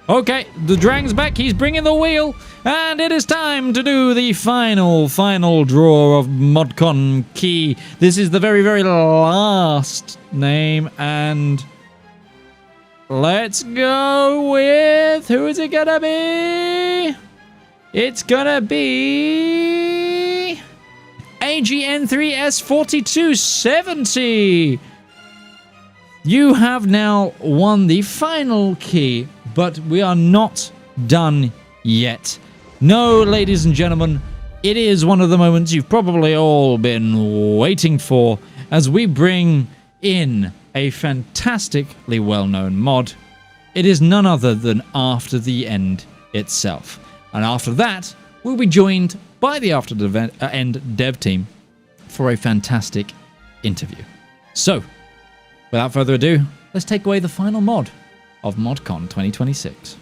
Okay, the dragon's back. He's bringing the wheel. And it is time to do the final draw of ModCon key. This is the very, very last name. And let's go with... Who is it gonna be? It's gonna be... AGN3S4270. You have now won the final key, but we are not done yet. No, ladies and gentlemen, it is one of the moments you've probably all been waiting for as we bring in a fantastically well-known mod. It is none other than After the End itself. And after that, we'll be joined by the After the End dev team for a fantastic interview. So, without further ado, let's take away the final mod of ModCon 2026.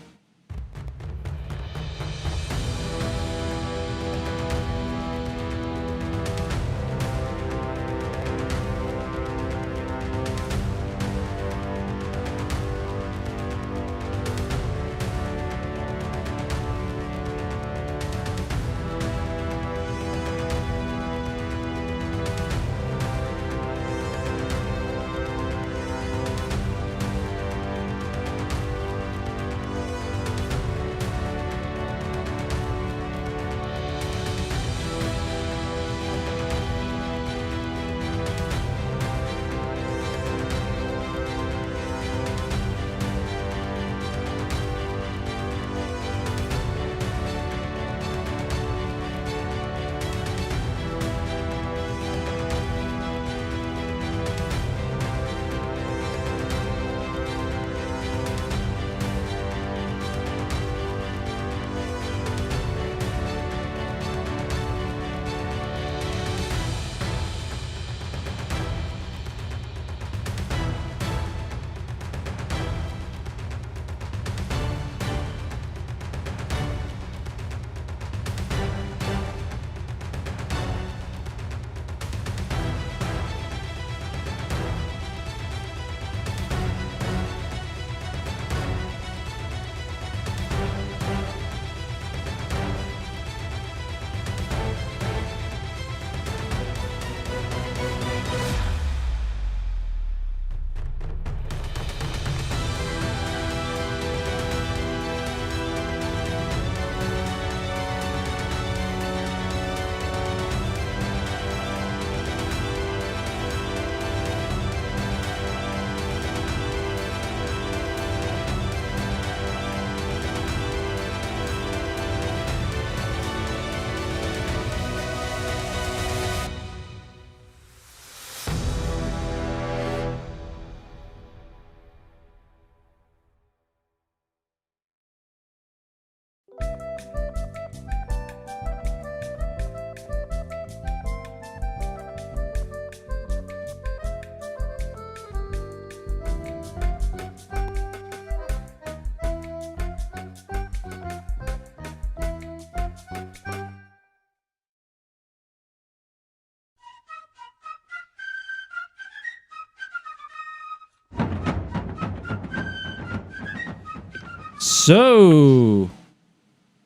So,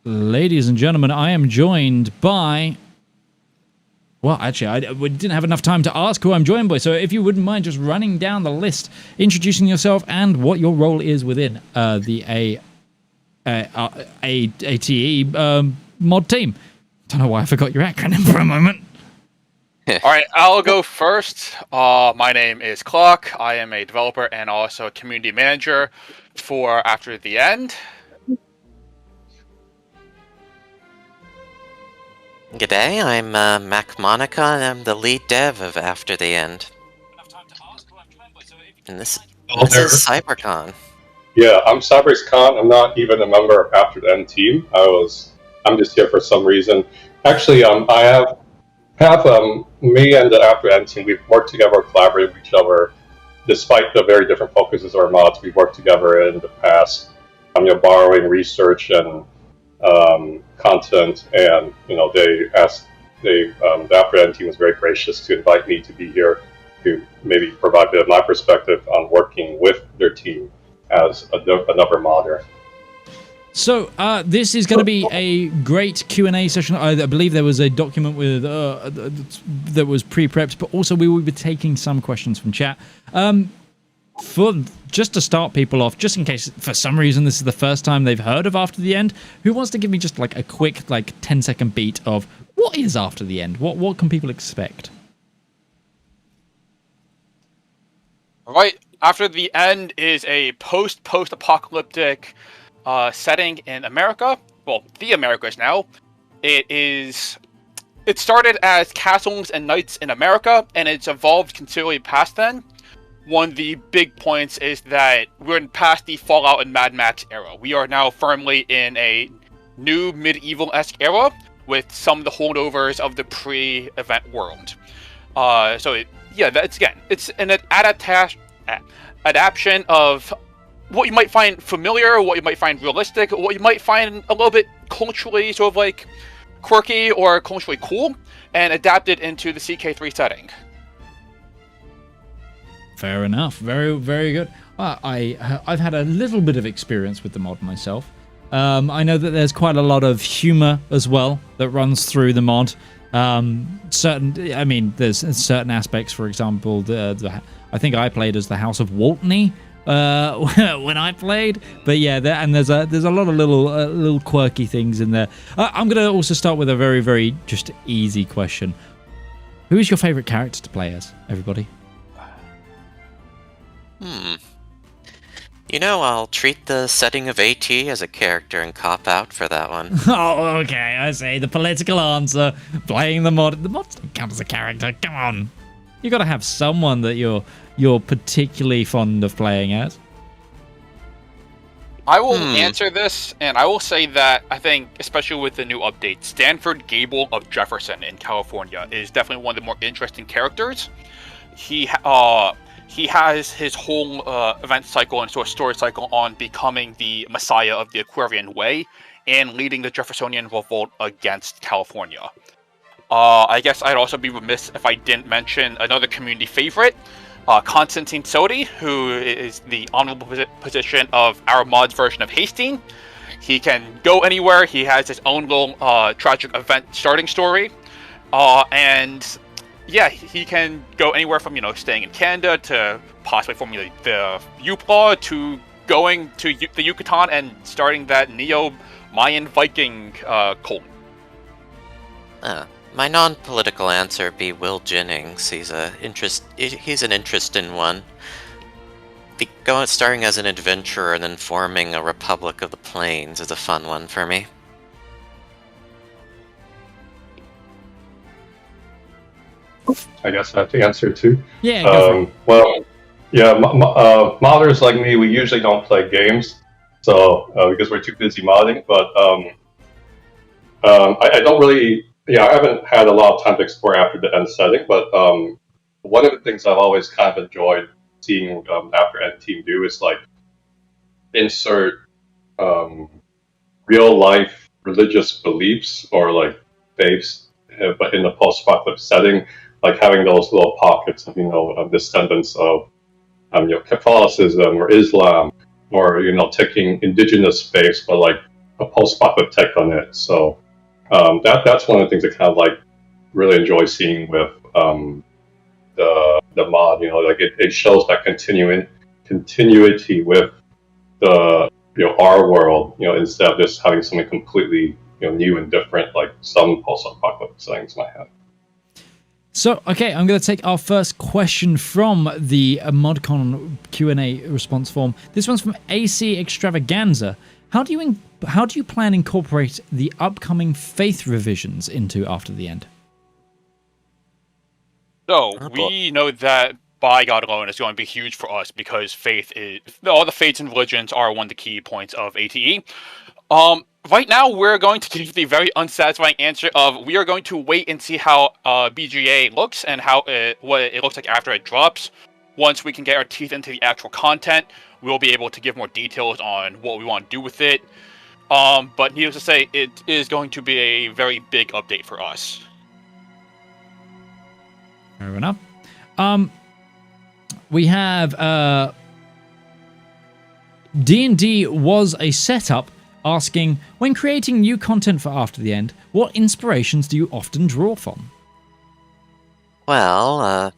ladies and gentlemen, I am joined by... Well, actually, we didn't have enough time to ask who I'm joined by, so if you wouldn't mind just running down the list, introducing yourself and what your role is within the ATE mod team. Don't know why I forgot your acronym for a moment. All right, I'll go first. My name is Clock. I am a developer and also a community manager for After the End. G'day, I'm Mac Monica, and I'm the lead dev of After the End. And this is CyberCon. Yeah, I'm CyberCon. I'm not even a member of After the End team. I'm just here for some reason. Actually, I have me and the After the End team. We've worked together, collaborated with each other, despite the very different focuses of our mods. We've worked together in the past. Borrowing research and content, and the After the End team was very gracious to invite me to be here to maybe provide a bit of my perspective on working with their team as another modder. So this is going to be a great Q&A session. I believe there was a document with that was pre-prepped, but also we will be taking some questions from chat. Just to start people off, just in case for some reason this is the first time they've heard of After the End, who wants to give me just like a quick 10-second beat of what is After the End? What can people expect? All right, After the End is a post-apocalyptic setting in America. Well, the Americas now. It started as Castles and Knights in America, and it's evolved considerably past then. One of the big points is that we're past the Fallout and Mad Max era. We are now firmly in a new medieval-esque era with some of the holdovers of the pre-event world. It's an adaptation of what you might find familiar, what you might find realistic, what you might find a little bit culturally sort of quirky or culturally cool, and adapted into the CK3 setting. Fair enough. Very, very good. I've had a little bit of experience with the mod myself. I know that there's quite a lot of humor as well that runs through the mod. There's certain aspects, for example, I think I played as the House of Waltney when I played, but yeah, there's a lot of little quirky things in there. I'm gonna also start with a very, very just easy question. Who is your favorite character to play as, everybody? I'll treat the setting of AT as a character and cop out for that one. Oh, okay, I see. The political answer. Playing the mod. The mod doesn't count as a character. Come on. You got to have someone that you're particularly fond of playing as. I will answer this, and I will say that I think, especially with the new update, Stanford Gable of Jefferson in California is definitely one of the more interesting characters. He has his whole event cycle and sort of story cycle on becoming the messiah of the Aquarian Way and leading the Jeffersonian revolt against California. I guess I'd also be remiss if I didn't mention another community favorite, Constantine Sodi, who is the honorable position of our mod's version of Hastings. He can go anywhere. He has his own little tragic event starting story. Yeah, he can go anywhere from, staying in Canada to possibly forming the UPLA to going to the Yucatan and starting that Neo-Mayan Viking cult. My non-political answer would be Will Jennings. He's an interesting one. Starting as an adventurer and then forming a Republic of the Plains is a fun one for me. I guess I have to answer too. Yeah, go for it. Well, yeah, modders like me, we usually don't play games, so because we're too busy modding. But I don't really, I haven't had a lot of time to explore After the End setting. But one of the things I've always kind of enjoyed seeing After End team do is insert real life religious beliefs or faiths, but in the post-apocalyptic setting. Having those little pockets of descendants of Catholicism or Islam, or taking indigenous faiths, but a post-apocalyptic take on it. So that's one of the things I kind of like really enjoy seeing with the mod. Like it shows that continuity with the our world. Instead of just having something completely new and different, like some post-apocalyptic settings might have. So, okay, I'm going to take our first question from the ModCon Q&A response form. This one's from AC Extravaganza. How do you plan incorporate the upcoming Faith revisions into After the End? So, we know that By God Alone is going to be huge for us because all the faiths and religions are one of the key points of ATE. Right now, we're going to give the very unsatisfying answer of we are going to wait and see how BGA looks and what it looks like after it drops. Once we can get our teeth into the actual content, we'll be able to give more details on what we want to do with it. But needless to say, it is going to be a very big update for us. Fair enough. We have D&D was a setup asking, when creating new content for After the End, what inspirations do you often draw from? Well,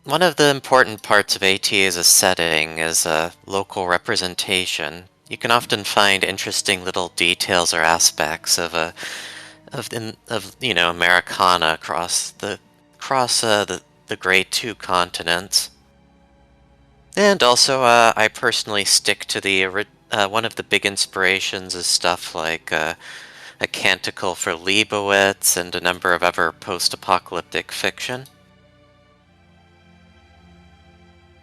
one of the important parts of AT as a setting is local representation. You can often find interesting little details or aspects of Americana across the great two continents. And also, I personally stick to the one of the big inspirations is stuff like A Canticle for Leibowitz and a number of other post-apocalyptic fiction.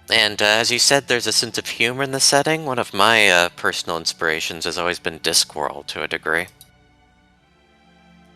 And as you said, there's a sense of humor in the setting. One of my personal inspirations has always been Discworld to a degree.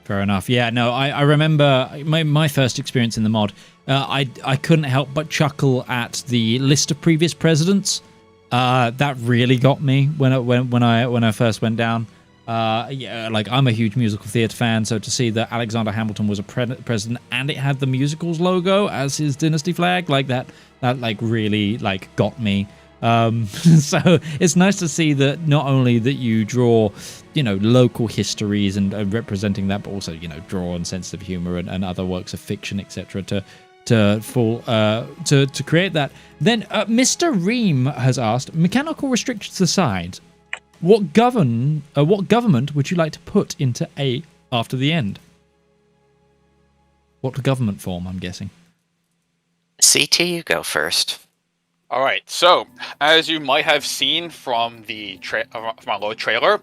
Fair enough. Yeah, no, I remember my first experience in the mod. I couldn't help but chuckle at the list of previous presidents. That really got me when I first went down. Yeah, like I'm a huge musical theatre fan, so to see that Alexander Hamilton was a president and it had the musicals logo as his dynasty flag, like that like really like got me. So it's nice to see that not only that you draw, local histories and representing that, but also draw on sense of humor and other works of fiction, etc. to create that. Then Mr. Ream has asked, mechanical restrictions aside, what government would you like to put into After the End? What government form, I'm guessing? CT, you go first. All right. So, as you might have seen from the from our low trailer,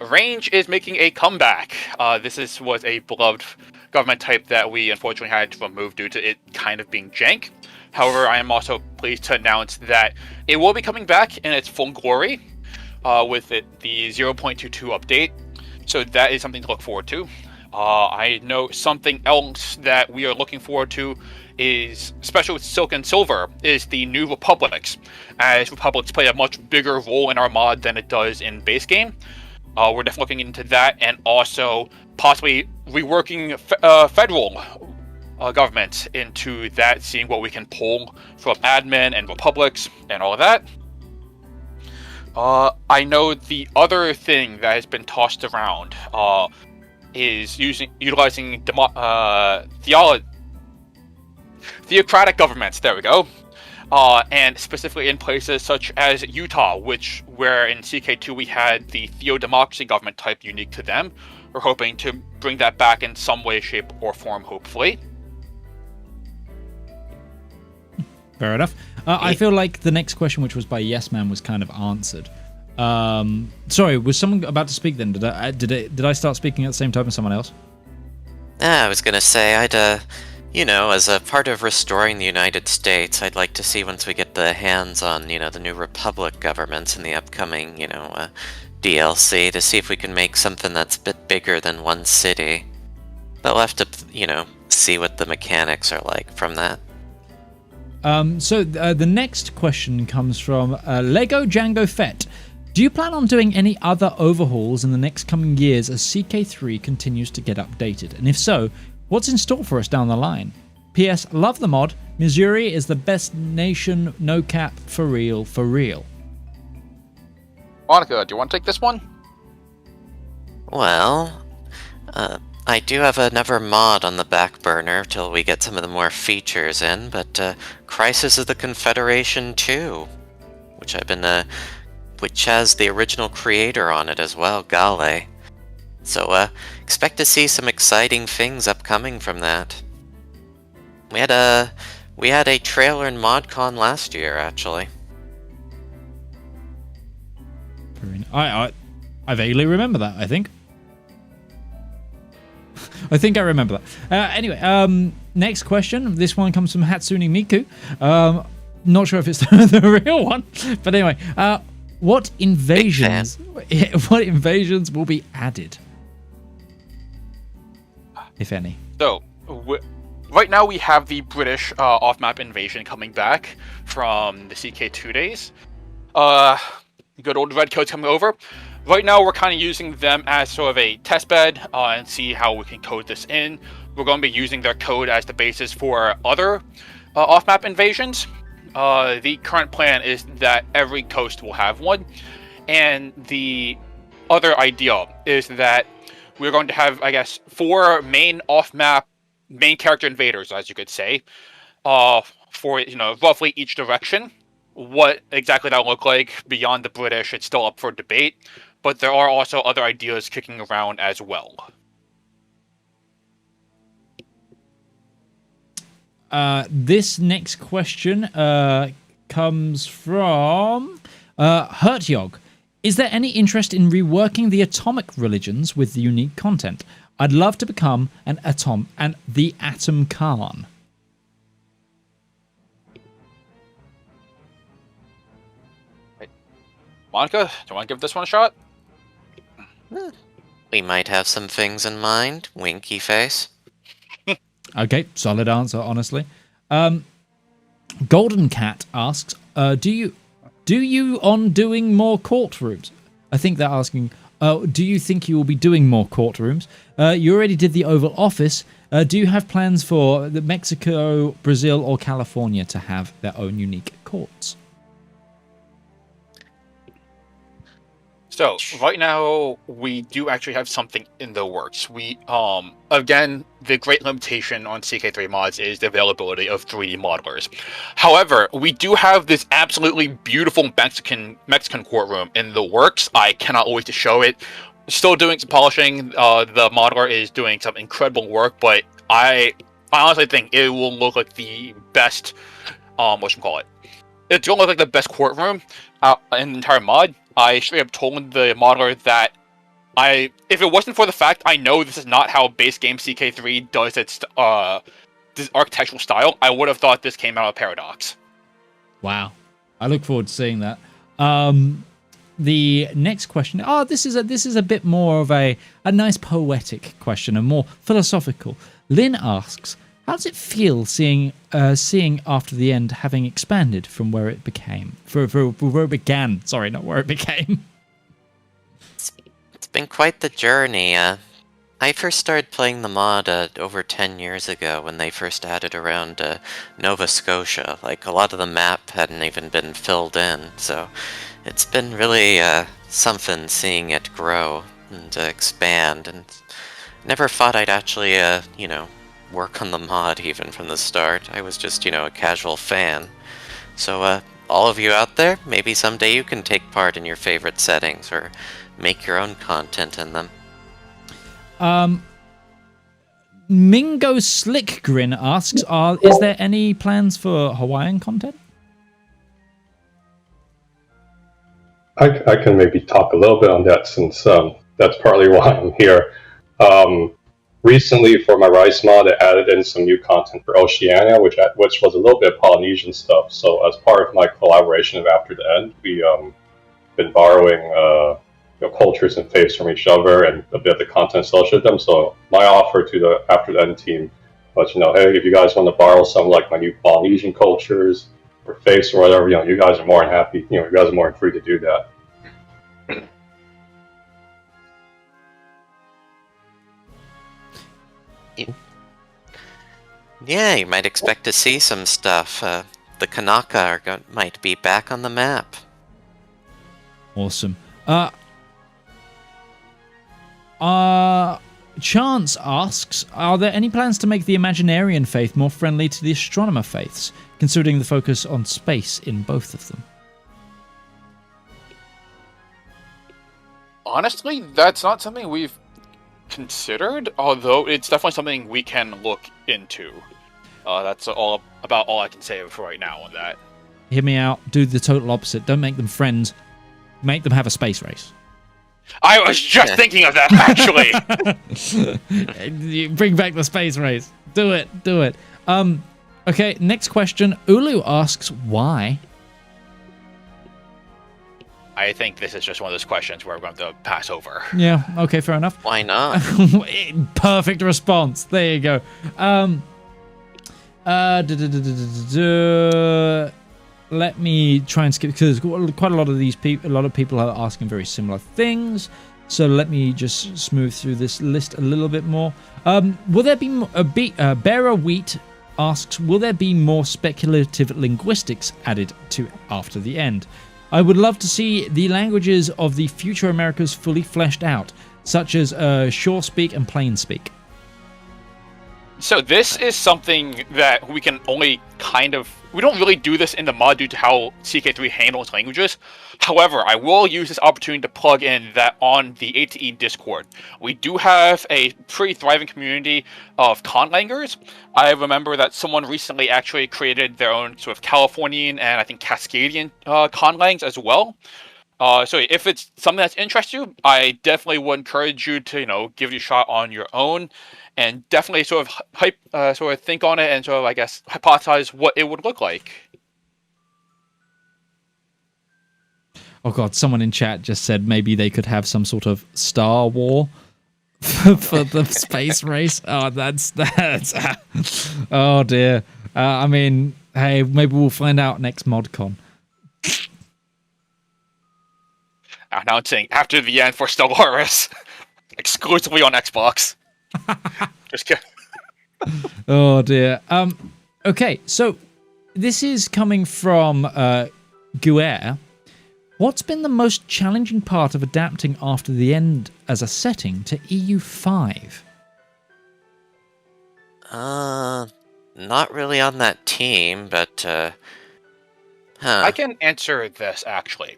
Range is making a comeback. This was a beloved government type that we unfortunately had to remove due to it kind of being jank. However, I am also pleased to announce that it will be coming back in its full glory with the 0.22 update. So that is something to look forward to. I know something else that we are looking forward to is, especially with Silk and Silver, is the new Republics, as Republics play a much bigger role in our mod than it does in base game. We're definitely looking into that, and also possibly reworking federal government into that, seeing what we can pull from admin and Republics and all of that. I know the other thing that has been tossed around is utilizing theocratic governments. There we go. And specifically in places such as Utah, where in CK2 we had the theodemocracy government type unique to them. We're hoping to bring that back in some way, shape, or form, hopefully. Fair enough. I feel like the next question, which was by Yes Man, was kind of answered. Sorry, was someone about to speak then? Did I start speaking at the same time as someone else? I was gonna say, I'd, as a part of restoring the United States, I'd like to see once we get the hands on, the new Republic governments in the upcoming, DLC, to see if we can make something that's a bit bigger than one city. But we'll have to, see what the mechanics are like from that. So the next question comes from Lego Django Fett. Do you plan on doing any other overhauls in the next coming years as CK3 continues to get updated? And if so, what's in store for us down the line? P.S. Love the mod. Missouri is the best nation, no cap, for real, for real. Monica, do you want to take this one? Well, I do have another mod on the back burner till we get some of the more features in, but Crisis of the Confederation 2, which which has the original creator on it as well, Gale. So expect to see some exciting things upcoming from that. We had a trailer in ModCon last year, actually. I vaguely remember that, I think. I think I remember that. Anyway, next question. This one comes from Hatsune Miku. Not sure if it's the real one, but anyway, what invasions will be added, if any? So, right now we have the British off-map invasion coming back from the CK2 days. Good old Redcoats coming over. Right now we're kind of using them as sort of a test bed and see how we can code this in. We're going to be using their code as the basis for other off-map invasions. The current plan is that every coast will have one, and the other idea is that we're going to have, I guess, 4 main off-map main character invaders, as you could say, for roughly each direction. What exactly that'll look like beyond the British, it's still up for debate, but there are also other ideas kicking around as well. This next question comes from Hurtyog. Is there any interest in reworking the atomic religions with the unique content? I'd love to become the Atom Khan. Monica, do you want to give this one a shot? We might have some things in mind. Winky face. Okay, solid answer, honestly. Golden Cat asks, do you on doing more courtrooms? I think they're asking, do you think you will be doing more courtrooms? You already did the Oval Office. Do you have plans for the Mexico, Brazil, or California to have their own unique courts? So, right now, we do actually have something in the works. We, again, the great limitation on CK3 mods is the availability of 3D modelers. However, we do have this absolutely beautiful Mexican courtroom in the works. I cannot wait to show it. Still doing some polishing. The modeler is doing some incredible work, but I honestly think it will look like the best, It's going to look like the best courtroom in the entire mod. I straight up told the modeler that if it wasn't for the fact I know this is not how base game CK3 does its this architectural style, I would have thought this came out of Paradox. Wow, I look forward to seeing that. The next question. This is a bit more of a nice poetic question, and more philosophical. Lynn asks, how does it feel seeing after the end having expanded from where it became, for where it began? Sorry, not where it became. It's been quite the journey. I first started playing the mod over 10 years ago when they first added around Nova Scotia. Like, a lot of the map hadn't even been filled in, so it's been really something seeing it grow and expand. And never thought I'd actually, work on the mod even from the start. I was just, a casual fan. So, all of you out there, maybe someday you can take part in your favorite settings or make your own content in them. Mingo Slickgrin asks, is there any plans for Hawaiian content? I can maybe talk a little bit on that, since that's partly why I'm here. Recently, for my Rice mod, I added in some new content for Oceania, which was a little bit of Polynesian stuff. So as part of my collaboration of After the End, we been borrowing cultures and faiths from each other and a bit of the content associated with them. So my offer to the After the End team was, hey, if you guys want to borrow some like my new Polynesian cultures or faiths or whatever, you guys are more than happy. You guys are more than free to do that. Yeah, you might expect to see some stuff. The Kanaka might be back on the map. Awesome. Chance asks, are there any plans to make the Imaginarian faith more friendly to the astronomer faiths, considering the focus on space in both of them? Honestly, that's not something we've considered, although it's definitely something we can look into. That's all I can say for right now on that. Hear me out. Do the total opposite. Don't make them friends. Make them have a space race. I was just thinking of that, actually. You bring back the space race. Do it. Okay, next question. Ulu asks why. I think this is just one of those questions where we're going to pass over. Yeah, okay, fair enough. Why not? Perfect response. There you go. Let me try and skip, because quite a lot of people are asking very similar things. So let me just smooth through this list a little bit more. Will there be Bearer Wheat asks, will there be more speculative linguistics added to after the end? I would love to see the languages of the future Americas fully fleshed out, such as Shore Speak and Plain Speak. So this is something that we can only we don't really do this in the mod due to how CK3 handles languages. However, I will use this opportunity to plug in that on the ATE Discord, we do have a pretty thriving community of conlangers. I remember that someone recently actually created their own sort of Californian and I think Cascadian conlangs as well. So if it's something that interests you, I definitely would encourage you to, give it a shot on your own, and definitely sort of think on it and sort of, I guess, hypothesize what it would look like. Oh god, someone in chat just said maybe they could have some sort of Star War for the space race. Oh, that's oh dear. I mean, hey, maybe we'll find out next ModCon. Announcing after the end for Stellaris, exclusively on Xbox. Just kidding. Oh dear. Okay, so this is coming from Guer. What's been the most challenging part of adapting After the End as a setting to EU5? Not really on that team, but I can answer this actually.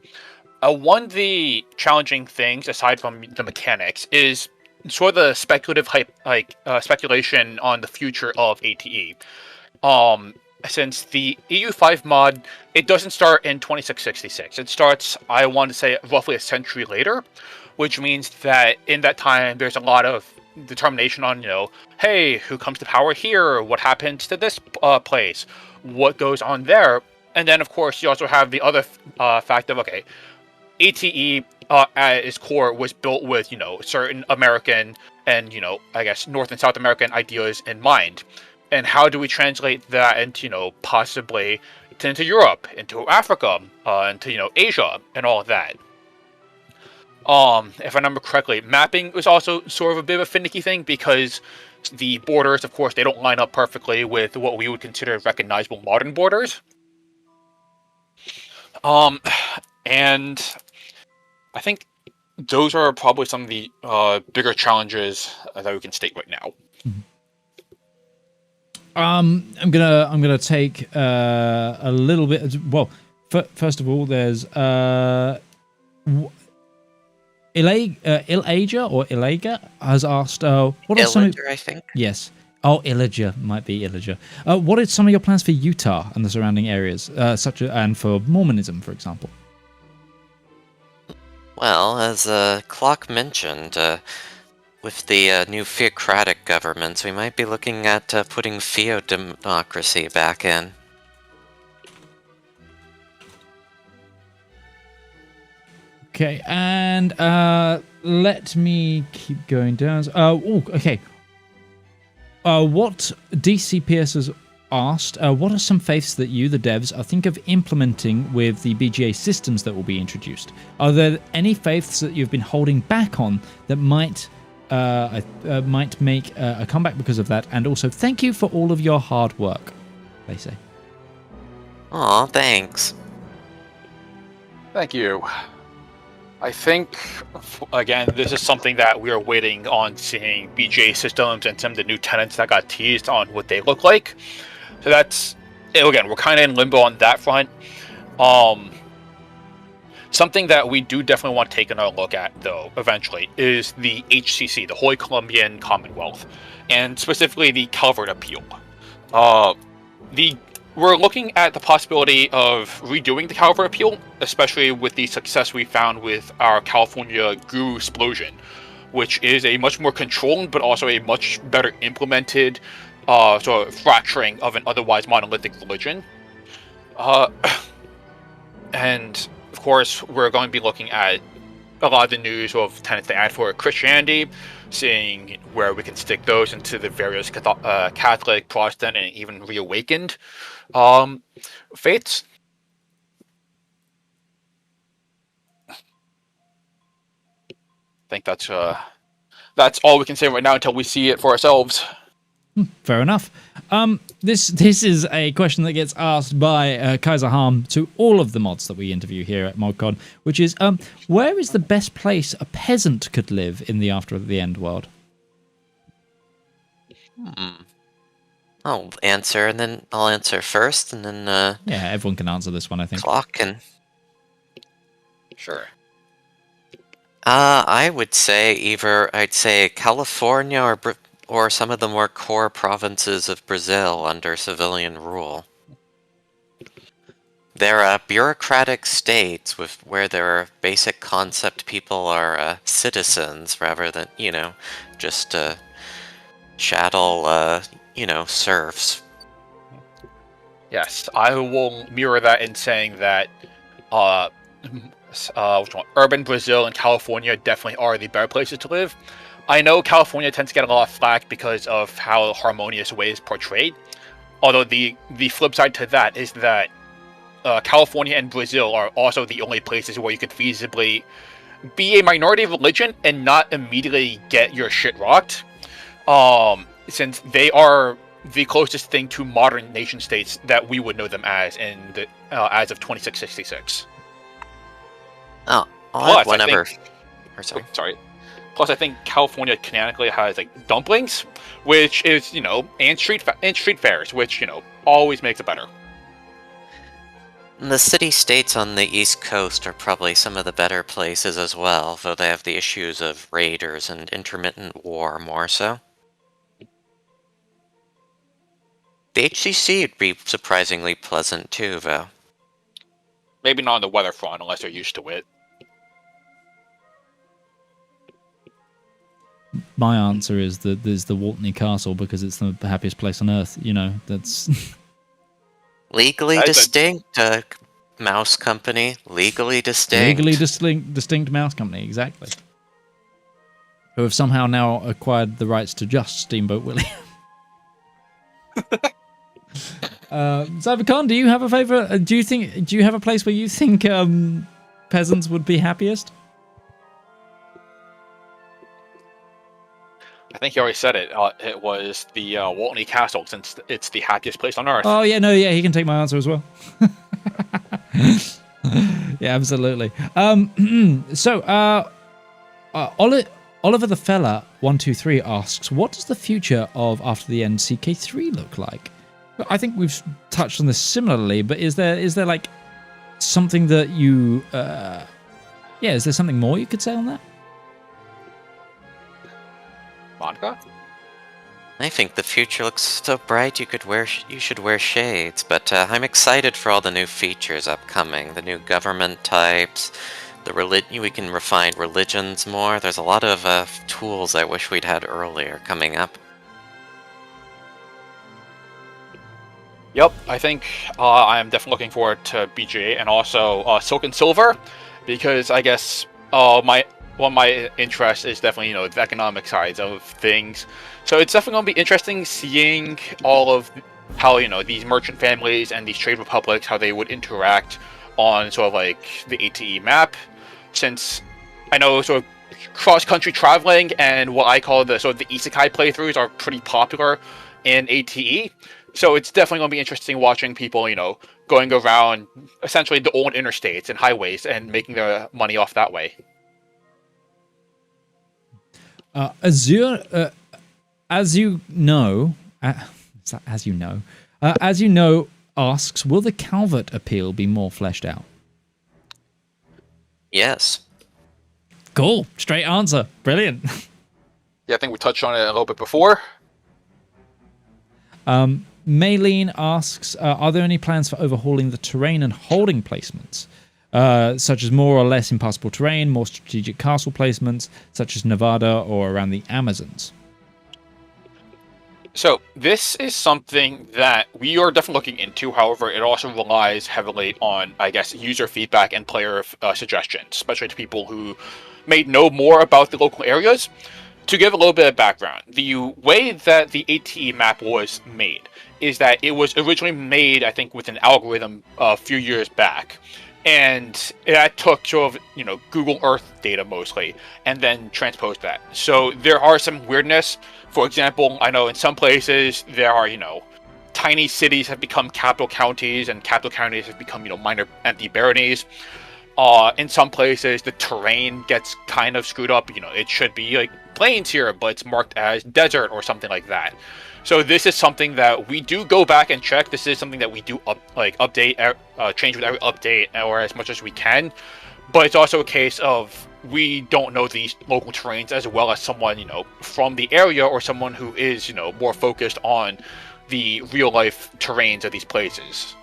One of the challenging things, aside from the mechanics, is sort of the speculative speculation on the future of ATE. Since the EU5 mod, it doesn't start in 2666. It starts, I want to say, roughly a century later, which means that in that time, there's a lot of determination on, hey, who comes to power here? What happens to this place? What goes on there? And then, of course, you also have the other fact of, okay, ATE at its core was built with, certain American and, I guess, North and South American ideas in mind. And how do we translate that into, possibly into Europe, into Africa, into, Asia, and all of that? If I remember correctly, mapping was also sort of a bit of a finicky thing because the borders, of course, they don't line up perfectly with what we would consider recognizable modern borders. And I think those are probably some of the bigger challenges that we can state right now. I'm gonna take a little bit. Well, first of all, there's Ilaja or Ilaga has asked, what are some? I think. Yes. Oh, Ilaja might be Ilaja. What are some of your plans for Utah and the surrounding areas, and for Mormonism, for example? Well, as Clock mentioned, with the new theocratic governments, we might be looking at putting theodemocracy back in. Okay, and let me keep going down. Okay. What DCPS has asked, what are some faiths that you, the devs, are think of implementing with the BGA systems that will be introduced? Are there any faiths that you've been holding back on that might make a comeback because of that? And also, thank you for all of your hard work, they say. Aw, thanks. Thank you. I think, again, this is something that we are waiting on seeing BGA systems and some of the new tenants that got teased on what they look like. So that's, again, we're kind of in limbo on that front. Something that we do definitely want to take another look at, though, eventually, is the HCC, the Holy Colombian Commonwealth, and specifically the Calvert Appeal. We're looking at the possibility of redoing the Calvert Appeal, especially with the success we found with our California Guru Explosion, which is a much more controlled but also a much better implemented sort of fracturing of an otherwise monolithic religion. And of course, we're going to be looking at a lot of the news of tenets to add for Christianity, seeing where we can stick those into the various Catholic, Protestant, and even reawakened faiths. I think that's all we can say right now until we see it for ourselves. Fair enough. This is a question that gets asked by Kaiser Harm to all of the mods that we interview here at ModCon, which is, where is the best place a peasant could live in the After the End world? I'll answer, and then I'll answer first, and then yeah, everyone can answer this one, I think. Clock and sure. I would say I'd say California or some of the more core provinces of Brazil under civilian rule. They're bureaucratic states where their basic concept people are citizens rather than, just chattel, serfs. Yes, I will mirror that in saying that urban Brazil and California definitely are the better places to live. I know California tends to get a lot of flack because of how harmonious way is portrayed. Although the flip side to that is that California and Brazil are also the only places where you could feasibly be a minority religion and not immediately get your shit rocked. Since they are the closest thing to modern nation states that we would know them as as of 2666. Oh, Plus, whenever. Sorry. Plus, I think California canonically has like dumplings, which is and street fairs, which always makes it better. The city-states on the East Coast are probably some of the better places as well, though they have the issues of raiders and intermittent war more so. The HCC would be surprisingly pleasant too, though. Maybe not on the weather front, unless they're used to it. My answer is that there's the Waltney Castle because it's the happiest place on earth. That's legally distinct mouse company. Legally distinct. Legally distinct mouse company, exactly. Who have somehow now acquired the rights to just Steamboat Willie. Cybercon, do you have a favorite? Do you have a place where you think peasants would be happiest? I think you already said it. It was the Waltney Castle, since it's the happiest place on Earth. Oh, yeah, no, yeah, he can take my answer as well. Yeah, absolutely. So, Oliver the Fella 123 asks, what does the future of After the End CK3 look like? I think we've touched on this similarly, but is there like something that you... is there something more you could say on that? Monica? I think the future looks so bright you should wear shades, but I'm excited for all the new features upcoming, the new government types, we can refine religions more. There's a lot of tools I wish we'd had earlier coming up. Yep, I think I'm definitely looking forward to BGA and also Silk and Silver, because I guess one of my interests is definitely the economic sides of things. So it's definitely going to be interesting seeing all of how these merchant families and these trade republics, how they would interact on sort of like the ATE map. Since I know sort of cross-country traveling and what I call the sort of the isekai playthroughs are pretty popular in ATE. So it's definitely going to be interesting watching people, going around essentially the old interstates and highways and making their money off that way. Azure, as you know, asks, will the Calvert appeal be more fleshed out? Yes. Cool. Straight answer. Brilliant. Yeah, I think we touched on it a little bit before. Maylene asks, are there any plans for overhauling the terrain and holding placements, such as more or less impassable terrain, more strategic castle placements, such as Nevada or around the Amazons? So this is something that we are definitely looking into. However, it also relies heavily on, I guess, user feedback and player suggestions, especially to people who may know more about the local areas. To give a little bit of background, the way that the ATE map was made is that it was originally made, I think, with an algorithm a few years back. And that took sort of, Google Earth data mostly, and then transposed that. So there are some weirdness. For example, I know in some places there are, tiny cities have become capital counties, and capital counties have become, minor empty baronies. In some places, the terrain gets kind of screwed up. It should be like plains here, but it's marked as desert or something like that. So this is something that we do go back and check. This is something that we do update, change with every update, or as much as we can. But it's also a case of we don't know these local terrains as well as someone, from the area or someone who is, more focused on the real life terrains of these places.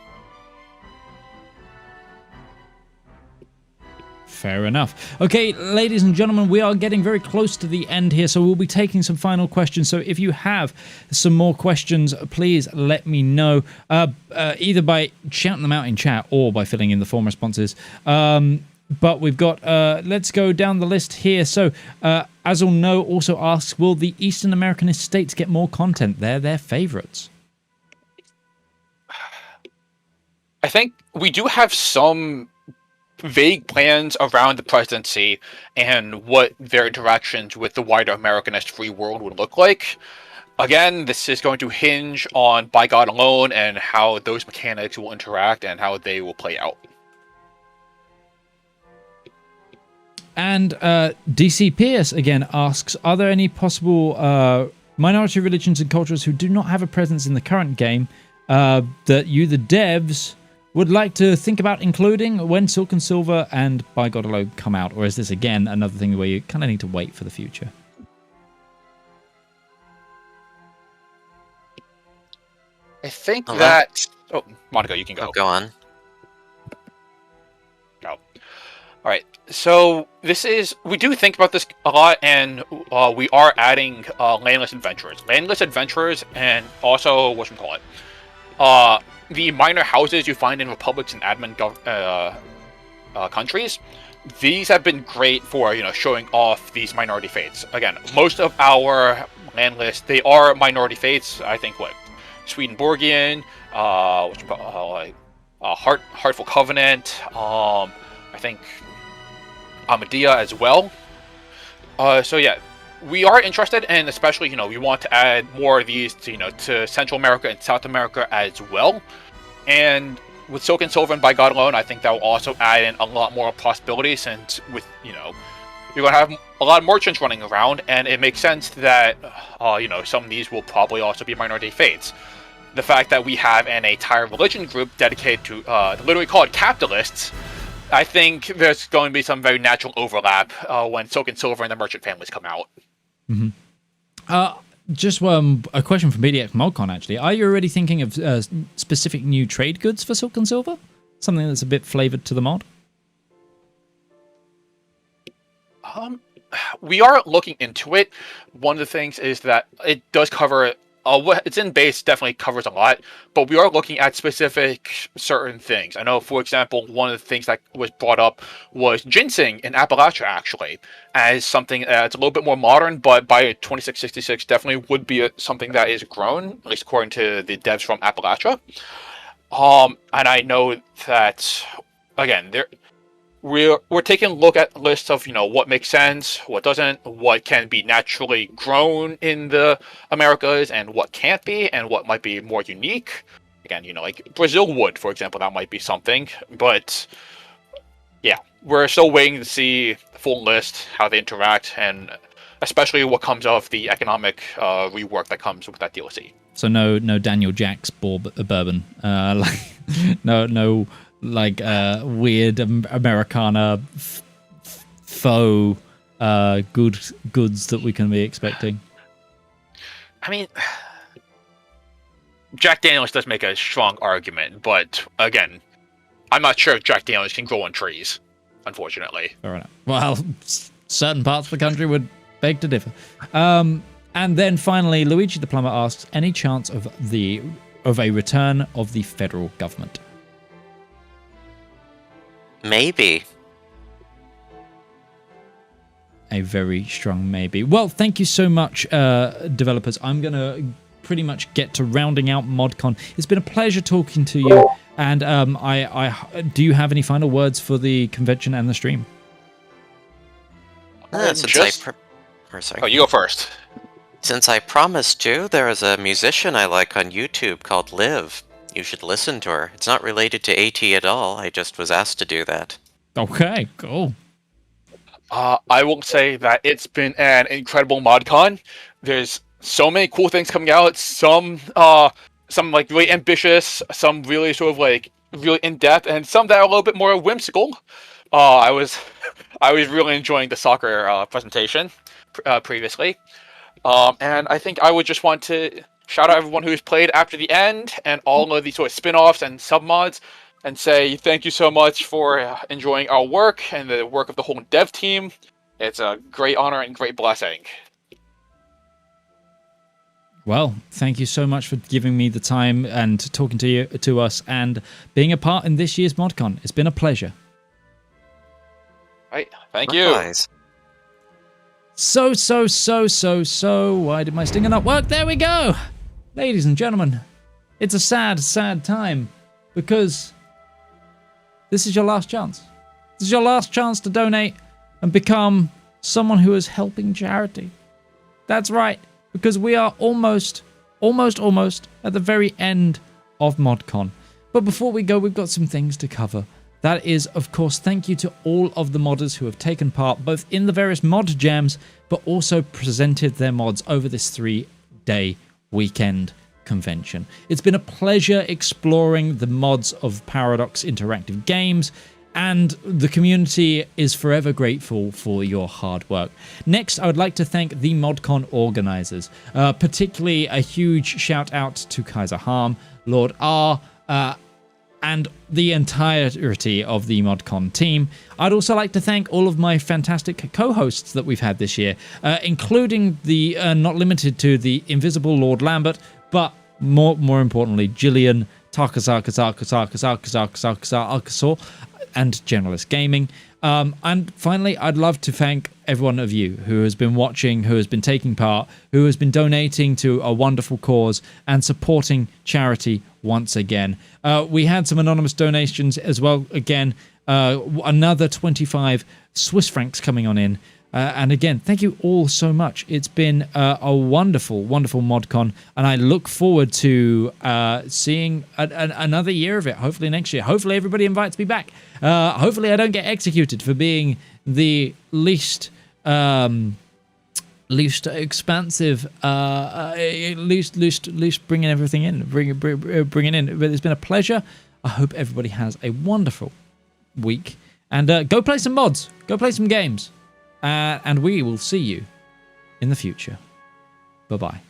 Fair enough. Okay, ladies and gentlemen, we are getting very close to the end here, so we'll be taking some final questions. So if you have some more questions, please let me know, either by shouting them out in chat or by filling in the form responses. But we've got, let's go down the list here. So, Azul No also asks, will the Eastern American estates get more content? They're their favorites. I think we do have some vague plans around the presidency and what their interactions with the wider Americanist free world would look like. Again, this is going to hinge on By God Alone and how those mechanics will interact and how they will play out. And DC Pierce again asks, are there any possible minority religions and cultures who do not have a presence in the current game that you, the devs, would like to think about including when Silk and Silver and By God Alone come out? Or is this, again, another thing where you kind of need to wait for the future? I think that... Oh, Monica, you can go. Go on. Go. Alright, so this is... We do think about this a lot, and we are adding landless adventurers. Landless adventurers, and also, whatchamacallit, the minor houses you find in republics and admin countries, these have been great for, showing off these minority faiths. Again, most of our land lists, they are minority faiths. I think, Swedenborgian, Heartful Covenant, I think Amadea as well. So yeah, we are interested, and especially, we want to add more of these to, to Central America and South America as well. And with Silk and Silver and By God Alone, I think that will also add in a lot more possibilities, since with, you're going to have a lot of merchants running around, and it makes sense that, some of these will probably also be minority faiths. The fact that we have an entire religion group dedicated to, literally called capitalists, I think there's going to be some very natural overlap when Silk and Silver and the merchant families come out. Mm-hmm. Just a question from PDX ModCon, actually. Are you already thinking of specific new trade goods for Silk and Silver? Something that's a bit flavored to the mod? We are looking into it. One of the things is that it does cover... what it's in base definitely covers a lot, but we are looking at specific certain things. I know, for example, one of the things that was brought up was ginseng in Appalachia, actually, as something that's a little bit more modern, but by 2666 definitely would be something that is grown, at least according to the devs from Appalachia. And I know that, again, we're taking a look at lists of, what makes sense, what doesn't, what can be naturally grown in the Americas, and what can't be, and what might be more unique. Again, like Brazil wood, for example, that might be something. But yeah, we're still waiting to see the full list, how they interact, and especially what comes of the economic rework that comes with that DLC. So no Daniel Jack's bourbon, no weird Americana faux goods that we can be expecting. I mean, Jack Daniels does make a strong argument, but again, I'm not sure if Jack Daniels can grow on trees, unfortunately. Fair enough. Well, certain parts of the country would beg to differ. And then finally, Luigi the Plumber asks, any chance of a return of the federal government? Maybe. A very strong maybe. Well, thank you so much, developers. I'm going to pretty much get to rounding out ModCon. It's been a pleasure talking to you. And do you have any final words for the convention and the stream? You go first. Since I promised you, there is a musician I like on YouTube called Liv. You should listen to her. It's not related to AT at all. I just was asked to do that. Okay, cool. I will say that it's been an incredible ModCon. There's so many cool things coming out. Some like really ambitious, some really sort of like really in depth, and some that are a little bit more whimsical. I was really enjoying the soccer presentation previously. And I think I would just want to shout out everyone who's played after the end and all of these sort of spin-offs and sub-mods and say thank you so much for enjoying our work and the work of the whole dev team. It's a great honor and great blessing. Well, thank you so much for giving me the time and talking to us and being a part in this year's ModCon. It's been a pleasure. Right, thank you. So, why did my stinger not work? There we go! Ladies and gentlemen, it's a sad, sad time because this is your last chance. This is your last chance to donate and become someone who is helping charity. That's right, because we are almost at the very end of ModCon. But before we go, we've got some things to cover. That is, of course, thank you to all of the modders who have taken part both in the various mod jams, but also presented their mods over this 3-day weekend convention. It's been a pleasure exploring the mods of Paradox Interactive Games, and the community is forever grateful for your hard work. Next, I would like to thank the ModCon organizers, particularly a huge shout out to Kaiser Harm, Lord R, and the entirety of the ModCon team. I'd also like to thank all of my fantastic co-hosts that we've had this year, including the, not limited to, the invisible Lord Lambert, but more importantly, Jillian, Tarkazar, and Generalist Gaming. And finally, I'd love to thank every one of you who has been watching, who has been taking part, who has been donating to a wonderful cause and supporting charity once again. We had some anonymous donations as well. Again, another 25 Swiss francs coming on in. And again, thank you all so much. It's been a wonderful, wonderful ModCon, and I look forward to seeing another year of it, hopefully next year. Hopefully everybody invites me back. Hopefully I don't get executed for being the least expansive, least bringing everything in, bringing in. But it's been a pleasure. I hope everybody has a wonderful week, and go play some mods, go play some games. And we will see you in the future. Bye-bye.